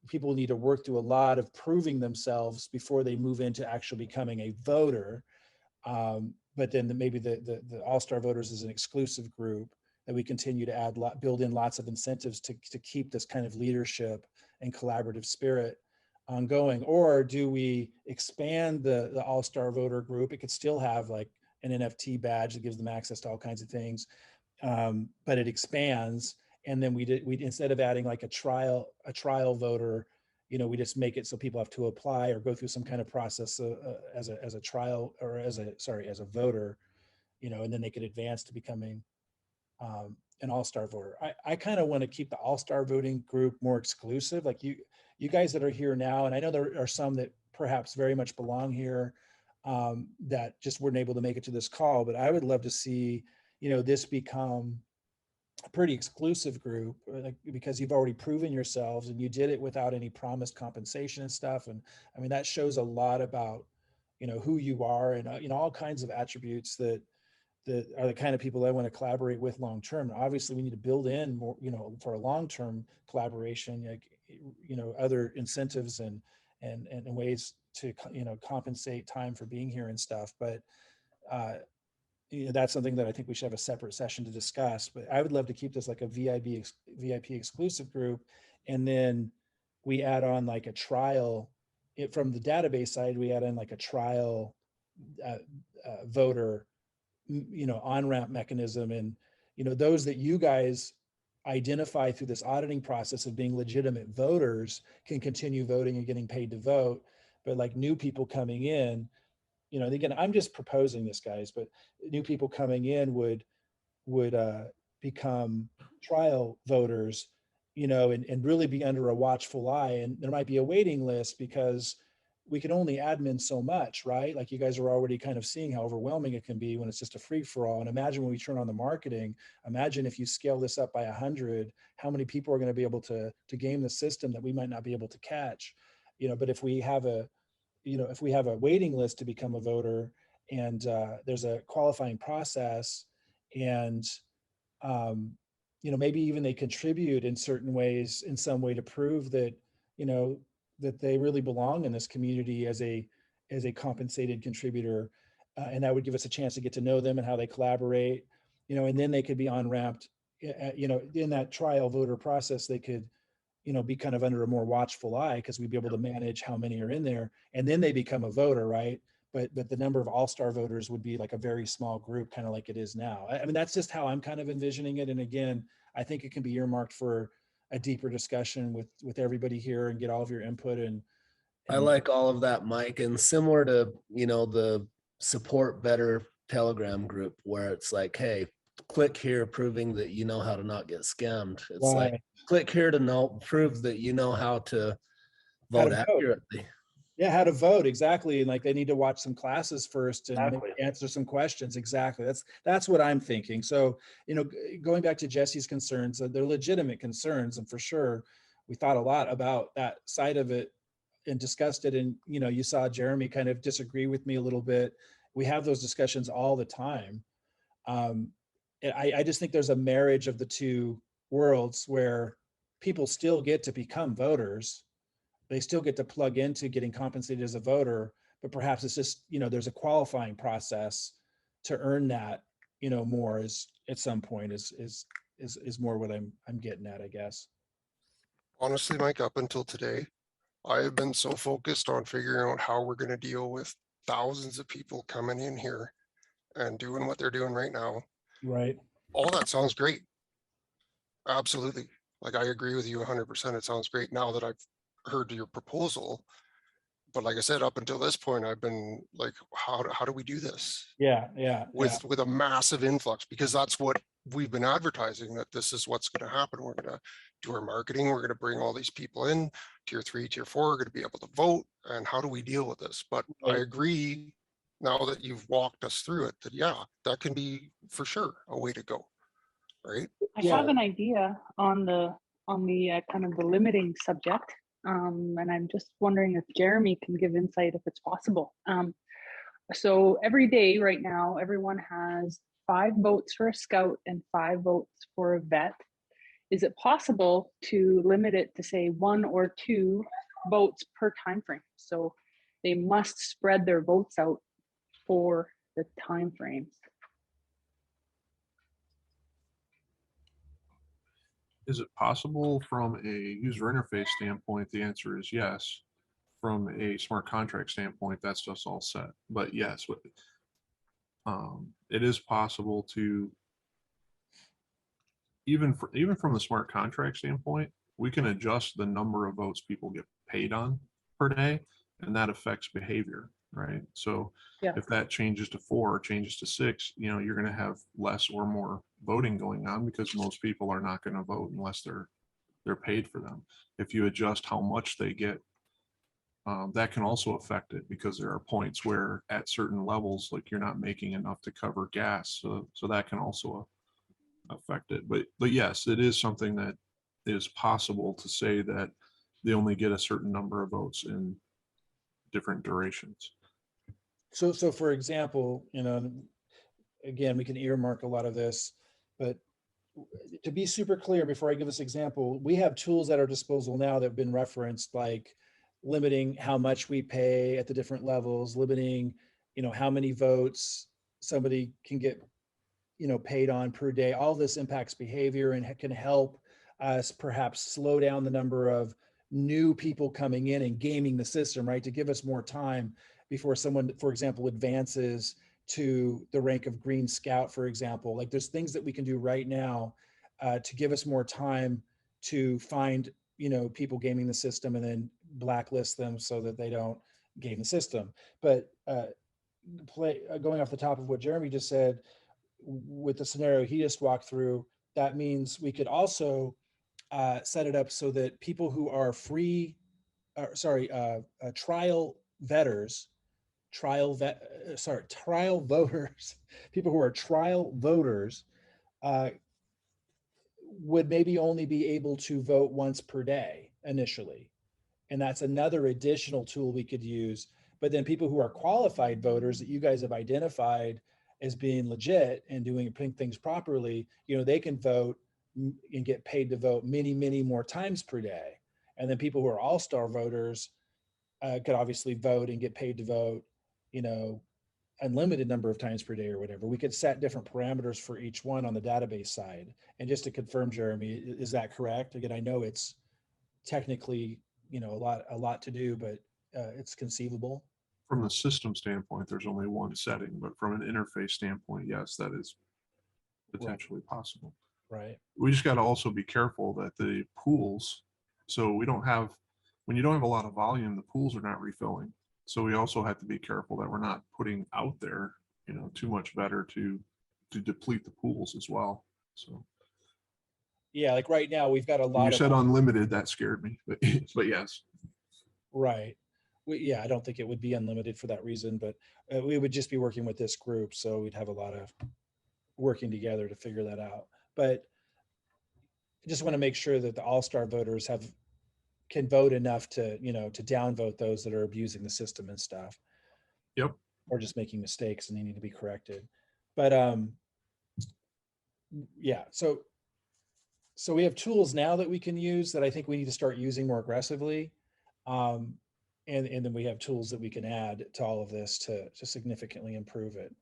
people need to work through a lot of proving themselves before they move into actually becoming a voter. But then maybe the all-star voters is an exclusive group that we continue to build in lots of incentives to keep this kind of leadership and collaborative spirit ongoing. Or do we expand the all-star voter group? It could still have like an NFT badge that gives them access to all kinds of things, but it expands. And then we instead of adding like a trial voter, you know, we just make it so people have to apply or go through some kind of process as a trial or as a voter, you know, and then they could advance to becoming an all-star voter. I kind of want to keep the all-star voting group more exclusive. Like you guys that are here now, and I know there are some that perhaps very much belong here that just weren't able to make it to this call, but I would love to see, you know, this become a pretty exclusive group, like, because you've already proven yourselves and you did it without any promised compensation and stuff. And I mean, that shows a lot about, you know, who you are and, you know, all kinds of attributes that are the kind of people I want to collaborate with long term. Obviously, we need to build in more, you know, for a long term collaboration, like, you know, other incentives and ways to, you know, compensate time for being here and stuff. But you know, that's something that I think we should have a separate session to discuss. But I would love to keep this like a VIP exclusive group, and then we add on like a trial. From the database side, we add in like a trial voter, you know, on-ramp mechanism. And, you know, those that you guys identify through this auditing process of being legitimate voters can continue voting and getting paid to vote. But like new people coming in, you know, again, I'm just proposing this, guys, but new people coming in would become trial voters, you know, and really be under a watchful eye. And there might be a waiting list because we can only admin so much, right? Like you guys are already kind of seeing how overwhelming it can be when it's just a free for all. And imagine when we turn on the marketing, imagine if you scale this up by 100, how many people are going to be able to game the system that we might not be able to catch, you know. But if we have a waiting list to become a voter, and there's a qualifying process, and you know, maybe even they contribute in certain ways, in some way, to prove that, you know, that they really belong in this community as a compensated contributor, and that would give us a chance to get to know them and how they collaborate, you know, and then they could be on-ramped, you know, in that trial voter process. They could, you know, be kind of under a more watchful eye because we'd be able to manage how many are in there, and then they become a voter, right? But the number of all-star voters would be like a very small group, kind of like it is now. I mean, that's just how I'm kind of envisioning it. And again, I think it can be earmarked for a deeper discussion with everybody here and get all of your input. And I like all of that, Mike. And similar to, you know, the Support Better Telegram group where it's like, hey, click here proving that you know how to not get scammed. It's right. like, click here to prove that you know how to vote accurately. Yeah, how to vote, exactly. And like they need to watch some classes first and answer some questions. Exactly. That's what I'm thinking. So, you know, going back to Jesse's concerns, they're legitimate concerns, and for sure we thought a lot about that side of it and discussed it. And, you know, you saw Jeremy kind of disagree with me a little bit. We have those discussions all the time. I just think there's a marriage of the two worlds where people still get to become voters. They still get to plug into getting compensated as a voter, but perhaps it's just, you know, there's a qualifying process to earn that, you know, more is at some point is more what I'm getting at, I guess. Honestly, Mike, up until today, I have been so focused on figuring out how we're going to deal with thousands of people coming in here and doing what they're doing right now. Right. All that sounds great. Absolutely. Like, I agree with you 100%. It sounds great now that I've heard your proposal. But like I said, up until this point, I've been like, how do we do this? Yeah. With a massive influx, because that's what we've been advertising, that this is what's going to happen. We're going to do our marketing. We're going to bring all these people in, tier 3, tier 4, are going to be able to vote. And how do we deal with this? But I agree now that you've walked us through it, that yeah, that can be for sure a way to go. Right. I have an idea on the kind of the limiting subject. And I'm just wondering if Jeremy can give insight if it's possible. So every day right now, everyone has 5 votes for a scout and 5 votes for a vet. is it possible to limit it to say 1 or 2 votes per time frame? So they must spread their votes out for the time frames. Is it possible from a user interface standpoint? The answer is yes. From a smart contract standpoint, that's just all set. But yes, it is possible to, even from the smart contract standpoint, we can adjust the number of votes people get paid on per day, and that affects behavior, right? So Yeah. if that changes to 4 or changes to 6, you know, you're going to have less or more voting going on because most people are not going to vote unless they're paid for them. If you adjust how much they get, that can also affect it, because there are points where at certain levels, like you're not making enough to cover gas. So that can also affect it. But yes, it is something that is possible to say that they only get a certain number of votes in different durations. So for example, you know, again, we can earmark a lot of this, but to be super clear, before I give this example, we have tools at our disposal now that have been referenced, like limiting how much we pay at the different levels, limiting, you know, how many votes somebody can get, you know, paid on per day. All this impacts behavior and can help us perhaps slow down the number of new people coming in and gaming the system, right? To give us more time before someone, for example, advances to the rank of Green Scout, for example. Like there's things that we can do right now to give us more time to find, you know, people gaming the system and then blacklist them so that they don't game the system. But going off the top of what Jeremy just said, with the scenario he just walked through, that means we could also set it up so that people who are trial voters, people who are trial voters would maybe only be able to vote once per day initially. And that's another additional tool we could use. But then people who are qualified voters that you guys have identified as being legit and doing things properly, you know, they can vote and get paid to vote many more times per day. And then people who are all-star voters could obviously vote and get paid to vote, you know, unlimited number of times per day or whatever. We could set different parameters for each one on the database side. And just to confirm, Jeremy, is that correct? Again, I know it's technically, you know, a lot to do, but it's conceivable. From the system standpoint, there's only one setting, but from an interface standpoint, yes, that is potentially possible. Right. We just got to also be careful that the pools, so we don't have, when you don't have a lot of volume, the pools are not refilling. So we also have to be careful that we're not putting out there, you know, too much better to deplete the pools as well. So yeah, like right now we've got a lot. You said unlimited, that scared me, but yes. Right. Yeah, I don't think it would be unlimited for that reason, but we would just be working with this group, so we'd have a lot of working together to figure that out. But I just want to make sure that the all-star voters can vote enough to, you know, to downvote those that are abusing the system and stuff. Yep. Or just making mistakes and they need to be corrected. But yeah, so we have tools now that we can use that I think we need to start using more aggressively. And then we have tools that we can add to all of this to significantly improve it.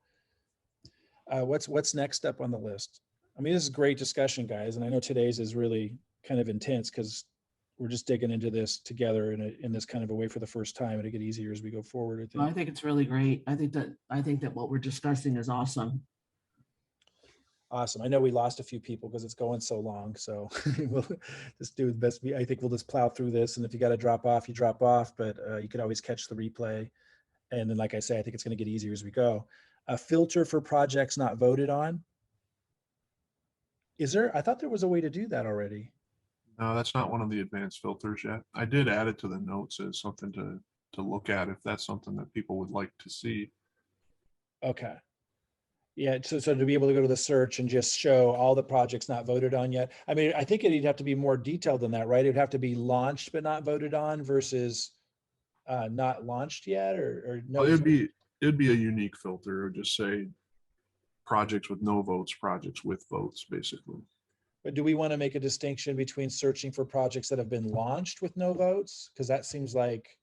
What's next up on the list? I mean, this is great discussion, guys. And I know today's is really kind of intense because we're just digging into this together in this kind of a way for the first time. It'll get easier as we go forward, I think. Well, I think it's really great. I think that what we're discussing is awesome. Awesome. I know we lost a few people because it's going so long. So we'll just do the best. I think we'll just plow through this. And if you got to drop off, you drop off, but you can always catch the replay. And then, like I say, I think it's going to get easier as we go. A filter for projects not voted on. Is there? I thought there was a way to do that already. No, that's not one of the advanced filters yet. I did add it to the notes as something to look at if that's something that people would like to see. Okay. Yeah, so to be able to go to the search and just show all the projects not voted on yet. I mean, I think it'd have to be more detailed than that, right? It'd have to be launched but not voted on versus not launched yet, or no. Well, it'd be a unique filter. It would just say projects with no votes, projects with votes, basically. But do we want to make a distinction between searching for projects that have been launched with no votes? Because that seems like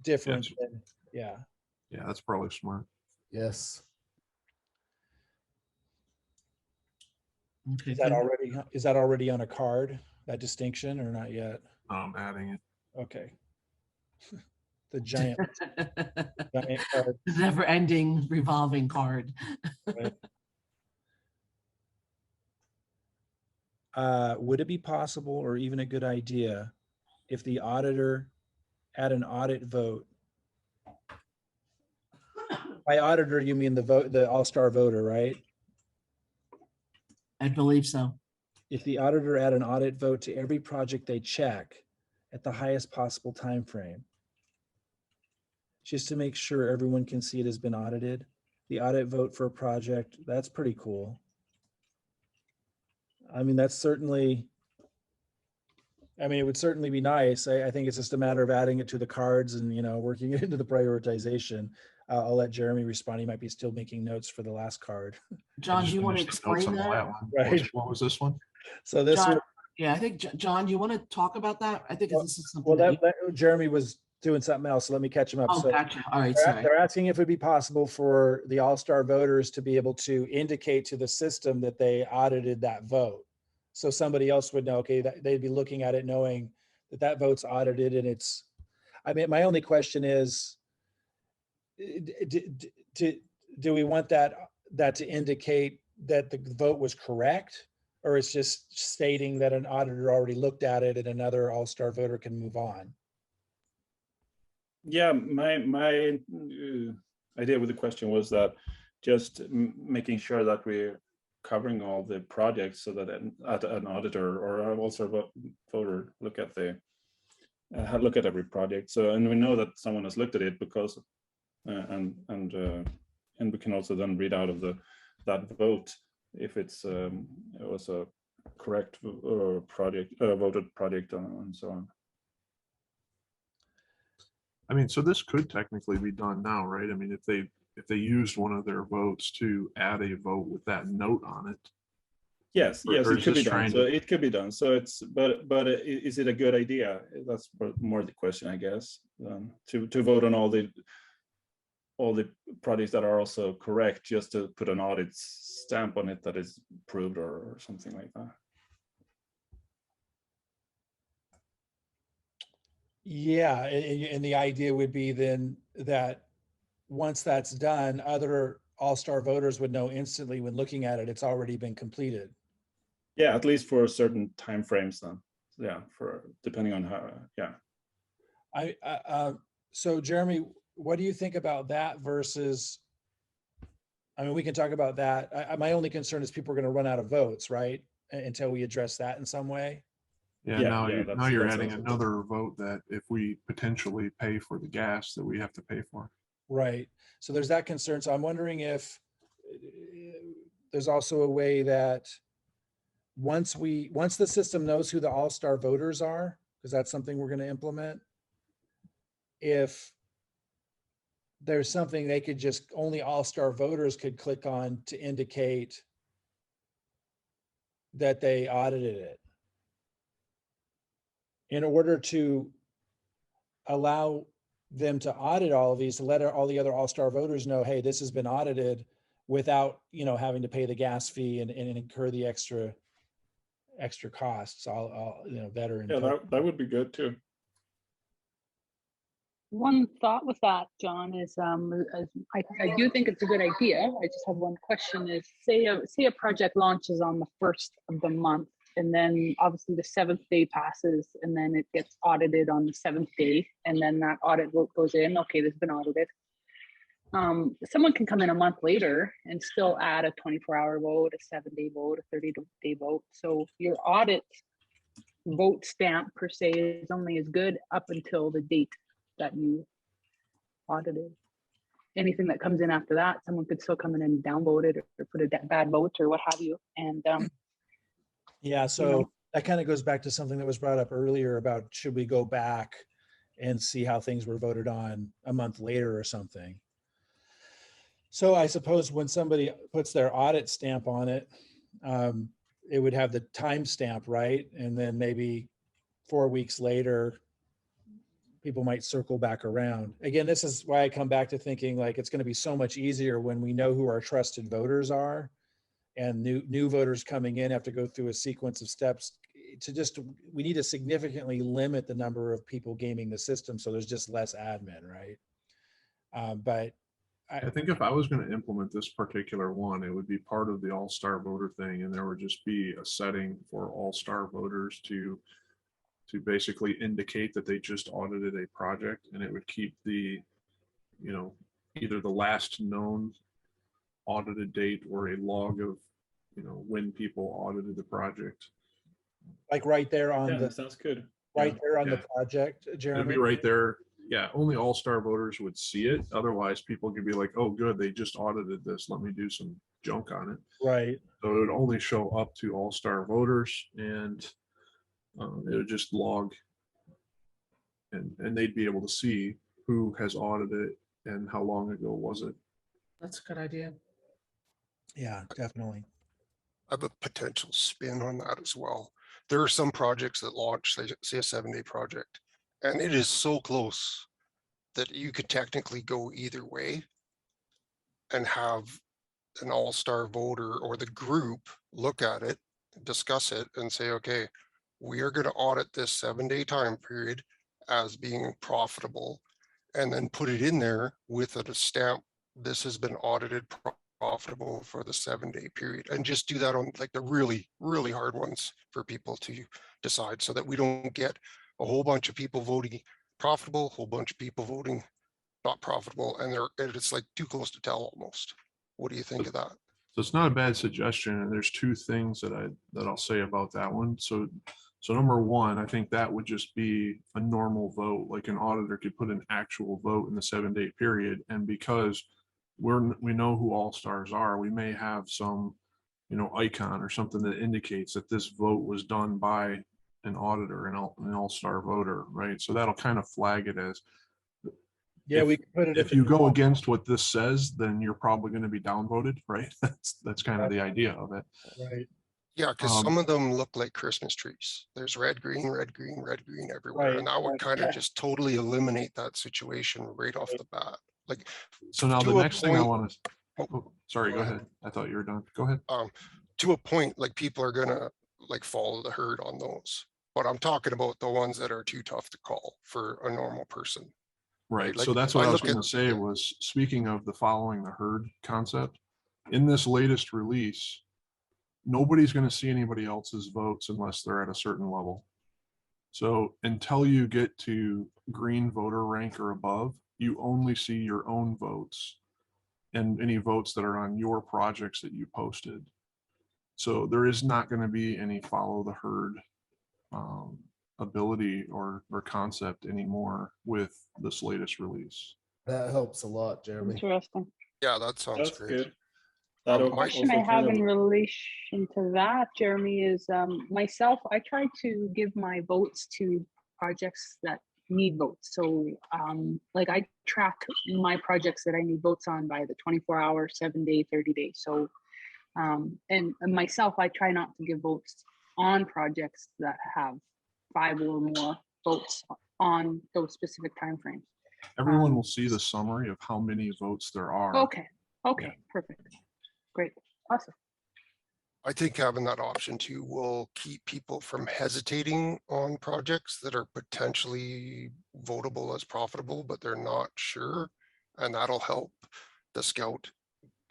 different. Yes. Than, yeah. Yeah, that's probably smart. Yes. Okay, Is that already on a card, that distinction, or not yet? I'm adding it. Okay. The giant card. The never-ending revolving card. Right. Would it be possible or even a good idea if the auditor at an audit vote, by auditor, you mean the all-star voter, right? I believe so. If the auditor add an audit vote to every project they check at the highest possible time frame, just to make sure everyone can see it has been audited, the audit vote for a project, that's pretty cool. I mean, that's certainly, I mean, it would certainly be nice. I think it's just a matter of adding it to the cards and, you know, working it into the prioritization. I'll let Jeremy respond. He might be still making notes for the last card. John, do you want to explain that? Right. What was this one? So this John, one, yeah, I think, John, you want to talk about that? I think this is something. well, Jeremy was doing something else, so let me catch him up. Oh, So gotcha. All right, sorry. they're asking if it'd be possible for the all-star voters to be able to indicate to the system that they audited that vote. So somebody else would know, okay, that they'd be looking at it knowing that that vote's audited and it's, I mean, my only question is, do we want that to indicate that the vote was correct? Or it's just stating that an auditor already looked at it and another all-star voter can move on? Yeah, my idea with the question was that just making sure that we're covering all the projects so that an auditor or also a voter look at every project. So, and we know that someone has looked at it because, and we can also then read out of that vote if it was a correct voted project and so on. I mean, so this could technically be done now, right? I mean, if they used one of their votes to add a vote with that note on it. Yes, yes, it could be done. So it could be done. So it's, but is it a good idea? That's more the question, I guess. To vote on all the projects that are also correct, just to put an audit stamp on it that is approved or something like that. Yeah, and the idea would be then that once that's done, other all-star voters would know instantly when looking at it, it's already been completed. Yeah, at least for certain time frames then. Yeah, for depending on how, yeah. So Jeremy, what do you think about that versus, I mean, we can talk about that. My only concern is people are going to run out of votes, right? Until we address that in some way. Yeah, now you're adding another vote that if we potentially pay for the gas that we have to pay for. Right. So there's that concern. So I'm wondering if there's also a way that once the system knows who the all-star voters are, because that's something we're going to implement, if there's something they could just, only all-star voters could click on to indicate that they audited it. In order to allow them to audit all of these, to let all the other all-star voters know, hey, this has been audited without, you know, having to pay the gas fee and incur the extra costs. I'll you know, veteran. Yeah, that would be good too. One thought with that, John, is I do think it's a good idea. I just have one question: is say a project launches on the 1st of the month, and then obviously the 7th day passes, and then it gets audited on the 7th day, and then that audit vote goes in. Okay, this has been audited. Someone can come in a month later and still add a 24-hour vote, a 7-day vote, a 30-day vote. So your audit vote stamp per se is only as good up until the date that you audited. Anything that comes in after that, someone could still come in and downvote it or put a bad vote or what have you. And yeah, so you know, that kind of goes back to something that was brought up earlier about should we go back and see how things were voted on a month later or something. So I suppose when somebody puts their audit stamp on it, it would have the timestamp, right? And then maybe 4 weeks later, people might circle back around. Again, this is why I come back to thinking like it's going to be so much easier when we know who our trusted voters are, and new voters coming in have to go through a sequence of steps to just, we need to significantly limit the number of people gaming the system so there's just less admin, right? But I think if I was going to implement this particular one, it would be part of the all-star voter thing, and there would just be a setting for all-star voters to basically indicate that they just audited a project, and it would keep the, you know, either the last known audited date or a log of, you know, when people audited the project. like right there on Yeah, the, that sounds good. right there on the Yeah. project, It'd Jeremy. be right there. Yeah, only all-star voters would see it. Otherwise, people could be like, oh, good, they just audited this. Let me do some junk on it. Right. So it would only show up to all-star voters, and it would just log, and they'd be able to see who has audited it and how long ago was it. That's a good idea. Yeah, definitely. I have a potential spin on that as well. There are some projects that launch, say a 7-day project, and it is so close that you could technically go either way and have an all-star voter or the group look at it, discuss it, and say, okay, we are going to audit this 7-day time period as being profitable, and then put it in there with a stamp, this has been audited profitable for the 7-day period, and just do that on like the really, really hard ones for people to decide, so that we don't get a whole bunch of people voting profitable, a whole bunch of people voting not profitable, and it's like too close to tell almost. What do you think of that? So it's not a bad suggestion, and there's two things that I'll say about that one. So number one, I think that would just be a normal vote, like an auditor could put an actual vote in the 7-day period. And because we know who all stars are, we may have some, you know, icon or something that indicates that this vote was done by an auditor, an all-star voter, right? So that'll kind of flag it as, Yeah, we could put it if you go against what this says, then you're probably going to be downvoted, right? That's kind of the idea of it. Right. Yeah, because some of them look like Christmas trees. There's red, green, red, green, red, green everywhere. Right, And that would right, kind of yeah. just totally eliminate that situation right off the bat. Like, So now to the a next thing I point- want to, sorry, go ahead. I thought you were done. Go ahead. To a point, like people are gonna like follow the herd on those. But I'm talking about the ones that are too tough to call for a normal person. Right. Like, So that's what I was look going to say was, speaking of the following the herd concept, in this latest release, nobody's going to see anybody else's votes unless they're at a certain level. So until you get to green voter rank or above, you only see your own votes and any votes that are on your projects that you posted. So there is not going to be any follow the herd ability or concept anymore with this latest release. That helps a lot, Jeremy. Interesting. Yeah, that sounds That's great. good. That Question I have in relation to that, Jeremy, is myself, I try to give my votes to projects that need votes. So like I track my projects that I need votes on by the 24-hour, 7-day, 30-day. So and myself, I try not to give votes on projects that have 5 or more votes on those specific timeframes. Everyone will see the summary of how many votes there are. Okay. Yeah. Perfect. Great. Awesome. I think having that option too will keep people from hesitating on projects that are potentially votable as profitable, but they're not sure. And that'll help the scout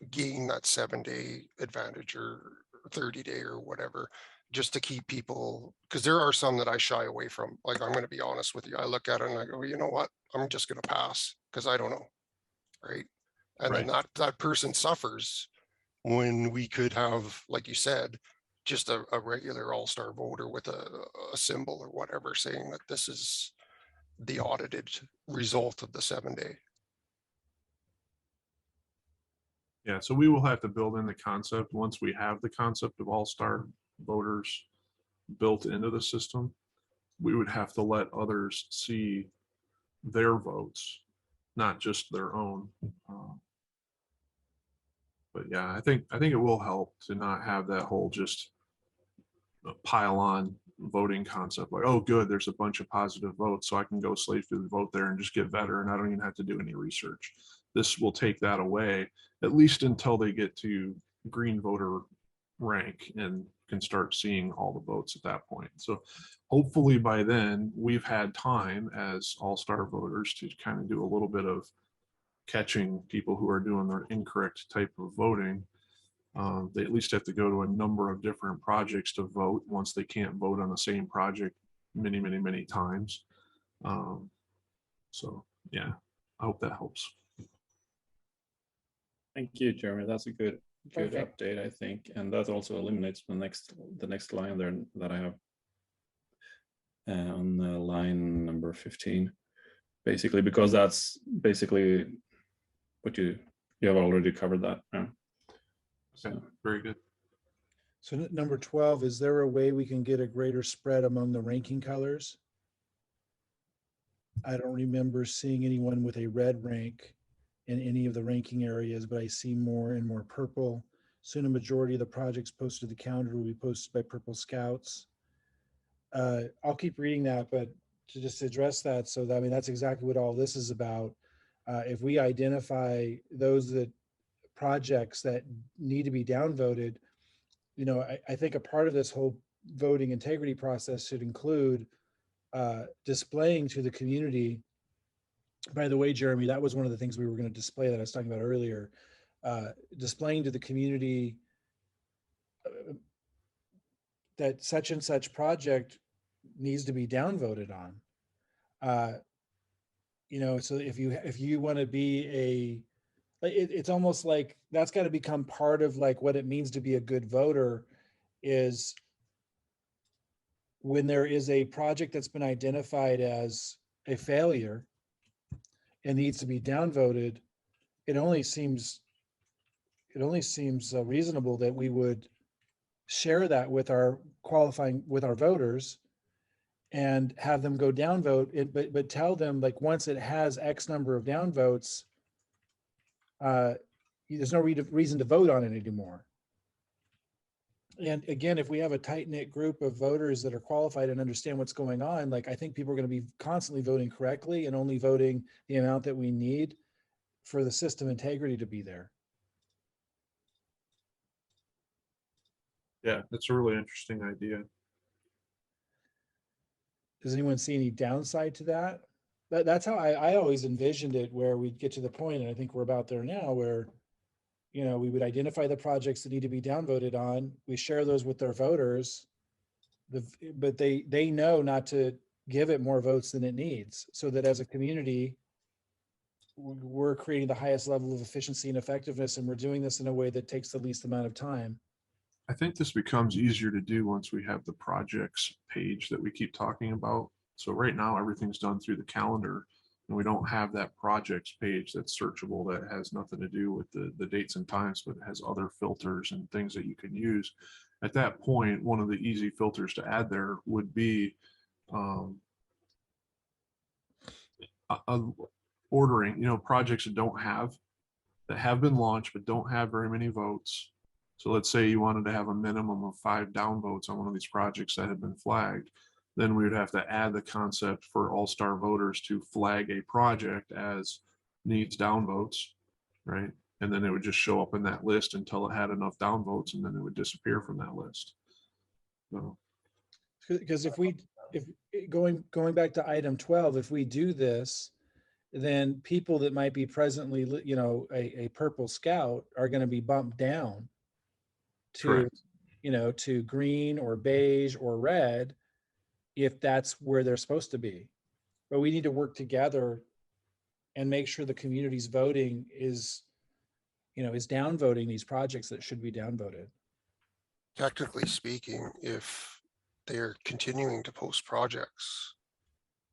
gain that 7-day advantage or 30-day or whatever, just to keep people, because there are some that I shy away from. Like, I'm going to be honest with you. I look at it and I go, you know what? I'm just going to pass because I don't know. Right. And then that person suffers when we could have, like you said, just a regular all-star voter with a symbol or whatever saying that this is the audited result of the 7-day. Yeah, so we will have to build in the concept once we have the concept of all-star voters built into the system. We would have to let others see their votes, not just their own. But yeah, I think it will help to not have that whole just pile on voting concept, like, oh, good, there's a bunch of positive votes, so I can go slave through the vote there and just get vetter, and I don't even have to do any research. This will take that away, at least until they get to green voter rank and can start seeing all the votes at that point. So hopefully by then we've had time as all-star voters to kind of do a little bit of catching people who are doing the incorrect type of voting. They at least have to go to a number of different projects to vote once they can't vote on the same project many times. So yeah, I hope that helps. Thank you, Jeremy. That's a good Perfect. update, I think, and that also eliminates the next line there that I have on line number 15, basically, because that's basically what you have already covered that. Yeah. Okay, very good. So number 12, is there a way we can get a greater spread among the ranking colors? I don't remember seeing anyone with a red rank in any of the ranking areas, but I see more and more purple. Soon a majority of the projects posted to the calendar will be posted by Purple Scouts. I'll keep reading that, but to just address that, so that, I mean, that's exactly what all this is about. If we identify those projects that need to be downvoted, you know, I think a part of this whole voting integrity process should include displaying to the community. By the way, Jeremy, that was one of the things we were going to display that I was talking about earlier. Displaying to the community that such and such project needs to be downvoted on. You know, so if you want to be it's almost like that's got to become part of like what it means to be a good voter, is when there is a project that's been identified as a failure and needs to be downvoted, it only seems reasonable that we would share that with our voters and have them go downvote it, but tell them, like, once it has X number of downvotes, there's no reason to vote on it anymore. And again, if we have a tight-knit group of voters that are qualified and understand what's going on, like, I think people are going to be constantly voting correctly and only voting the amount that we need for the system integrity to be there. Yeah, that's a really interesting idea. Does anyone see any downside to that? That's how I always envisioned it, where we'd get to the point, and I think we're about there now, where, you know, we would identify the projects that need to be downvoted on. We share those with their voters, but they know not to give it more votes than it needs, so that as a community, we're creating the highest level of efficiency and effectiveness, and we're doing this in a way that takes the least amount of time. I think this becomes easier to do once we have the projects page that we keep talking about. So right now, everything's done through the calendar, and we don't have that projects page that's searchable, that has nothing to do with the dates and times, but it has other filters and things that you can use. At that point, one of the easy filters to add there would be ordering, you know, projects that have been launched but don't have very many votes. So let's say you wanted to have a minimum of 5 downvotes on one of these projects that had been flagged, then we would have to add the concept for all-star voters to flag a project as needs downvotes, right? And then it would just show up in that list until it had enough downvotes, and then it would disappear from that list. So, because if going back to item 12, if we do this, then people that might be presently, you know, a Purple Scout are going to be bumped down to, correct, you know, to green or beige or red, if that's where they're supposed to be. But we need to work together and make sure the community's voting is, you know, is downvoting these projects that should be downvoted. Technically speaking, if they're continuing to post projects,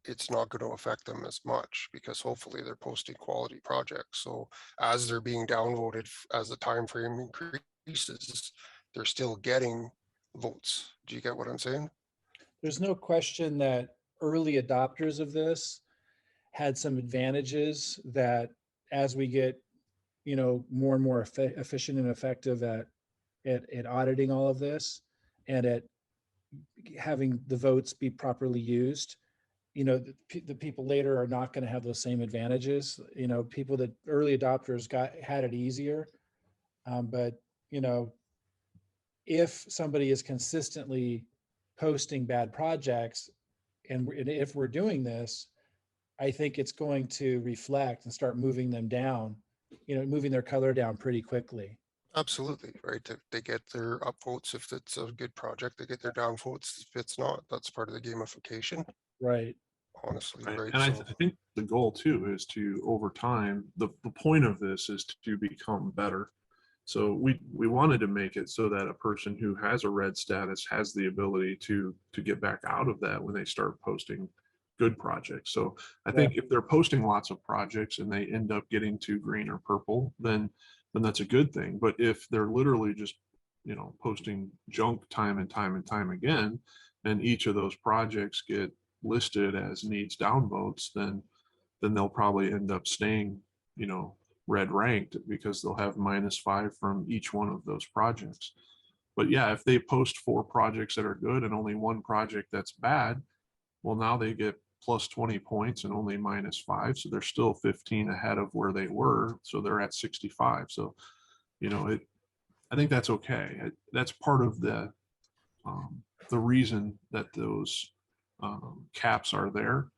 it's not going to affect them as much, because hopefully they're posting quality projects. So as they're being downvoted, as the time frame increases, they're still getting votes. Do you get what I'm saying? There's no question that early adopters of this had some advantages that, as we get, you know, more and more efficient and effective at auditing all of this, and at having the votes be properly used. You know, the people later are not going to have those same advantages. You know, people that early adopters had it easier. But, you know, if somebody is consistently posting bad projects, and if we're doing this, I think it's going to reflect and start moving them down, you know, moving their color down pretty quickly. Absolutely, right? They get their upvotes if it's a good project, they get their downvotes if it's not. That's part of the gamification. Right. Honestly, right. right? And I So think the goal too is to, over time, the point of this is to become better. So we wanted to make it so that a person who has a red status has the ability to get back out of that when they start posting good projects. So I think if they're posting lots of projects and they end up getting to green or purple, then that's a good thing. But if they're literally just, you know, posting junk time and time and time again, and each of those projects get listed as needs downvotes, then they'll probably end up staying, you know, red ranked, because they'll have -5 from each one of those projects. But yeah, if they post 4 projects that are good and only 1 project that's bad, well, now they get plus 20 points and only -5. So they're still 15 ahead of where they were. So they're at 65. So, you know, I think that's okay. That's part of the reason that those caps are there,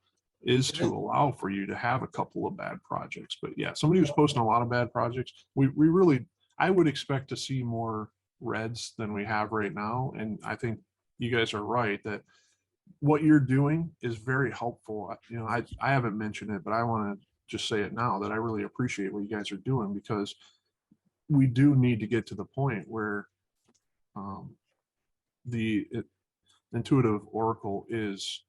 is to allow for you to have a couple of bad projects. But yeah, somebody who's posting a lot of bad projects, we really, I would expect to see more reds than we have right now. And I think you guys are right that what you're doing is very helpful. You know, I haven't mentioned it, but I want to just say it now, that I really appreciate what you guys are doing, because we do need to get to the point where the intuitive oracle is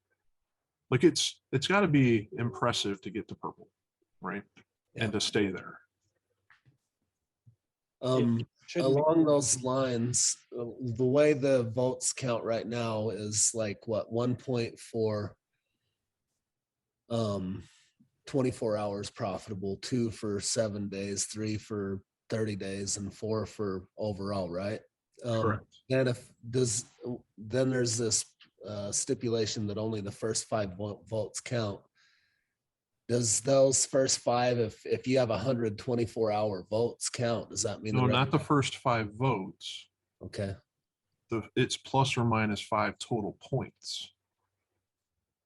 like, it's got to be impressive to get to purple, right? And to stay there. Along those lines, the way the votes count right now is like what, 1.4 24 hours profitable, 2 for 7 days, 3 for 30 days, and 4 for overall, right? Correct. And then there's this stipulation that only the first 5 votes count. Does those first 5, if you have 124-hour votes count, does that mean? No, not the first 5 votes. Okay. It's plus or minus 5 total points.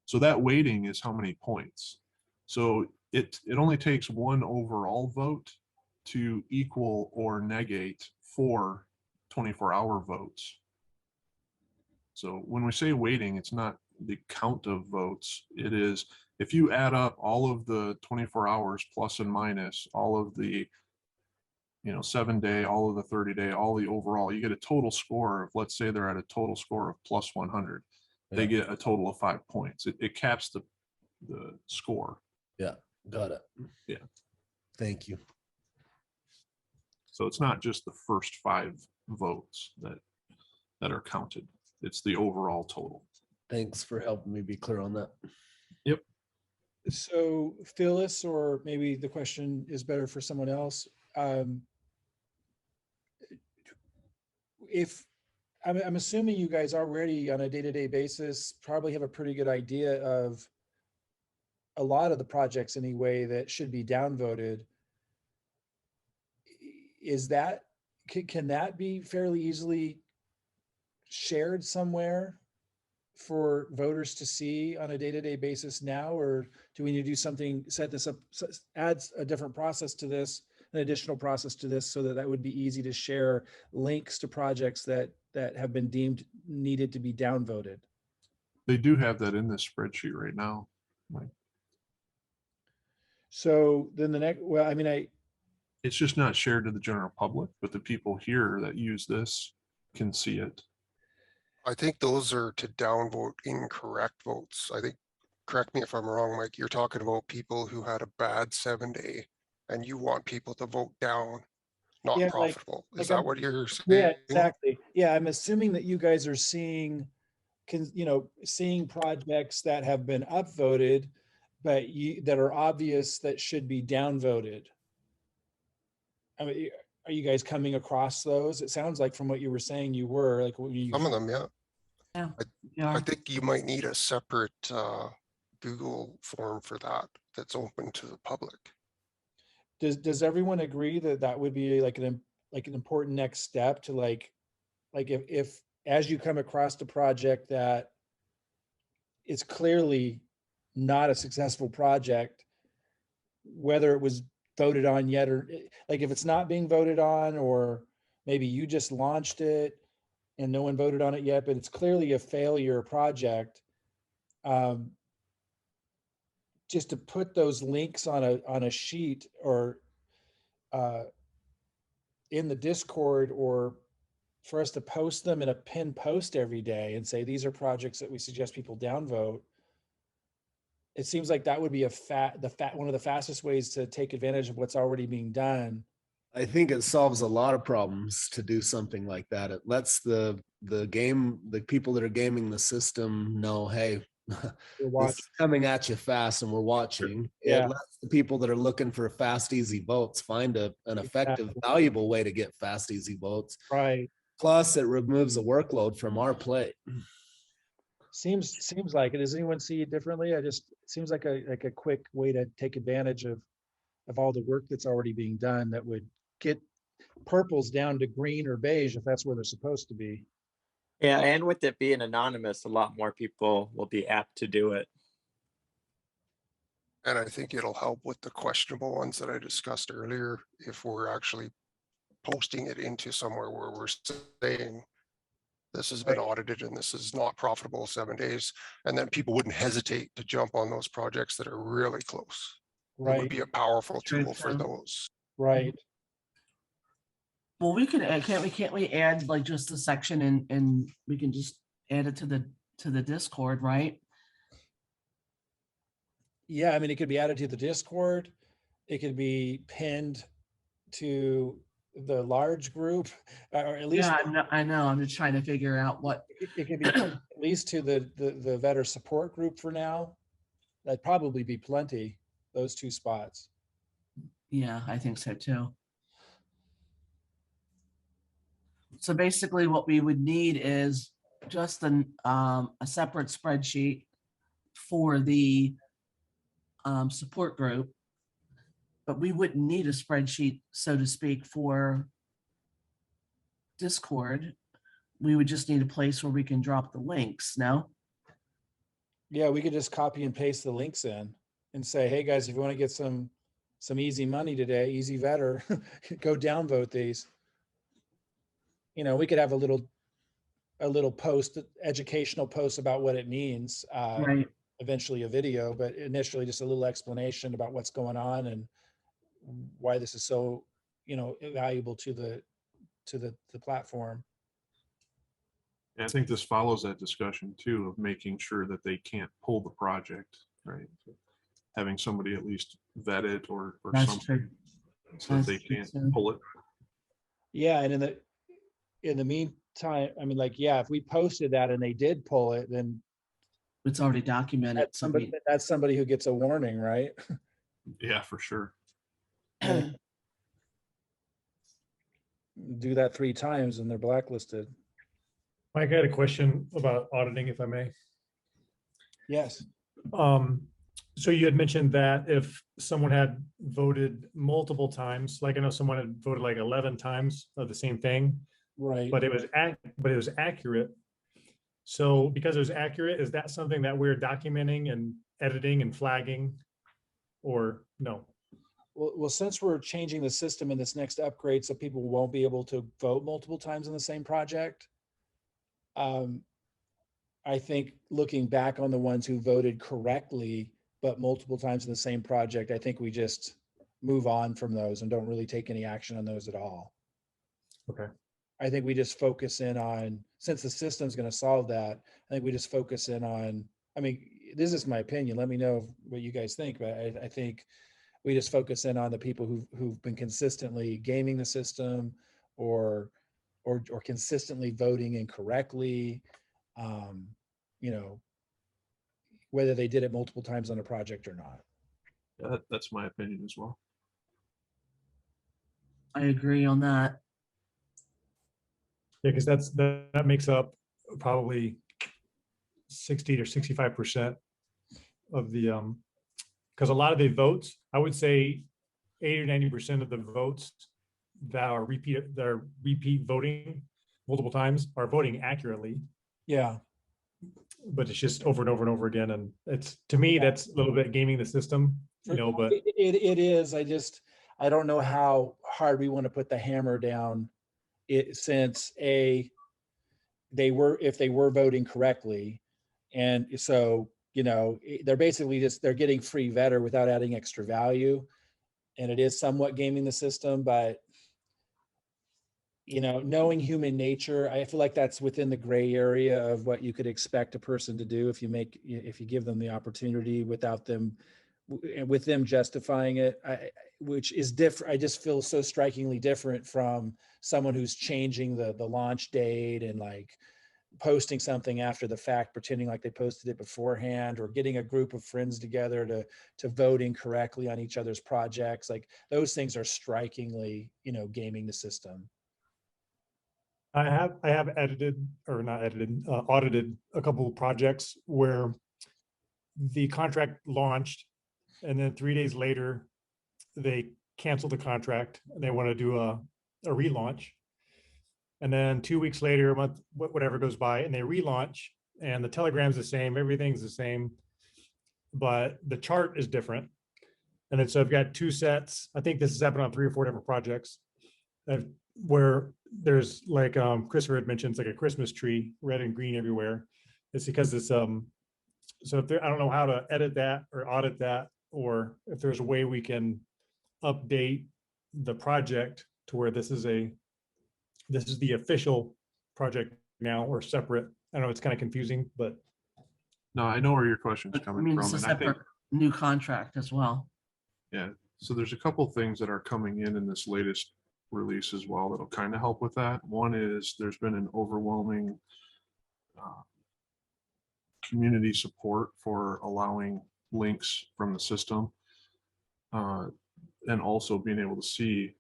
So that weighting is how many points. So it only takes 1 overall vote to equal or negate 4 24-hour votes. So when we say weighting, it's not the count of votes. It is, if you add up all of the 24 hours plus and minus all of the, you know, 7-day, all of the 30-day, all the overall, you get a total score of, let's say they're at a total score of plus 100. They get a total of 5 points. It caps the score. Yeah, got it. Yeah. Thank you. So it's not just the first 5 votes that are counted. It's the overall total. Thanks for helping me be clear on that. Yep. So Phyllis, or maybe the question is better for someone else. If I'm assuming you guys already on a day-to-day basis probably have a pretty good idea of a lot of the projects anyway that should be downvoted. Is that, can that be fairly easily shared somewhere for voters to see on a day-to-day basis now, or do we need to do something, set this up, adds a different process to this, an additional process to this, so that would be easy to share links to projects that have been deemed needed to be downvoted? They do have that in this spreadsheet right now. So then the next, well, I mean, it's just not shared to the general public, but the people here that use this can see it. I think those are to downvote incorrect votes. I think, correct me if I'm wrong, Mike, you're talking about people who had a bad 7-day and you want people to vote down, not profitable. Is that what you're saying? Yeah, exactly. Yeah, I'm assuming that you guys are seeing, seeing projects that have been upvoted, but that are obvious that should be downvoted. I mean, are you guys coming across those? It sounds like from what you were saying, you were like, when you, some of them, yeah. Yeah. I think you might need a separate Google form for that that's open to the public. Does everyone agree that that would be like an important next step to like if as you come across a project that is clearly not a successful project, whether it was voted on yet, or like if it's not being voted on, or maybe you just launched it and no one voted on it yet, but it's clearly a failure project, just to put those links on a sheet or in the Discord, or for us to post them in a pinned post every day and say, these are projects that we suggest people downvote. It seems like that would be one of the fastest ways to take advantage of what's already being done. I think it solves a lot of problems to do something like that. It lets the people that are gaming the system know, hey, this is coming at you fast and we're watching. Yeah. It lets the people that are looking for fast, easy votes find an effective, valuable way to get fast, easy votes. Right. Plus, it removes a workload from our plate. Seems like it. Does anyone see it differently? Seems like a quick way to take advantage of all the work that's already being done that would get purples down to green or beige if that's where they're supposed to be. Yeah, and with it being anonymous, a lot more people will be apt to do it. And I think it'll help with the questionable ones that I discussed earlier, if we're actually posting it into somewhere where we're saying this has been audited and this is not profitable 7 days, and then people wouldn't hesitate to jump on those projects that are really close. It would be a powerful tool for those. Right. Well, we could add, can't we add like just a section and we can just add it to the Discord, right? Yeah, I mean, it could be added to the Discord. It could be pinned to the large group, or at least. Yeah, I know. I'm just trying to figure out what. It could be at least to the veteran support group for now. That'd probably be plenty, those two spots. Yeah, I think so too. So basically what we would need is just a separate spreadsheet for the support group, but we wouldn't need a spreadsheet, so to speak, for Discord. We would just need a place where we can drop the links, no? Yeah, we could just copy and paste the links in and say, hey guys, if you want to get some easy money today, easy vetter, go downvote these. You know, we could have a little post, educational post about what it means. Right. Eventually a video, but initially just a little explanation about what's going on and why this is so, valuable to the platform. I think this follows that discussion too, of making sure that they can't pull the project, right? Having somebody at least vet it or something so that they can't pull it. Yeah, and in the meantime, I mean, like, yeah, if we posted that and they did pull it, then it's already documented. That's somebody who gets a warning, right? Yeah, for sure. Do that 3 times and they're blacklisted. Mike, I had a question about auditing, if I may. Yes. So you had mentioned that if someone had voted multiple times, like I know someone had voted like 11 times of the same thing, right? But it was accurate. So because it was accurate, is that something that we're documenting and editing and flagging, or no? Well, since we're changing the system in this next upgrade, so people won't be able to vote multiple times in the same project, I think looking back on the ones who voted correctly, but multiple times in the same project, I think we just move on from those and don't really take any action on those at all. Okay. I think we just focus in on, since the system's going to solve that, I think we just focus in on, I mean, this is my opinion. Let me know what you guys think, but I think we just focus in on the people who've been consistently gaming the system or consistently voting incorrectly, whether they did it multiple times on a project or not. Yeah, that's my opinion as well. I agree on that. Yeah, because that makes up probably 60 or 65% of the, because a lot of the votes, I would say 80 or 90% of the votes that are repeat voting multiple times are voting accurately. Yeah. But it's just over and over and over again. And it's, to me, that's a little bit gaming the system, you know, but it is. I don't know how hard we want to put the hammer down it, since if they were voting correctly. And so, you know, they're basically they're getting free vetter without adding extra value. And it is somewhat gaming the system, but you know, knowing human nature, I feel like that's within the gray area of what you could expect a person to do if you give them the opportunity without them, with them justifying it, which is different. I just feel so strikingly different from someone who's changing the launch date and like posting something after the fact, pretending like they posted it beforehand, or getting a group of friends together to vote incorrectly on each other's projects. Like those things are strikingly, you know, gaming the system. I have edited, or not edited, audited a couple of projects where the contract launched and then 3 days later they canceled the contract and they want to do a relaunch. And then 2 weeks later, a month, whatever goes by, and they relaunch and the Telegram's the same, everything's the same, but the chart is different. And then so I've got two sets. I think this has happened on 3 or 4 different projects where there's like Christopher had mentioned, it's like a Christmas tree, red and green everywhere. It's because it's so if I don't know how to edit that or audit that, or if there's a way we can update the project to where this is the official project now or separate. I know it's kind of confusing, but no, I know where your question's coming from. It's a And separate new contract as well. Yeah, so there's a couple things that are coming in this latest release as well that'll kind of help with that. One is there's been an overwhelming community support for allowing links from the system, and also being able to see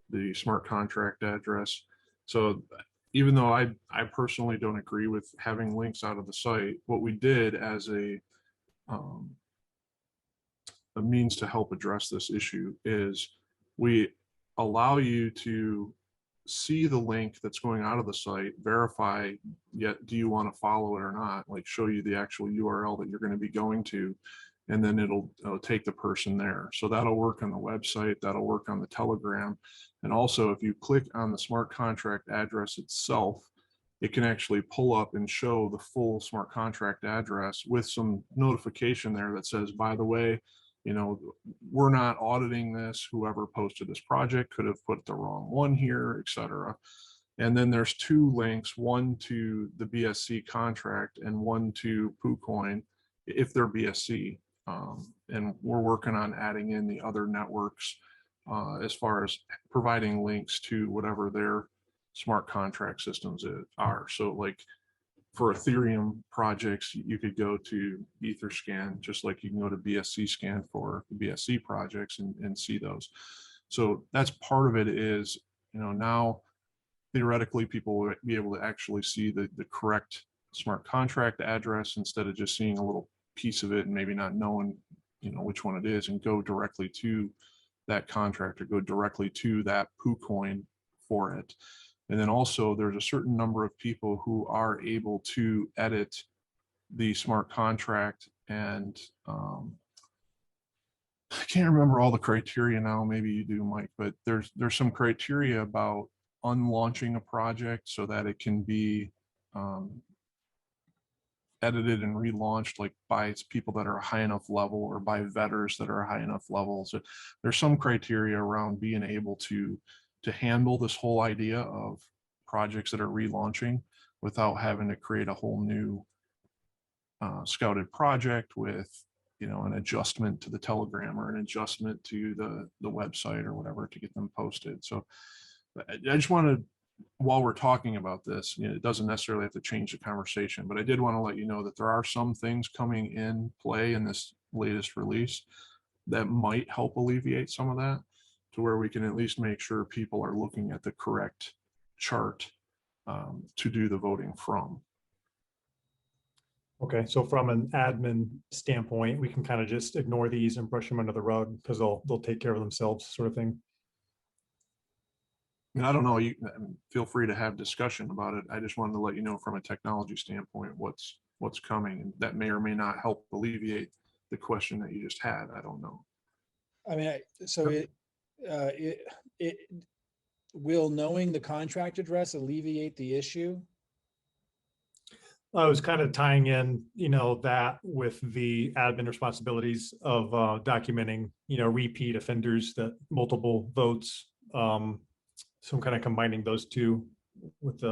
the smart contract address. So even though I personally don't agree with having links out of the site, what we did as a means to help address this issue is we allow you to see the link that's going out of the site, verify, yet do you want to follow it or not, like show you the actual URL that you're going to be going to, and then it'll take the person there. So that'll work on the website, that'll work on the Telegram. And also if you click on the smart contract address itself, it can actually pull up and show the full smart contract address with some notification there that says, by the way, you know, we're not auditing this. Whoever posted this project could have put the wrong one here, etc. And then there's 2 links, one to the BSC contract and one to PooCoin, if they're BSC. And we're working on adding in the other networks as far as providing links to whatever their smart contract systems are. So like for Ethereum projects, you could go to Etherscan, just like you can go to BSC scan for the BSC projects and see those. So that's part of it is, you know, now theoretically people will be able to actually see the correct smart contract address instead of just seeing a little piece of it and maybe not knowing, you know, which one it is, and go directly to that contract or go directly to that PooCoin for it. And then also there's a certain number of people who are able to edit the smart contract, and I can't remember all the criteria now, maybe you do, Mike, but there's some criteria about unlaunching a project so that it can be edited and relaunched, like by people that are a high enough level or by vetters that are a high enough level. So there's some criteria around being able to handle this whole idea of projects that are relaunching without having to create a whole new scouted project with, you know, an adjustment to the Telegram or an adjustment to the website or whatever to get them posted. So I just wanted, while we're talking about this, you know, it doesn't necessarily have to change the conversation, but I did want to let you know that there are some things coming in play in this latest release that might help alleviate some of that, to where we can at least make sure people are looking at the correct chart to do the voting from. Okay, so from an admin standpoint, we can kind of just ignore these and brush them under the rug because they'll take care of themselves, sort of thing. I mean, I don't know, you feel free to have discussion about it. I just wanted to let you know from a technology standpoint what's coming, and that may or may not help alleviate the question that you just had. I don't know. I mean, so it will knowing the contract address alleviate the issue? I was kind of tying in, that with the admin responsibilities of documenting, repeat offenders, that multiple votes. So I'm kind of combining those two with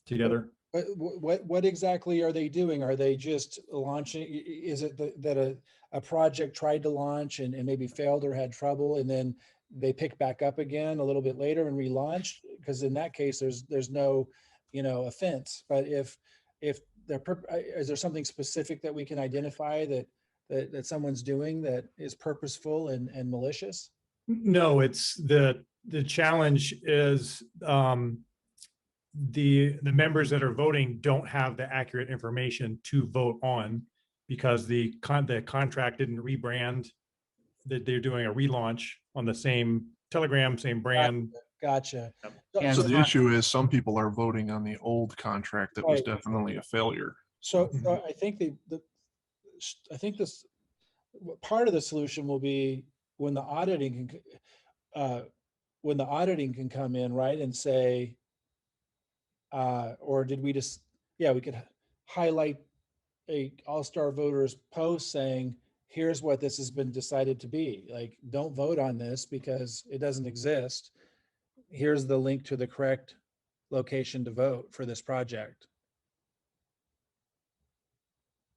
together. But what exactly are they doing? Are they just launching? Is it that a project tried to launch and maybe failed or had trouble, and then they pick back up again a little bit later and relaunch? Because in that case, there's no, offense. But if is there something specific that we can identify that someone's doing that is purposeful and malicious? No, it's the challenge is the members that are voting don't have the accurate information to vote on because the contract didn't rebrand, that they're doing a relaunch on the same Telegram, same brand. Gotcha. So the issue is some people are voting on the old contract that was definitely a failure. So I think this part of the solution will be when the auditing can come in, right, and say, or did we just, we could highlight a all-star voters post saying, here's what this has been decided to be. Like, don't vote on this because it doesn't exist. Here's the link to the correct location to vote for this project.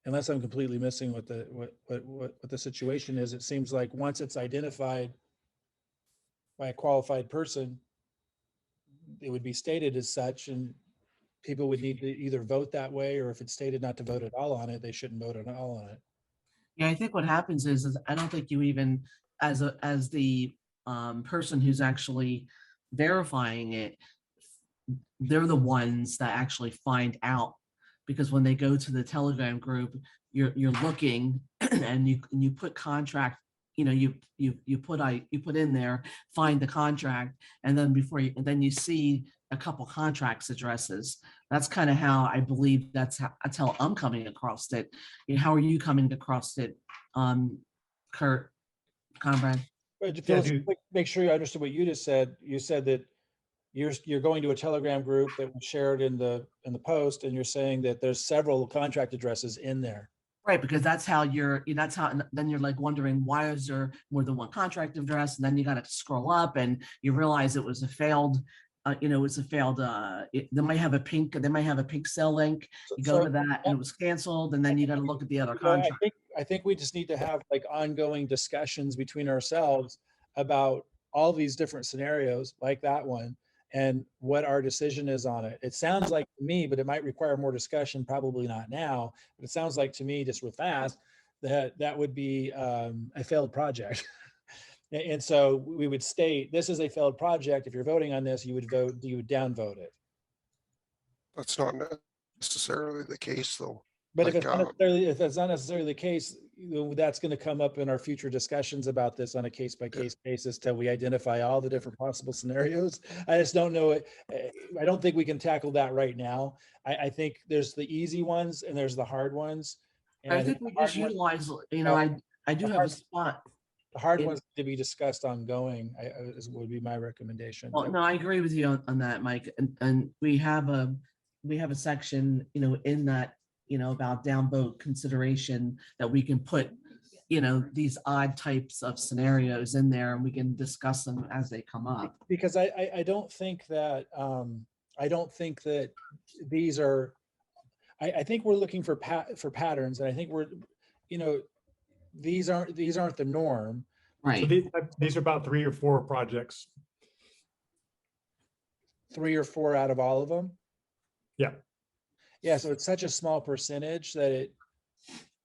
Unless I'm completely missing what the situation is, it seems like once it's identified by a qualified person, it would be stated as such, and people would need to either vote that way, or if it's stated not to vote at all on it, they shouldn't vote at all on it. Yeah, I think what happens is I don't think you even, as the person who's actually verifying it, they're the ones that actually find out, because when they go to the Telegram group, you're looking and you put contract, you put in there, find the contract, and then you see a couple contracts addresses. That's kind of how I believe that's how I'm coming across it. How are you coming across it, Kurt, Conrad? Make sure you understood what you just said. You said that you're going to a Telegram group that was shared in the post, and you're saying that there's several contract addresses in there. Right, because that's how then you're like wondering, why is there more than one contract address? And then you got to scroll up and you realize it was a failed, they might have a pink cell link. You go to that and it was canceled, and then you got to look at the other contract. I think we just need to have like ongoing discussions between ourselves about all these different scenarios like that one, and what our decision is on it. It sounds like to me, but it might require more discussion, probably not now, but it sounds like to me, just with fast, that would be a failed project. And so we would state, this is a failed project. If you're voting on this, you would downvote it. That's not necessarily the case, though. But if it's not necessarily the case, that's going to come up in our future discussions about this on a case-by-case basis till we identify all the different possible scenarios. I just don't know it. I don't think we can tackle that right now. I think there's the easy ones and there's the hard ones. And I think we just utilize, I do have a spot. The hard ones to be discussed ongoing would be my recommendation. Well, no, I agree with you on that, Mike. And we have a section, in that, about downvote consideration that we can put, these odd types of scenarios in there, and we can discuss them as they come up. Because I don't think that these are, I think we're looking for patterns, and I think we're, these aren't the norm. Right. So these are about 3 or 4 projects. 3 or 4 out of all of them? Yeah. Yeah, so it's such a small percentage that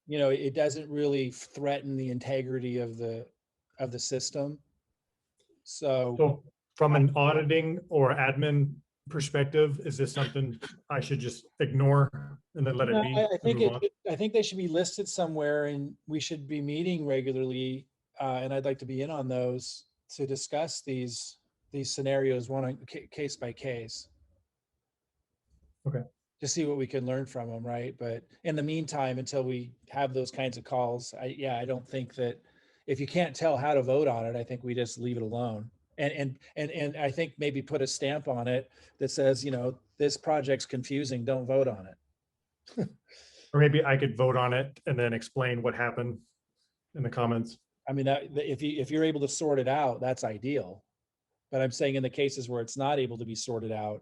it doesn't really threaten the integrity of the system. So from an auditing or admin perspective? Is this something I should just ignore and then let it No, be? I and think move on? I think they should be listed somewhere, and we should be meeting regularly. And I'd like to be in on those to discuss these scenarios case by case. Okay. To see what we can learn from them, right? But in the meantime, until we have those kinds of calls, I don't think that if you can't tell how to vote on it, I think we just leave it alone. And I think maybe put a stamp on it that says, this project's confusing, don't vote on it. Or maybe I could vote on it and then explain what happened in the comments. I mean, if you're able to sort it out, that's ideal. But I'm saying in the cases where it's not able to be sorted out,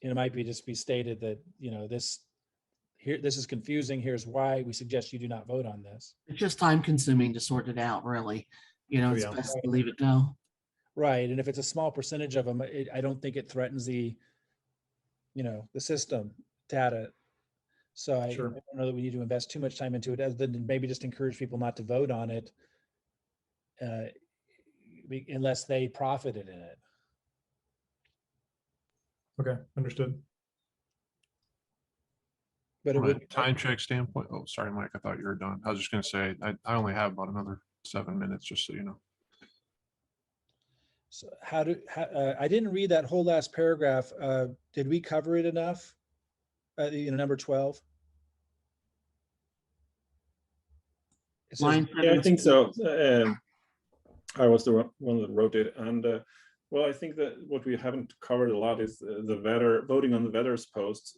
it might be just be stated that, this is confusing. Here's why we suggest you do not vote on this. It's just time consuming to sort it out, really. It's yeah. best to leave it go. Right. And if it's a small percentage of them, I don't think it threatens the system data. So I Sure. don't know that we need to invest too much time into it, other than maybe just encourage people not to vote on it unless they profited in it. Okay, understood. But it From a would time check standpoint, oh, sorry, Mike, I thought you were done. I was just gonna say, I only have about another 7 minutes, just so you know. So I didn't read that whole last paragraph. Did we cover it enough? Number 12. It says, Yeah, I think so. I was the one that wrote it, and well, I think that what we haven't covered a lot is the voting on the vetters posts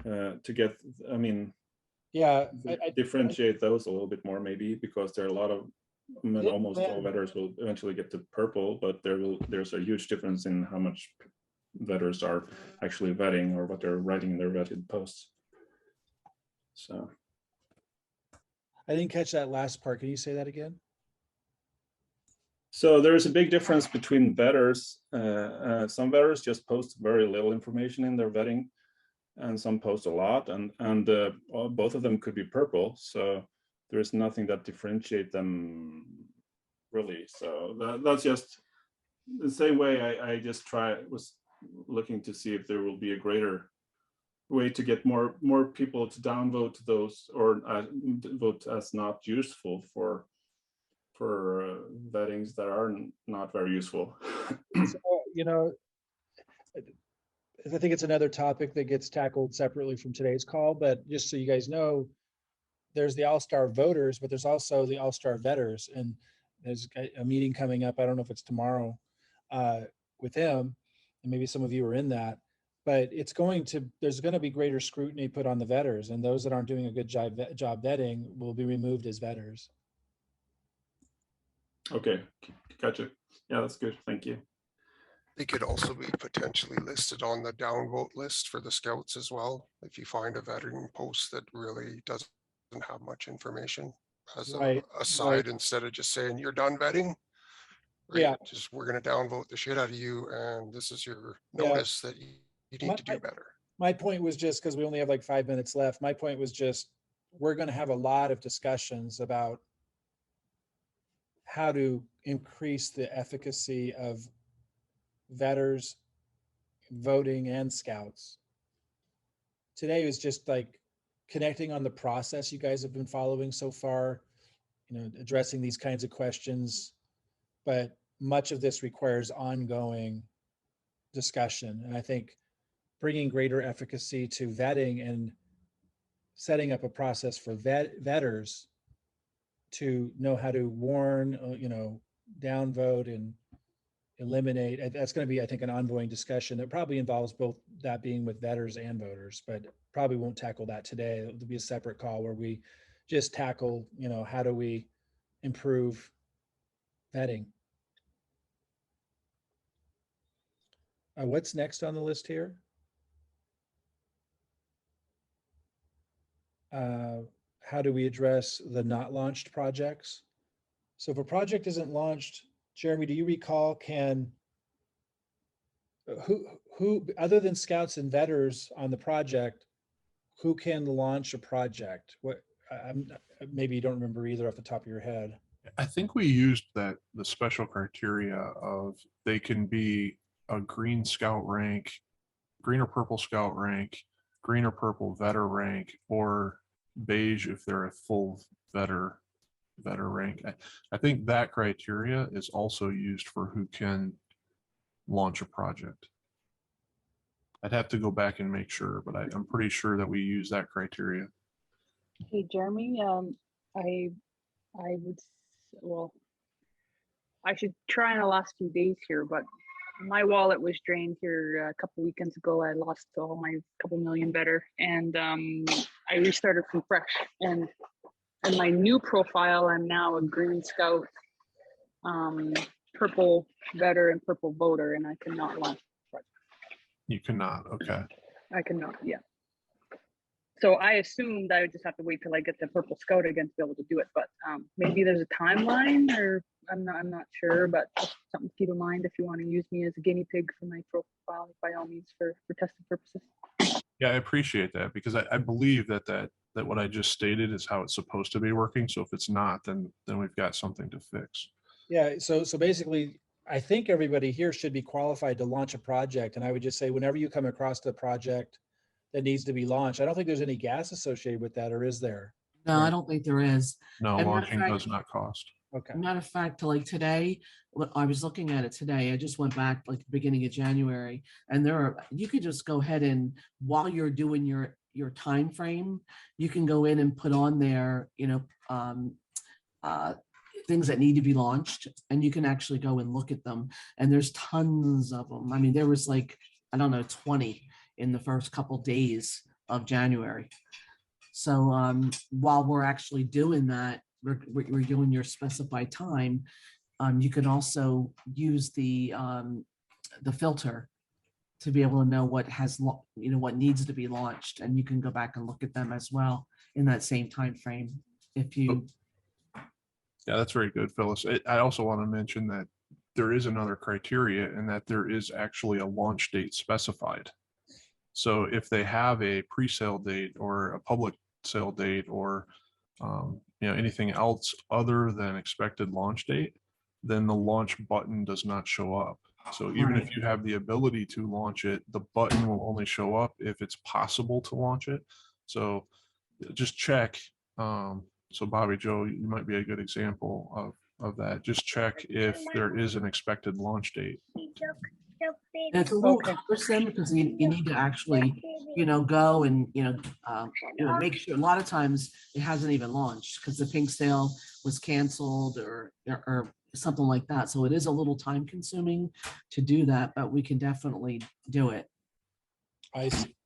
to get. I mean, yeah, differentiate those a little bit more, maybe, because there are a lot of. I mean, almost all vetters will eventually get to purple, but there's a huge difference in how much vetters are actually vetting or what they're writing in their vetted posts. So I didn't catch that last part. Can you say that again? So there's a big difference between vetters. Some vetters just post very little information in their vetting, and some post a lot, and both of them could be purple. So there's nothing that differentiate them really. So that's just the same way. I just was looking to see if there will be a greater way to get more people to downvote those or vote as not useful for vettings that are not very useful. So, I think it's another topic that gets tackled separately from today's call, but just so you guys know, there's the all-star voters, but there's also the all-star vetters, and there's a meeting coming up. I don't know if it's tomorrow with them, and maybe some of you are in that, but there's going to be greater scrutiny put on the vetters, and those that aren't doing a good job vetting will be removed as vetters. Okay, gotcha. Yeah, that's good. Thank you. They could also be potentially listed on the downvote list for the scouts as well. If you find a vetting post that really doesn't have much information as a side, instead of just saying you're done vetting. Right? Yeah. Just we're going to downvote the shit out of you, and this is your notice that you need to do better. My point was just because we only have like 5 minutes left. My point was just we're going to have a lot of discussions about how to increase the efficacy of vetters, voting, and scouts. Today was just like connecting on the process you guys have been following so far, addressing these kinds of questions, but much of this requires ongoing discussion. And I think bringing greater efficacy to vetting and setting up a process for vetters to know how to warn, downvote and eliminate. That's going to be, I think, an ongoing discussion that probably involves both that being with vetters and voters, but probably won't tackle that today. It'll be a separate call where we just tackle, how do we improve vetting? What's next on the list here? How do we address the not launched projects? So if a project isn't launched, Jeremy, do you recall, who other than scouts and vetters on the project, who can launch a project? Maybe you don't remember either off the top of your head. I think we used the special criteria of they can be a green scout rank, green or purple scout rank, green or purple vetter rank, or beige if they're a full vetter rank. I think that criteria is also used for who can launch a project. I'd have to go back and make sure, but I'm pretty sure that we use that criteria. Hey, Jeremy, I would, well, I should try in the last few days here, but my wallet was drained here a couple weekends ago. I lost all my couple million better, and I restarted from fresh. And in my new profile, I'm now a green scout, purple vetter, and purple voter, and I cannot launch. You cannot, okay. I cannot, yeah. So I assumed I would just have to wait till I get the purple scout again to be able to do it, but maybe there's a timeline, or I'm not sure, but just something to keep in mind if you want to use me as a guinea pig for my profile, by all means, for testing purposes. Yeah, I appreciate that, because I believe that what I just stated is how it's supposed to be working. So if it's not, then we've got something to fix. Yeah, so basically, I think everybody here should be qualified to launch a project. And I would just say, whenever you come across the project that needs to be launched, I don't think there's any gas associated with that, or is there? No, I don't think there is. No, And launching does not cost. Okay. Matter of fact, like today, I was looking at it today. I just went back like the beginning of January, and you could just go ahead and, while you're doing your time frame, you can go in and put on there, things that need to be launched, and you can actually go and look at them. And there's tons of them. I mean, there was like, I don't know, 20 in the first couple days of January. So while we're actually doing that, we're doing your specified time, you can also use the filter to be able to know what what needs to be launched, and you can go back and look at them as well in that same time frame if you. Yeah, that's very good, Phyllis. I also want to mention that there is another criteria, and that there is actually a launch date specified. So if they have a pre-sale date or a public sale date, or anything else other than expected launch date, then the launch button does not show up. So even if you have the ability to launch it, the button will only show up if it's possible to launch it. So just check. So Bobby Joe, you might be a good example of that. Just check if there is an expected launch date. And it's a little cumbersome because you need to actually, go and, make sure. A lot of times it hasn't even launched because the pink sale was canceled or something like that. So it is a little time consuming to do that, but we can definitely do it. I see.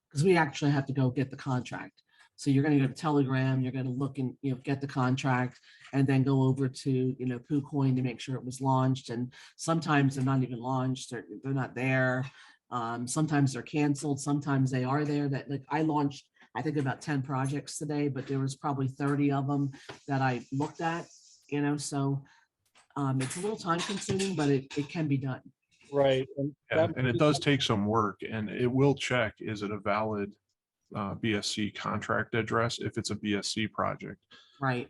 Because we actually have to go get the contract. So you're going to go to Telegram, you're going to look and get the contract, and then go over to PooCoin to make sure it was launched. And sometimes they're not even launched; they're not there. Sometimes they're canceled. Sometimes they are there. That, like, I launched, I think, about 10 projects today, but there was probably 30 of them that I looked at. So it's a little time consuming, but it can be done. Right. And it does take some work, and it will check, is it a valid BSC contract address if it's a BSC project, right?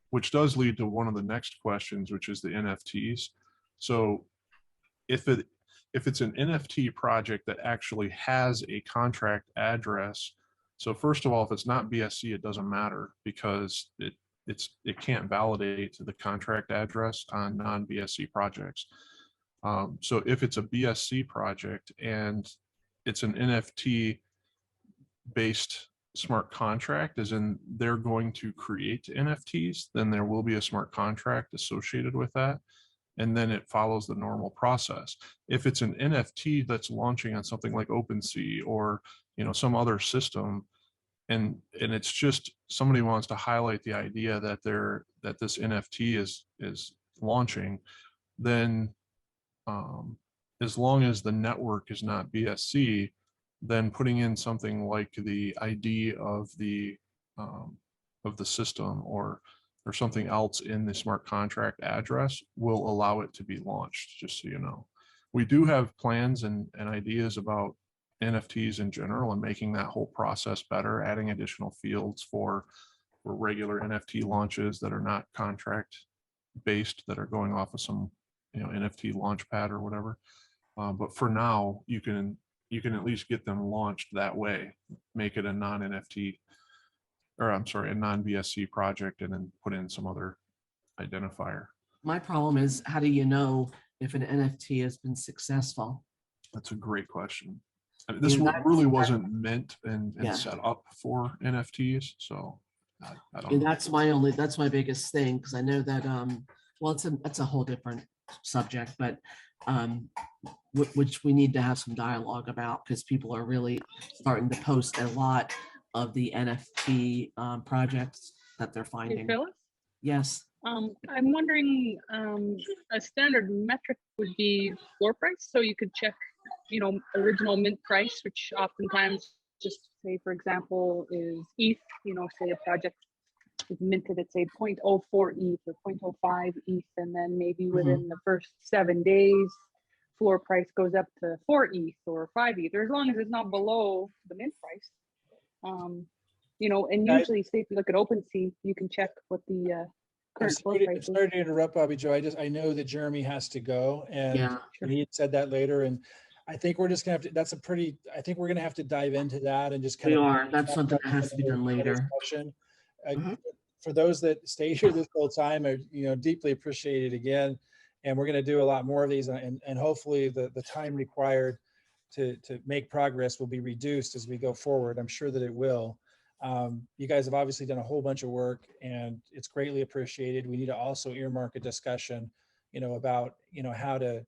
Which does lead to one of the next questions, which is the NFTs. So if it's an NFT project that actually has a contract address, so first of all, if it's not BSC, it doesn't matter, because it can't validate the contract address on non-BSC projects. So if it's a BSC project and it's an NFT based smart contract, as in they're going to create NFTs, then there will be a smart contract associated with that, and then it follows the normal process. If it's an NFT that's launching on something like OpenSea or some other system, and it's just somebody wants to highlight the idea that this NFT is launching, then as long as the network is not BSC, then putting in something like the ID of the system or something else in the smart contract address will allow it to be launched, just so you know. We do have plans and ideas about NFTs in general and making that whole process better, adding additional fields for regular NFT launches that are not contract based, that are going off of some NFT launchpad or whatever. But for now, you can at least get them launched that way, make it a non-NFT, or I'm sorry, a non-BSC project, and then put in some other identifier. My problem is, how do you know if an NFT has been successful? That's a great question. I mean, this one really wasn't meant and Yeah. set up for NFTs, so I don't And know. that's my biggest thing, because I know that well, it's a whole different subject, but which we need to have some dialogue about, because people are really starting to post a lot of the NFT projects that they're Hey, finding. Phyllis? Yes. I'm wondering, a standard metric would be floor price. So you could check, original mint price, which oftentimes, just say, for example, is ETH, say a project is minted at say 0.04 ETH or 0.05 ETH. And then maybe within the first 7 days, floor price goes up to 4 ETH or 5 ETH, or as long as it's not below the mint price. And usually, say if you look at OpenSea, you can check what the current floor price is. Sorry to interrupt, Bobby Joe. I know that Jeremy has to go, and he had said that later, and I think we're just gonna have to. I think we're gonna have to dive into that and just kind of. That's something that has to be done later. For those that stay here this whole time, I deeply appreciate it again, and we're gonna do a lot more of these, and hopefully the time required to make progress will be reduced as we go forward. I'm sure that it will. You guys have obviously done a whole bunch of work, and it's greatly appreciated. We need to also earmark a discussion, about, how to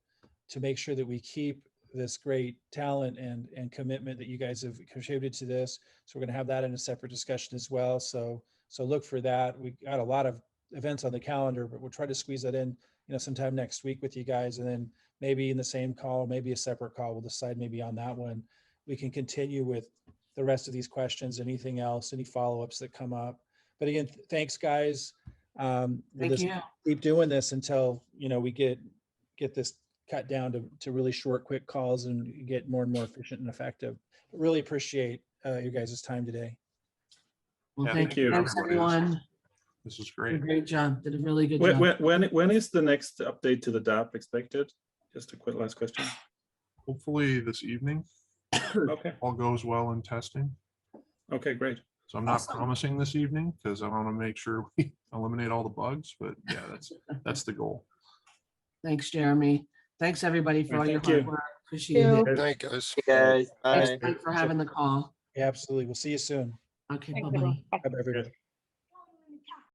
make sure that we keep this great talent and commitment that you guys have contributed to this. So we're going to have that in a separate discussion as well. So look for that. We got a lot of events on the calendar, but we'll try to squeeze that in, sometime next week with you guys, and then maybe in the same call, maybe a separate call. We'll decide maybe on that one. We can continue with the rest of these questions, anything else, any follow-ups that come up. But again, thanks guys. We'll just keep doing this until, we get this cut down to really short, quick calls and get more and more efficient and effective. But really appreciate your guys' time today. Well, thank you. Thanks everyone. This is great. Did a great job. Did a really good job. When is the next update to the dApp expected? Just a quick last question. Hopefully this evening. Okay. All goes well in testing. Okay, great. So I'm not promising this evening because I want to make sure we eliminate all the bugs, but yeah, that's the goal. Thanks, Jeremy. Thanks everybody for all your hard work. Appreciate it. Good night, guys. Hey, guys. Thanks for having the call. Yeah, absolutely. We'll see you soon. Okay, Thanks, bye-bye. everyone. Bye. Bye, everybody.